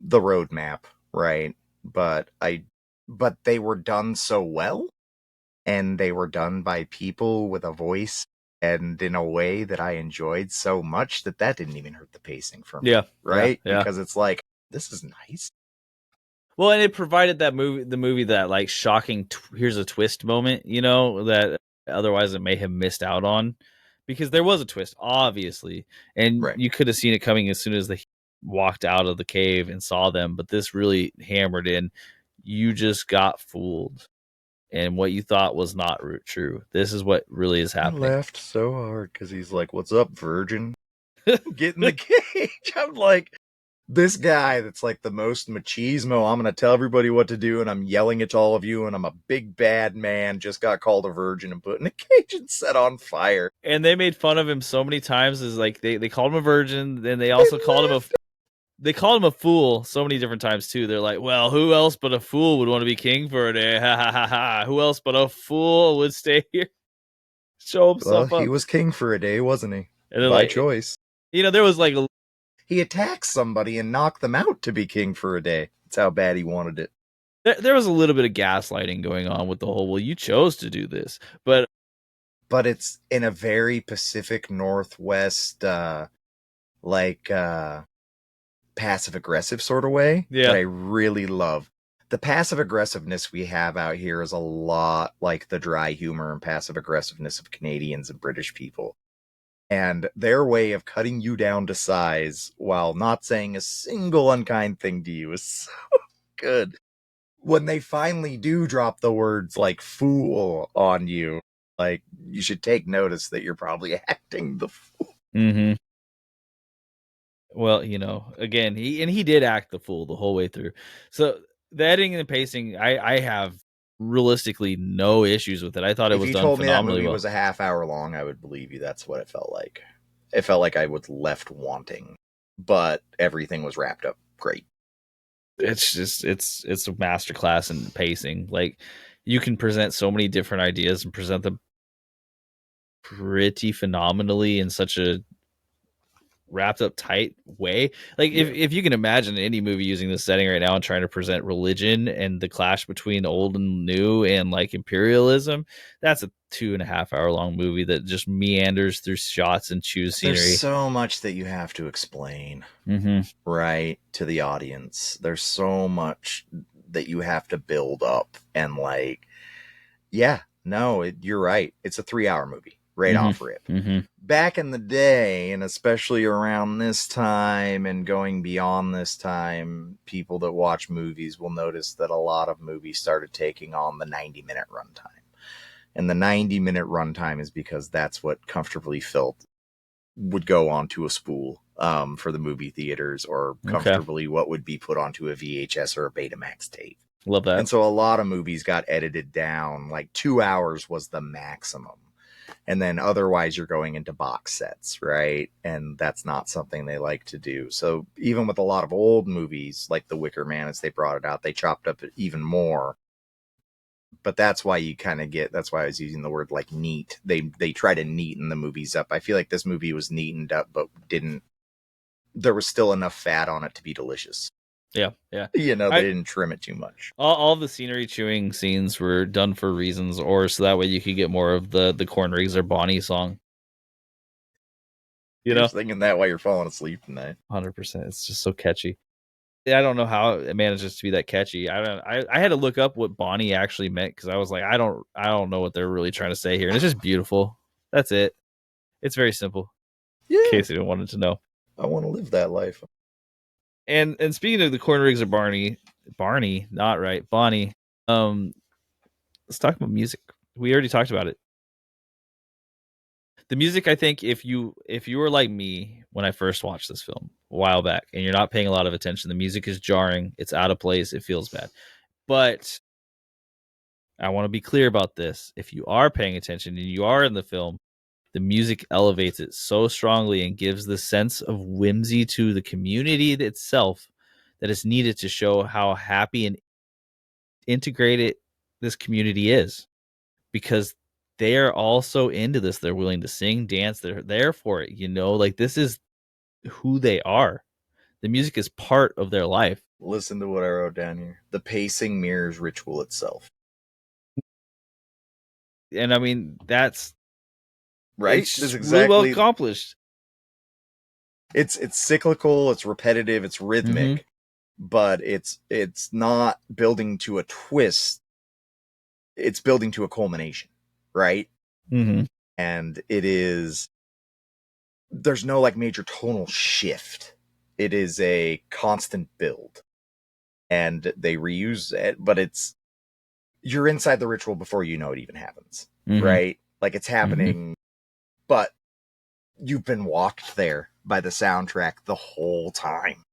the roadmap, right? But they were done so well, and they were done by people with a voice and in a way that I enjoyed so much that didn't even hurt the pacing for me. Right? Yeah. Because it's like, this is nice. Well, and it provided the movie that like shocking here's a twist moment, you know, that otherwise it may have missed out on, because there was a twist, obviously, and you could have seen it coming as soon as they walked out of the cave and saw them. But this really hammered in, you just got fooled, and what you thought was not true. This is what really is happening. I laughed so hard because he's like, "What's up, virgin? Get in the cage." I'm like, this guy that's like the most machismo, I'm going to tell everybody what to do, and I'm yelling at all of you, and I'm a big bad man, just got called a virgin and put in a cage and set on fire. And they made fun of him so many times, as like they called him a virgin, then they also called him a fool so many different times too. They're like, well, who else but a fool would want to be king for a day? Ha ha ha ha. Who else but a fool would stay here? show himself up. He was king for a day, wasn't he? And by choice. There was like he attacked somebody and knocked them out to be king for a day. That's how bad he wanted it. There was a little bit of gaslighting going on with the whole, well, you chose to do this, but it's in a very Pacific Northwest, passive aggressive sort of way that I really love. The passive aggressiveness we have out here is a lot like the dry humor and passive aggressiveness of Canadians and British people. And their way of cutting you down to size while not saying a single unkind thing to you is so good. When they finally do drop the words like fool on you, like, you should take notice that you're probably acting the fool. Mm-hmm. Well, again, he did act the fool the whole way through. So the editing and the pacing, I have realistically no issues with it. I thought it was done phenomenally well. If you told me that movie was a half hour long, I would believe you. That's what it felt like. It felt like I was left wanting, but everything was wrapped up great. It's just it's a masterclass in pacing. Like, you can present so many different ideas and present them pretty phenomenally in such a wrapped up tight way. Like, if you can imagine any movie using this setting right now and trying to present religion and the clash between old and new and like imperialism, that's a 2.5 hour long movie that just meanders through shots and chews scenery. There's so much that you have to explain, right, to the audience. There's so much that you have to build up, and you're right. It's a 3 hour movie. Right off rip. Back in the day, and especially around this time and going beyond this time, people that watch movies will notice that a lot of movies started taking on the 90-minute runtime. And the 90-minute runtime is because that's what comfortably felt would go onto a spool for the movie theaters, or comfortably what would be put onto a VHS or a Betamax tape. Love that. And so a lot of movies got edited down. Like 2 hours was the maximum. And then otherwise you're going into box sets, right? And that's not something they like to do. So even with a lot of old movies, like The Wicker Man, as they brought it out, they chopped up even more. But that's why you kind of that's why I was using the word like neat. They try to neaten the movies up. I feel like this movie was neatened up, but there was still enough fat on it to be delicious. Yeah. They didn't trim it too much. All the scenery chewing scenes were done for reasons, or so that way you could get more of the Corn Rigs or Bonnie song. You're thinking that while you're falling asleep tonight. 100%. It's just so catchy. I don't know how it manages to be that catchy. I had to look up what Bonnie actually meant, because I was like, I don't know what they're really trying to say here. And it's just beautiful. That's it. It's very simple. Yeah. In case anyone wanted to know. I want to live that life. And speaking of the Corn Rigs or Bonnie, not right, Bonnie. Let's talk about music. We already talked about it. The music, I think, if you were like me when I first watched this film a while back, and you're not paying a lot of attention, the music is jarring. It's out of place. It feels bad. But I want to be clear about this. If you are paying attention and you are in the film, the music elevates it so strongly and gives the sense of whimsy to the community itself that is needed to show how happy and integrated this community is, because they are all so into this. They're willing to sing, dance. They're there for it. Like, this is who they are. The music is part of their life. Listen to what I wrote down here. The pacing mirrors ritual itself. And I mean, that's right. It's really well accomplished. It's cyclical. It's repetitive. It's rhythmic, but it's not building to a twist. It's building to a culmination, right? And there's no like major tonal shift. It is a constant build, and they reuse it, but you're inside the ritual before you know it even happens, right? Like, it's happening, but you've been walked there by the soundtrack the whole time.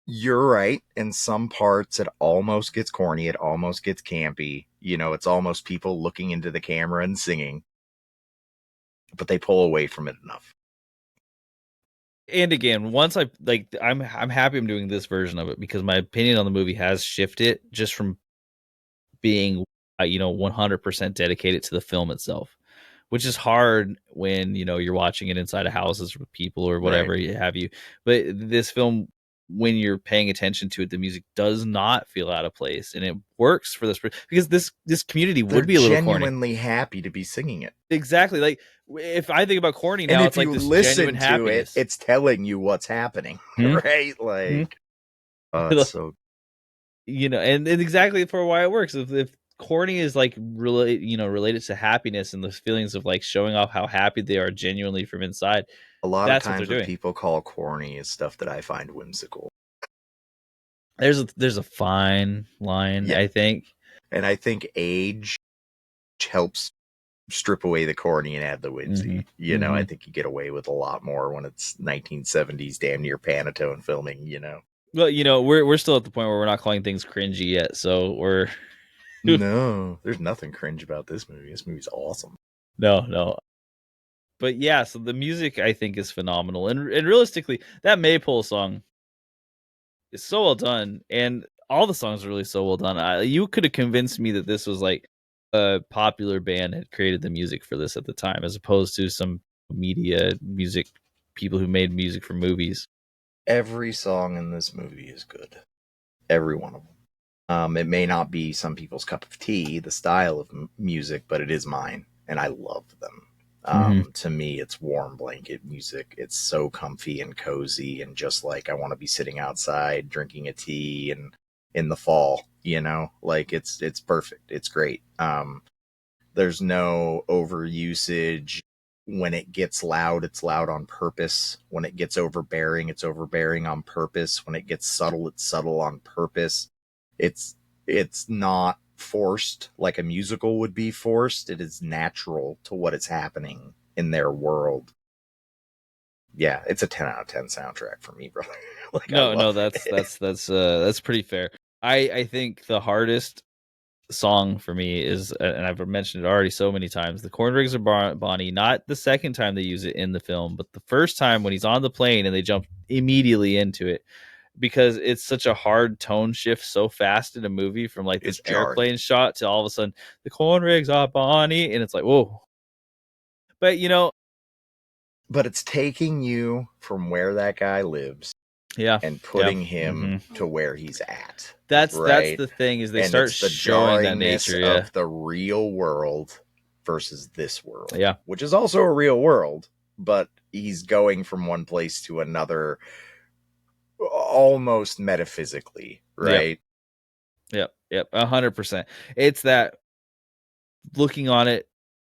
You're right. In some parts, it almost gets corny. It almost gets campy. It's almost people looking into the camera and singing, but they pull away from it enough. And again, once I'm happy I'm doing this version of it, because my opinion on the movie has shifted just from being 100% dedicated to the film itself, which is hard when, you know, you're watching it inside of houses with people or whatever have you. But this film, when you're paying attention to it, the music does not feel out of place, and it works for this because this community would be a little genuinely happy to be singing it. Exactly. Like if I think about corny now, it's like this genuine happiness. It's telling you what's happening, right? Like, it's so, you know, and exactly for why it works. If corny is like related to happiness and those feelings of like showing off how happy they are genuinely from inside. A lot of times what people call corny is stuff that I find whimsical. There's a fine line, I think. And I think age helps strip away the corny and add the whimsy. You know, I think you get away with a lot more when it's 1970s damn near Panatone filming, you know. Well, you know, we're still at the point where we're not calling things cringy yet, so we're no, there's nothing cringe about this movie. This movie's awesome. No. But yeah, so the music I think is phenomenal. And realistically, that Maypole song is so well done, and all the songs are really so well done. You could have convinced me that this was like a popular band had created the music for this at the time, as opposed to some media music people who made music for movies. Every song in this movie is good. Every one of them. It may not be some people's cup of tea, the style of music, but it is mine, and I love them. To me, it's warm blanket music. It's so comfy and cozy, and just like I want to be sitting outside drinking a tea and in the fall, you know, like it's perfect. It's great. There's no overusage. When it gets loud, it's loud on purpose. When it gets overbearing, it's overbearing on purpose. When it gets subtle, it's subtle on purpose. It's not forced like a musical would be forced. It is natural to what is happening in their world. Yeah, it's a 10 out of 10 soundtrack for me, brother. Like, no, that's pretty fair. I think the hardest song for me is, and I've mentioned it already so many times, the Corn Rigs Are Bonnie. Not the second time they use it in the film, but the first time when he's on the plane and they jump immediately into it, because it's such a hard tone shift so fast in a movie from like this airplane shot to all of a sudden the Corn Rigs Are Bonnie, and it's like, whoa. But you know, but it's taking you from where that guy lives, and putting him to where he's at. That's the thing, is they start showing that nature of the real world versus this world, which is also a real world, but he's going from one place to another almost metaphysically, right? Yep 100%. It's that looking on it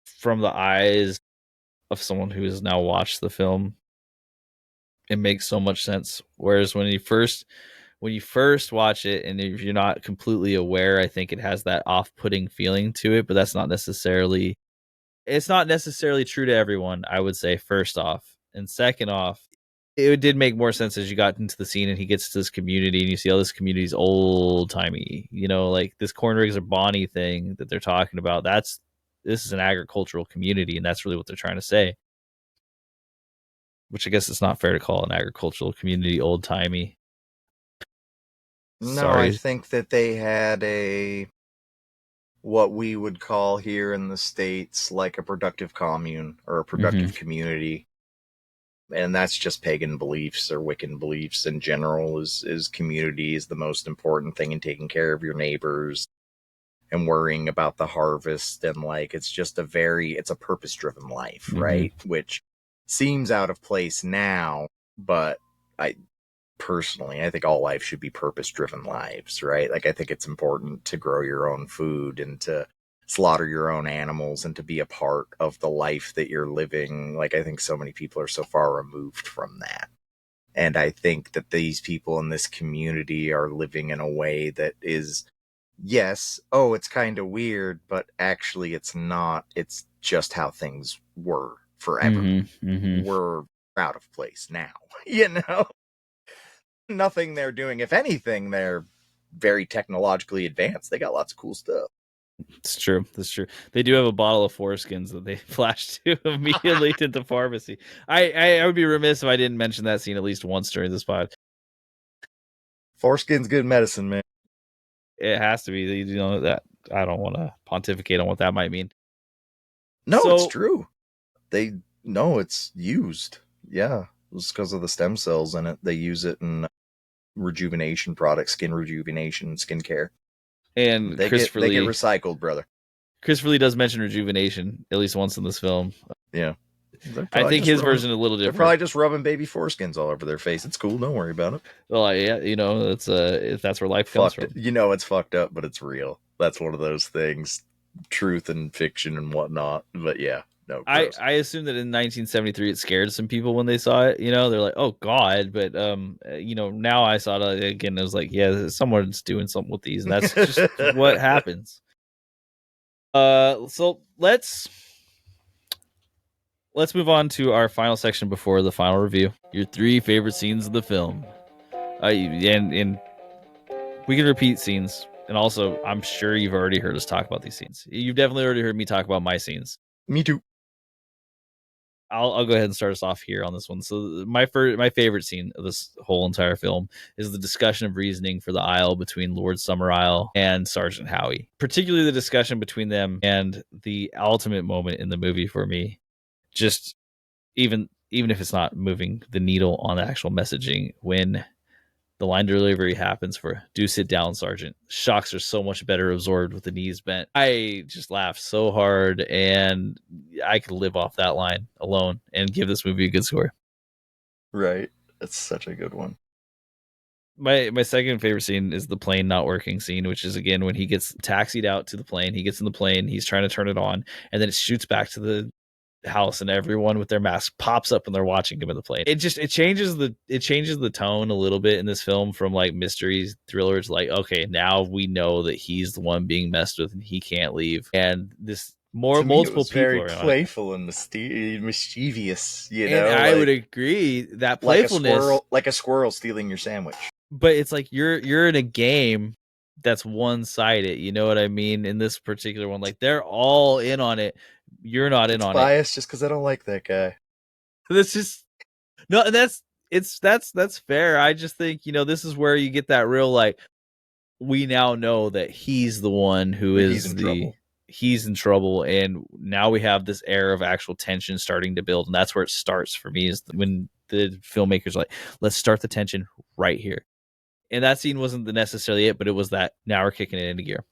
from the eyes of someone who has now watched the film, it makes so much sense. Whereas when you first watch it, and if you're not completely aware, I think it has that off-putting feeling to it, but it's not necessarily true to everyone, I would say, first off. And second off, it did make more sense as you got into the scene and he gets to this community and you see all this community's old timey, you know, like this Corn Rigs Are Bonnie thing that they're talking about. This is an agricultural community, and that's really what they're trying to say. Which I guess it's not fair to call an agricultural community old timey. No, I think that they had what we would call here in the States like a productive commune or a productive community. And that's just pagan beliefs or Wiccan beliefs in general, is community is the most important thing, in taking care of your neighbors and worrying about the harvest. And like, it's just it's a purpose driven life, right? Which seems out of place now, but I think all life should be purpose driven lives, right? Like, I think it's important to grow your own food and to slaughter your own animals and to be a part of the life that you're living. Like, I think so many people are so far removed from that. And I think that these people in this community are living in a way that is, yes, it's kind of weird, but actually it's not. It's just how things were forever. We're out of place now, you know? Nothing they're doing. If anything, they're very technologically advanced. They got lots of cool stuff. It's true. That's true. They do have a bottle of foreskins that they flash to immediately to the pharmacy. I would be remiss if I didn't mention that scene at least once during this pod. Foreskin's good medicine, man. It has to be. You know that. I don't want to pontificate on what that might mean. No, it's true. It's used. Yeah. It's because of the stem cells in it. They use it in rejuvenation products, skin rejuvenation, skincare. And they get recycled, brother. Christopher Lee does mention rejuvenation at least once in this film. Yeah. I think his version is a little different. They're probably just rubbing baby foreskins all over their face. It's cool. Don't worry about it. Well, yeah, that's where life comes from. It's fucked up, but it's real. That's one of those things, truth and fiction and whatnot. But yeah, no. I assume that in 1973 it scared some people when they saw it. They're like, oh God. But now I saw it again. It was like, yeah, someone's doing something with these, and that's just what happens. So let's move on to our final section before the final review. Your 3 favorite scenes of the film. And we can repeat scenes. And also, I'm sure you've already heard us talk about these scenes. You've definitely already heard me talk about my scenes. Me too. I'll go ahead and start us off here on this one. So my favorite scene of this whole entire film is the discussion of reasoning for the Isle between Lord Summerisle and Sergeant Howie. Particularly the discussion between them and the ultimate moment in the movie for me. Just even if it's not moving the needle on the actual messaging, when the line delivery happens for "Do sit down, Sergeant." Shocks are so much better absorbed with the knees bent. I just laughed so hard, and I could live off that line alone and give this movie a good score. Right. That's such a good one. My second favorite scene is the plane not working scene, which is, again, when he gets taxied out to the plane. He gets in the plane, he's trying to turn it on, and then it shoots back to the house, and everyone with their mask pops up and they're watching him in the plane. It changes the tone a little bit in this film from like mystery thriller to like, okay, now we know that he's the one being messed with and he can't leave. And this multiple people very are playful and mischievous, And I would agree that playfulness, like a squirrel stealing your sandwich. But it's like you're in a game that's one-sided, you know what I mean? In this particular one, like they're all in on it. You're not in on it. Biased just because I don't like that guy. That's just no, and that's fair. I just think this is where you get that real like we now know that he's the one who is he's in trouble, and now we have this air of actual tension starting to build, and that's where it starts for me. Is when the filmmakers are like, let's start the tension right here, and that scene wasn't necessarily it, but it was that now we're kicking it into gear.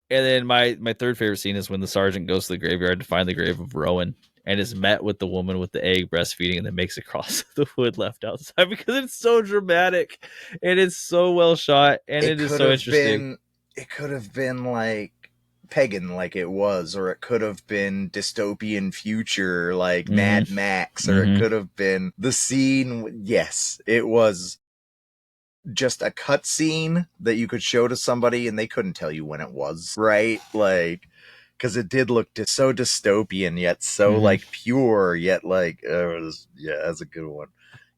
And then my third favorite scene is when the sergeant goes to the graveyard to find the grave of Rowan and is met with the woman with the egg breastfeeding and then makes it across the wood left outside because it's so dramatic and it's so well shot and it is so interesting. It could have been like pagan like it was, or it could have been dystopian future like Mad Max, or it could have been the scene. Yes, it was just a cut scene that you could show to somebody and they couldn't tell you when it was, right? Like, because it did look so dystopian yet so like pure yet like that's a good one.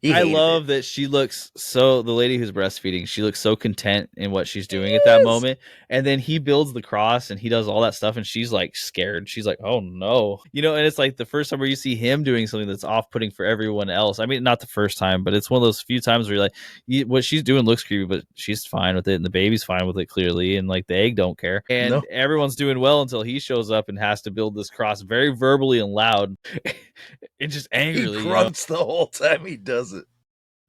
I love that she looks so, the lady who's breastfeeding, she looks so content in what she's doing at that moment. And then he builds the cross and he does all that stuff and she's like scared. She's like, oh no. And it's like the first time where you see him doing something that's off-putting for everyone else. I mean, not the first time, but it's one of those few times where you're like, what she's doing looks creepy, but she's fine with it. And the baby's fine with it clearly. And like the egg don't care. And everyone's doing well until he shows up and has to build this cross very verbally and loud. And just angrily. He grunts the whole time he does it.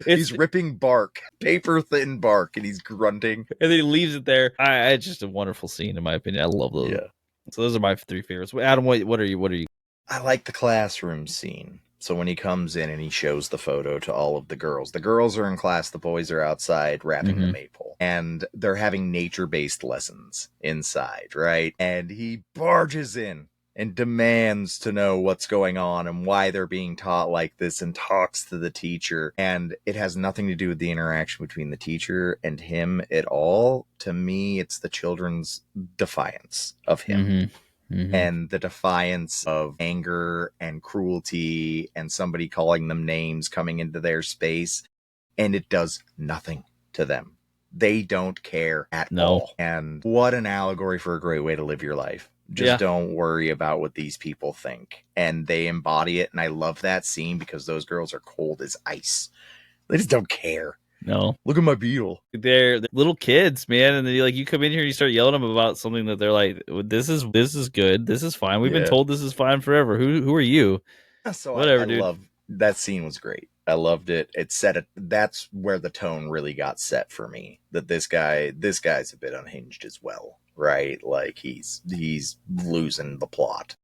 He's ripping bark, paper thin bark, and he's grunting. And then he leaves it there. It's just a wonderful scene, in my opinion. I love those. Yeah. So those are my 3 favorites. Adam, what are you? I like the classroom scene. So when he comes in and he shows the photo to all of the girls are in class, the boys are outside wrapping the maypole. And they're having nature-based lessons inside, right? And he barges in and demands to know what's going on and why they're being taught like this, and talks to the teacher. And it has nothing to do with the interaction between the teacher and him at all. To me, it's the children's defiance of him. And the defiance of anger and cruelty and somebody calling them names coming into their space. And it does nothing to them. They don't care at all. And what an allegory for a great way to live your life. Just don't worry about what these people think. And they embody it. And I love that scene because those girls are cold as ice. They just don't care. No. Look at my beetle. They're little kids, man, and then you come in here and you start yelling at them about something that they're like, "This is good. This is fine. We've been told this is fine forever. Who are you?" So whatever, I dude. love that scene. Was great. I loved it. It set it. That's where the tone really got set for me. That this guy's a bit unhinged as well, right? Like he's losing the plot.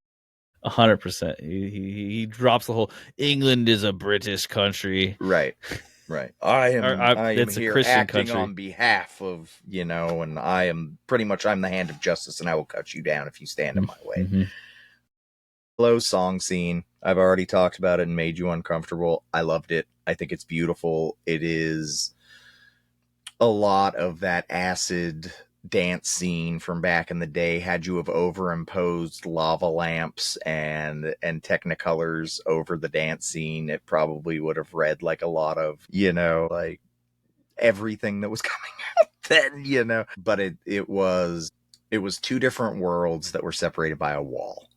100%. He drops the whole England is a British country. Right. I am it's a here Christian acting country on behalf of, and I am pretty much, I'm the hand of justice and I will cut you down if you stand in my way. Mm-hmm. Low song scene. I've already talked about it and made you uncomfortable. I loved it. I think it's beautiful. It is a lot of that acid dance scene from back in the day. Had you have overimposed lava lamps and technicolors over the dance scene, it probably would have read like a lot of, like everything that was coming out then, but it was two different worlds that were separated by a wall,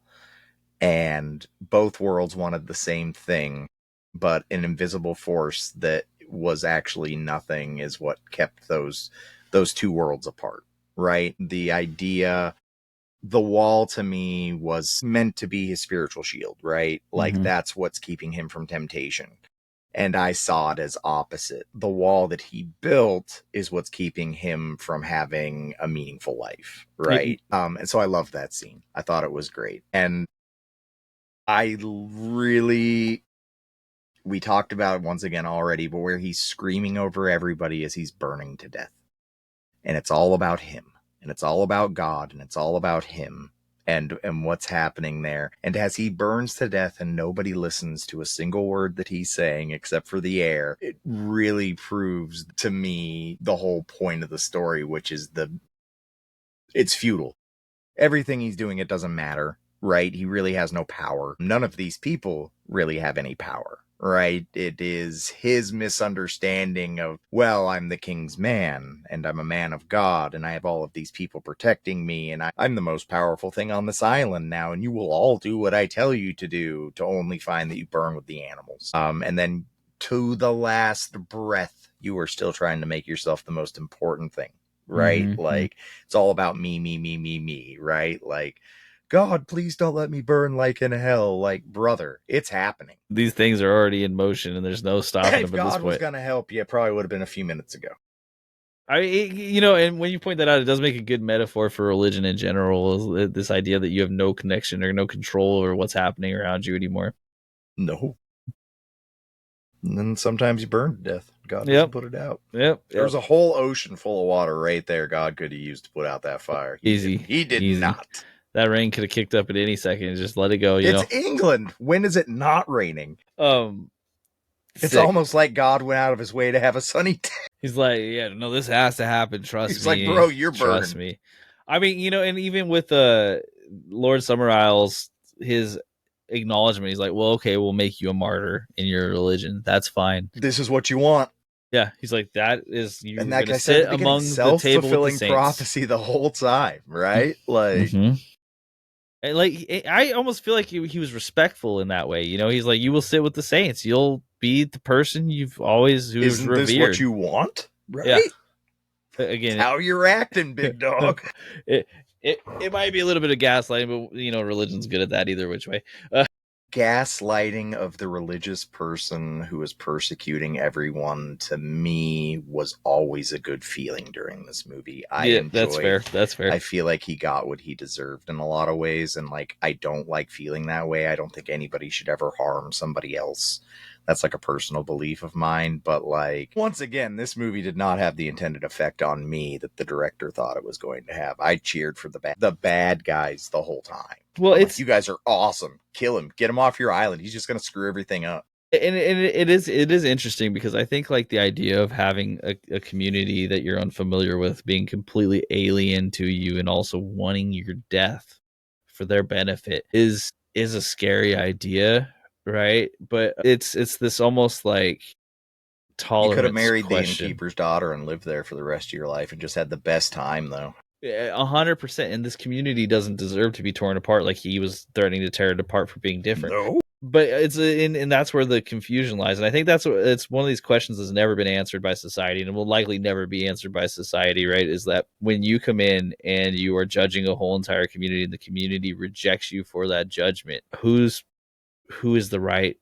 and both worlds wanted the same thing, but an invisible force that was actually nothing is what kept those two worlds apart, right? The idea, the wall to me was meant to be his spiritual shield, right? Like that's what's keeping him from temptation. And I saw it as opposite. The wall that he built is what's keeping him from having a meaningful life, right? And so I loved that scene. I thought it was great. And we talked about it once again already, but where he's screaming over everybody as he's burning to death. And it's all about him. And it's all about God. And it's all about him. And what's happening there. And as he burns to death and nobody listens to a single word that he's saying except for the air, it really proves to me the whole point of the story, which is it's futile. Everything he's doing, it doesn't matter, right? He really has no power. None of these people really have any power, right? It is his misunderstanding of, well, I'm the king's man, and I'm a man of God, and I have all of these people protecting me, and I'm the most powerful thing on this island now, and you will all do what I tell you to do, to only find that you burn with the animals. And then to the last breath, you are still trying to make yourself the most important thing, right? Like, it's all about me, right? Like, God, please don't let me burn like in hell. Like, brother, it's happening. These things are already in motion, and there's no stopping them at this point. If God was going to help you, it probably would have been a few minutes ago. And when you point that out, it does make a good metaphor for religion in general. Is this idea that you have no connection or no control over what's happening around you anymore? No. And then sometimes you burn to death. God doesn't put it out. There's a whole ocean full of water right there God could have used to put out that fire. He did not. That rain could have kicked up at any second. Just let it go. It's England. When is it not raining? It's sick. Almost like God went out of his way to have a sunny day. He's like, yeah, no, this has to happen. Trust me. He's like, bro, you're trust burning. me. I mean, and even with Lord Summer Isles, his acknowledgement, he's like, well, okay, we'll make you a martyr in your religion. That's fine. This is what you want. Yeah, he's like, that is, you're and that going to sit among the table with the saints. Prophecy the whole time, right? Like, and like, I almost feel like he was respectful in that way. He's like, you will sit with the saints. You'll be the person you've always who's revered. Isn't this what you want? Right? Yeah. Again, how you're acting, big dog. It might be a little bit of gaslighting, but religion's good at that either which way. Gaslighting of the religious person who is persecuting everyone, to me, was always a good feeling during this movie. That's fair. I feel like he got what he deserved in a lot of ways, and like, I don't like feeling that way. I don't think anybody should ever harm somebody else. That's like a personal belief of mine, but like, once again, this movie did not have the intended effect on me that the director thought it was going to have. I cheered for the bad guys the whole time. Well, it's like, you guys are awesome. Kill him. Get him off your island. He's just going to screw everything up. And it is interesting because I think like the idea of having a community that you're unfamiliar with being completely alien to you and also wanting your death for their benefit is a scary idea. Right, but it's this almost like tolerance. You could have married question. the innkeeper's daughter and lived there for the rest of your life and just had the best time, though. 100%. And this community doesn't deserve to be torn apart like he was threatening to tear it apart for being different. No. But and that's where the confusion lies. And I think it's one of these questions that's never been answered by society and will likely never be answered by society, right? Is that when you come in and you are judging a whole entire community and the community rejects you for that judgment, who is the right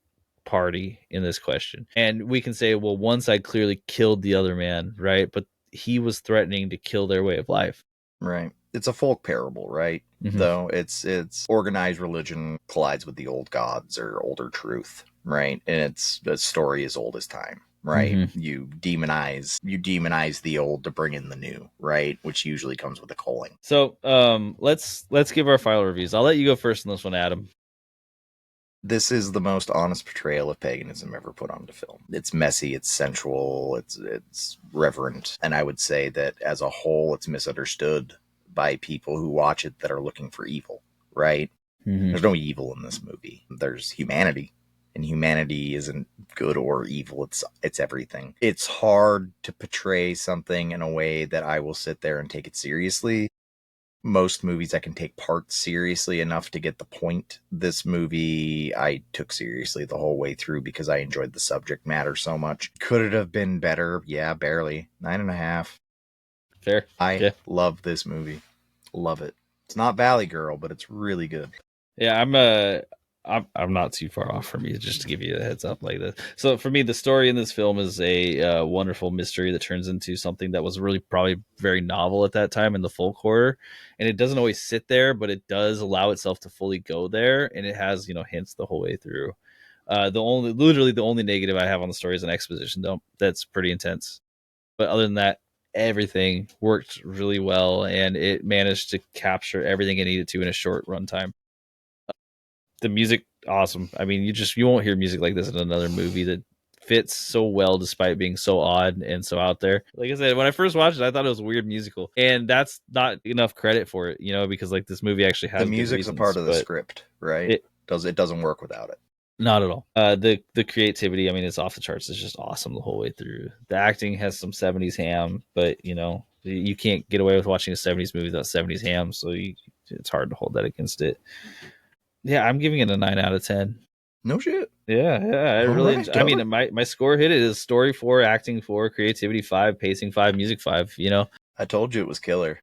party in this question? And we can say, well, one side clearly killed the other man, right? But he was threatening to kill their way of life. Right. It's a folk parable, right? Mm-hmm. Though it's organized religion collides with the old gods or older truth, right? And it's a story as old as time, right? Mm-hmm. You demonize the old to bring in the new, right? Which usually comes with a culling. So let's give our final reviews. I'll let you go first on this one, Adam. This is the most honest portrayal of paganism ever put onto film. It's messy, it's sensual, it's reverent, and I would say that as a whole, it's misunderstood by people who watch it that are looking for evil, right? Mm-hmm. There's no evil in this movie. There's humanity, and humanity isn't good or evil. It's everything. It's hard to portray something in a way that I will sit there and take it seriously. Most movies I can take parts seriously enough to get the point. This movie I took seriously the whole way through because I enjoyed the subject matter so much. Could it have been better? Yeah, barely. 9.5. Fair. I love this movie. Love it. It's not Valley Girl, but it's really good. Yeah, I'm not too far off from you, just to give you a heads up like this. So for me, the story in this film is a wonderful mystery that turns into something that was really probably very novel at that time in the folk horror. And it doesn't always sit there, but it does allow itself to fully go there. And it has, hints the whole way through. The only negative I have on the story is an exposition dump. That's pretty intense. But other than that, everything worked really well, and it managed to capture everything it needed to in a short runtime. The music, awesome. I mean, you won't hear music like this in another movie that fits so well despite being so odd and so out there. Like I said, when I first watched it, I thought it was a weird musical, and that's not enough credit for it, because like this movie actually has the music's a part of the script, right? It doesn't work without it. Not at all. The creativity, I mean, it's off the charts. It's just awesome the whole way through. The acting has some 70s ham, but you can't get away with watching a 70s movie without 70s ham, so it's hard to hold that against it. Yeah, I'm giving it a 9 out of 10. No shit. Yeah. I really. Right, I mean, my score hit it is story 4, acting 4, creativity 5, pacing 5, music 5. I told you it was killer.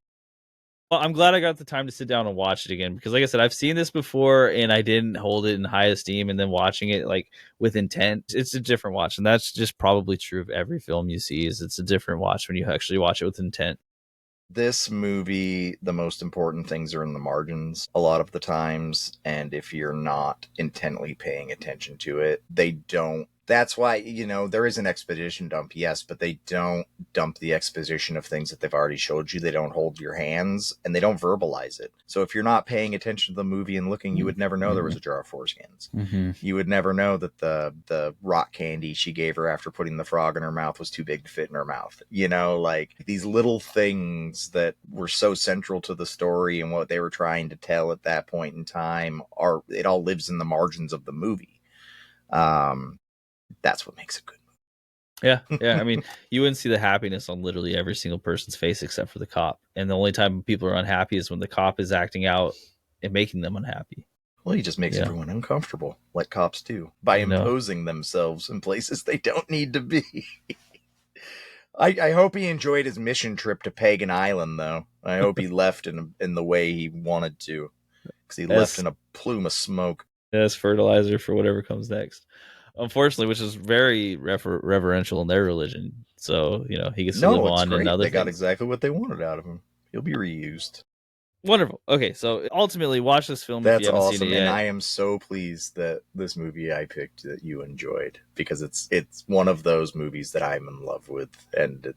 Well, I'm glad I got the time to sit down and watch it again because, like I said, I've seen this before and I didn't hold it in high esteem. And then watching it like with intent, it's a different watch, and that's just probably true of every film you see. It's a different watch when you actually watch it with intent. This movie, the most important things are in the margins a lot of the times, and if you're not intently paying attention to it, they don't. That's why, there is an exposition dump, yes, but they don't dump the exposition of things that they've already showed you. They don't hold your hands, and they don't verbalize it. So if you're not paying attention to the movie and looking, you would never know there was a jar of foreskins. Mm-hmm. You would never know that the rock candy she gave her after putting the frog in her mouth was too big to fit in her mouth. Like these little things that were so central to the story and what they were trying to tell at that point in time, it all lives in the margins of the movie. That's what makes it good. Yeah. I mean, you wouldn't see the happiness on literally every single person's face except for the cop. And the only time people are unhappy is when the cop is acting out and making them unhappy. Well, he just makes everyone uncomfortable, like cops do, by imposing themselves in places they don't need to be. I hope he enjoyed his mission trip to Pagan Island, though. I hope he left in the way he wanted to, because he left in a plume of smoke. As fertilizer for whatever comes next. Unfortunately, which is very reverential in their religion. So, he gets to live on in other things. They got exactly what they wanted out of him. He'll be reused. Wonderful. Okay, so ultimately, watch this film if you haven't seen it yet. And I am so pleased that this movie I picked that you enjoyed, because it's one of those movies that I'm in love with, and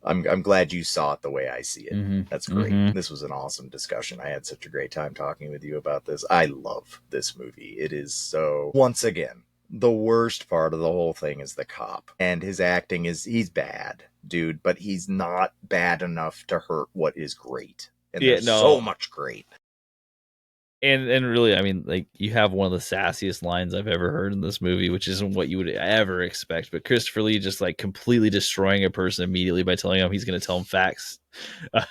I'm glad you saw it the way I see it. Mm-hmm. That's great. Mm-hmm. This was an awesome discussion. I had such a great time talking with you about this. I love this movie. It is so, once again, the worst part of the whole thing is the cop, and his acting he's bad, dude, but he's not bad enough to hurt what is great. And there's so much great. And really, I mean, like, you have one of the sassiest lines I've ever heard in this movie, which isn't what you would ever expect. But Christopher Lee just like completely destroying a person immediately by telling him he's going to tell him facts. I'm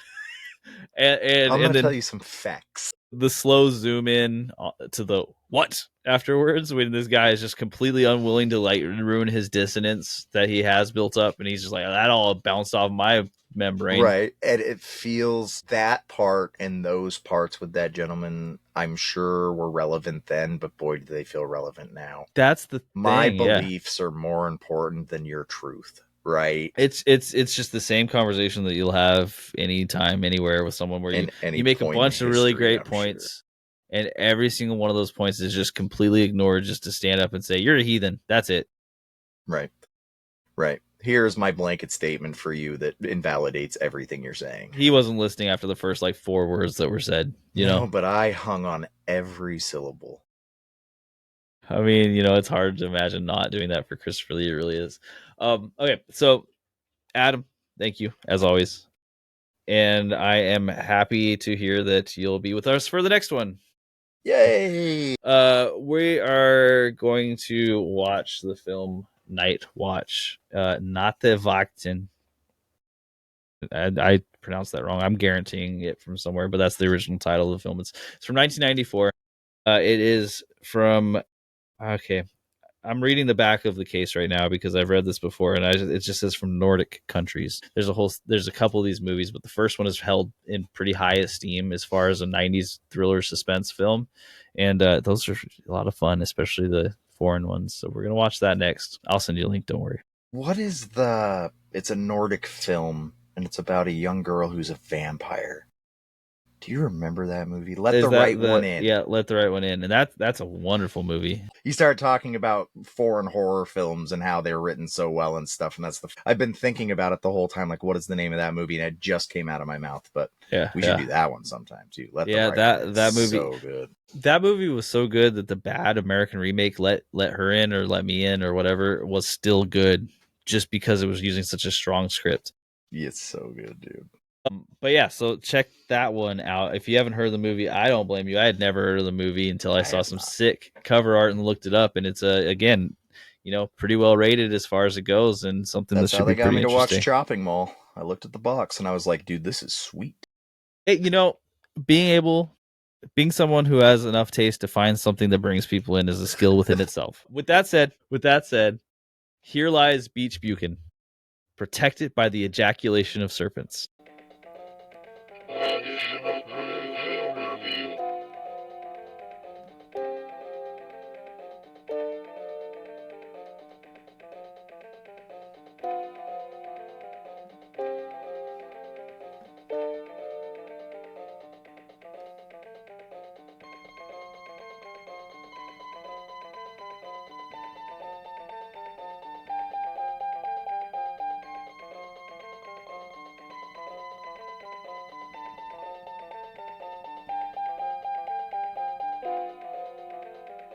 going to tell you some facts. The slow zoom in to the what afterwards when this guy is just completely unwilling to like ruin his dissonance that he has built up, and he's just like, that all bounced off my membrane. Right. And it feels that part and those parts with that gentleman, I'm sure were relevant then, but boy, do they feel relevant now. That's the my thing, beliefs are more important than your truth. Right. It's just the same conversation that you'll have anytime, anywhere with someone where you make a bunch of really great points, and every single one of those points is just completely ignored just to stand up and say, you're a heathen. That's it. Right. Right. Here's my blanket statement for you that invalidates everything you're saying. He wasn't listening after the first like 4 words that were said, you know? But I hung on every syllable. I mean, it's hard to imagine not doing that for Christopher Lee. It really is. Okay, so Adam, thank you as always. And I am happy to hear that you'll be with us for the next one. Yay! We are going to watch the film Nightwatch. Not the Vakten. I pronounced that wrong. I'm guaranteeing it from somewhere, but that's the original title of the film. It's from 1994. It is from. Okay, I'm reading the back of the case right now because I've read this before, and it just says from Nordic countries. There's a couple of these movies, but the first one is held in pretty high esteem as far as a 90s thriller suspense film, and those are a lot of fun, especially the foreign ones. So we're gonna watch that next. I'll send you a link. Don't worry. What is it's a Nordic film, and it's about a young girl who's a vampire. Do you remember that movie? Let the Right One In. Yeah, Let the Right One In. And that's a wonderful movie. You start talking about foreign horror films and how they're written so well and stuff. And I've been thinking about it the whole time. Like, what is the name of that movie? And it just came out of my mouth. But we should do that one sometime too. That movie, so good. That movie was so good that the bad American remake, Let Her In or Let Me In or whatever, was still good just because it was using such a strong script. It's so good, dude. But yeah, so check that one out. If you haven't heard of the movie, I don't blame you. I had never heard of the movie until I saw some sick cover art and looked it up. And it's again, pretty well rated as far as it goes, and something that should be pretty interesting. That's how they got me to watch Chopping Mall. I looked at the box and I was like, dude, this is sweet. Hey, being someone who has enough taste to find something that brings people in is a skill within itself. With that said, here lies Beach Buchan, protected by the ejaculation of serpents.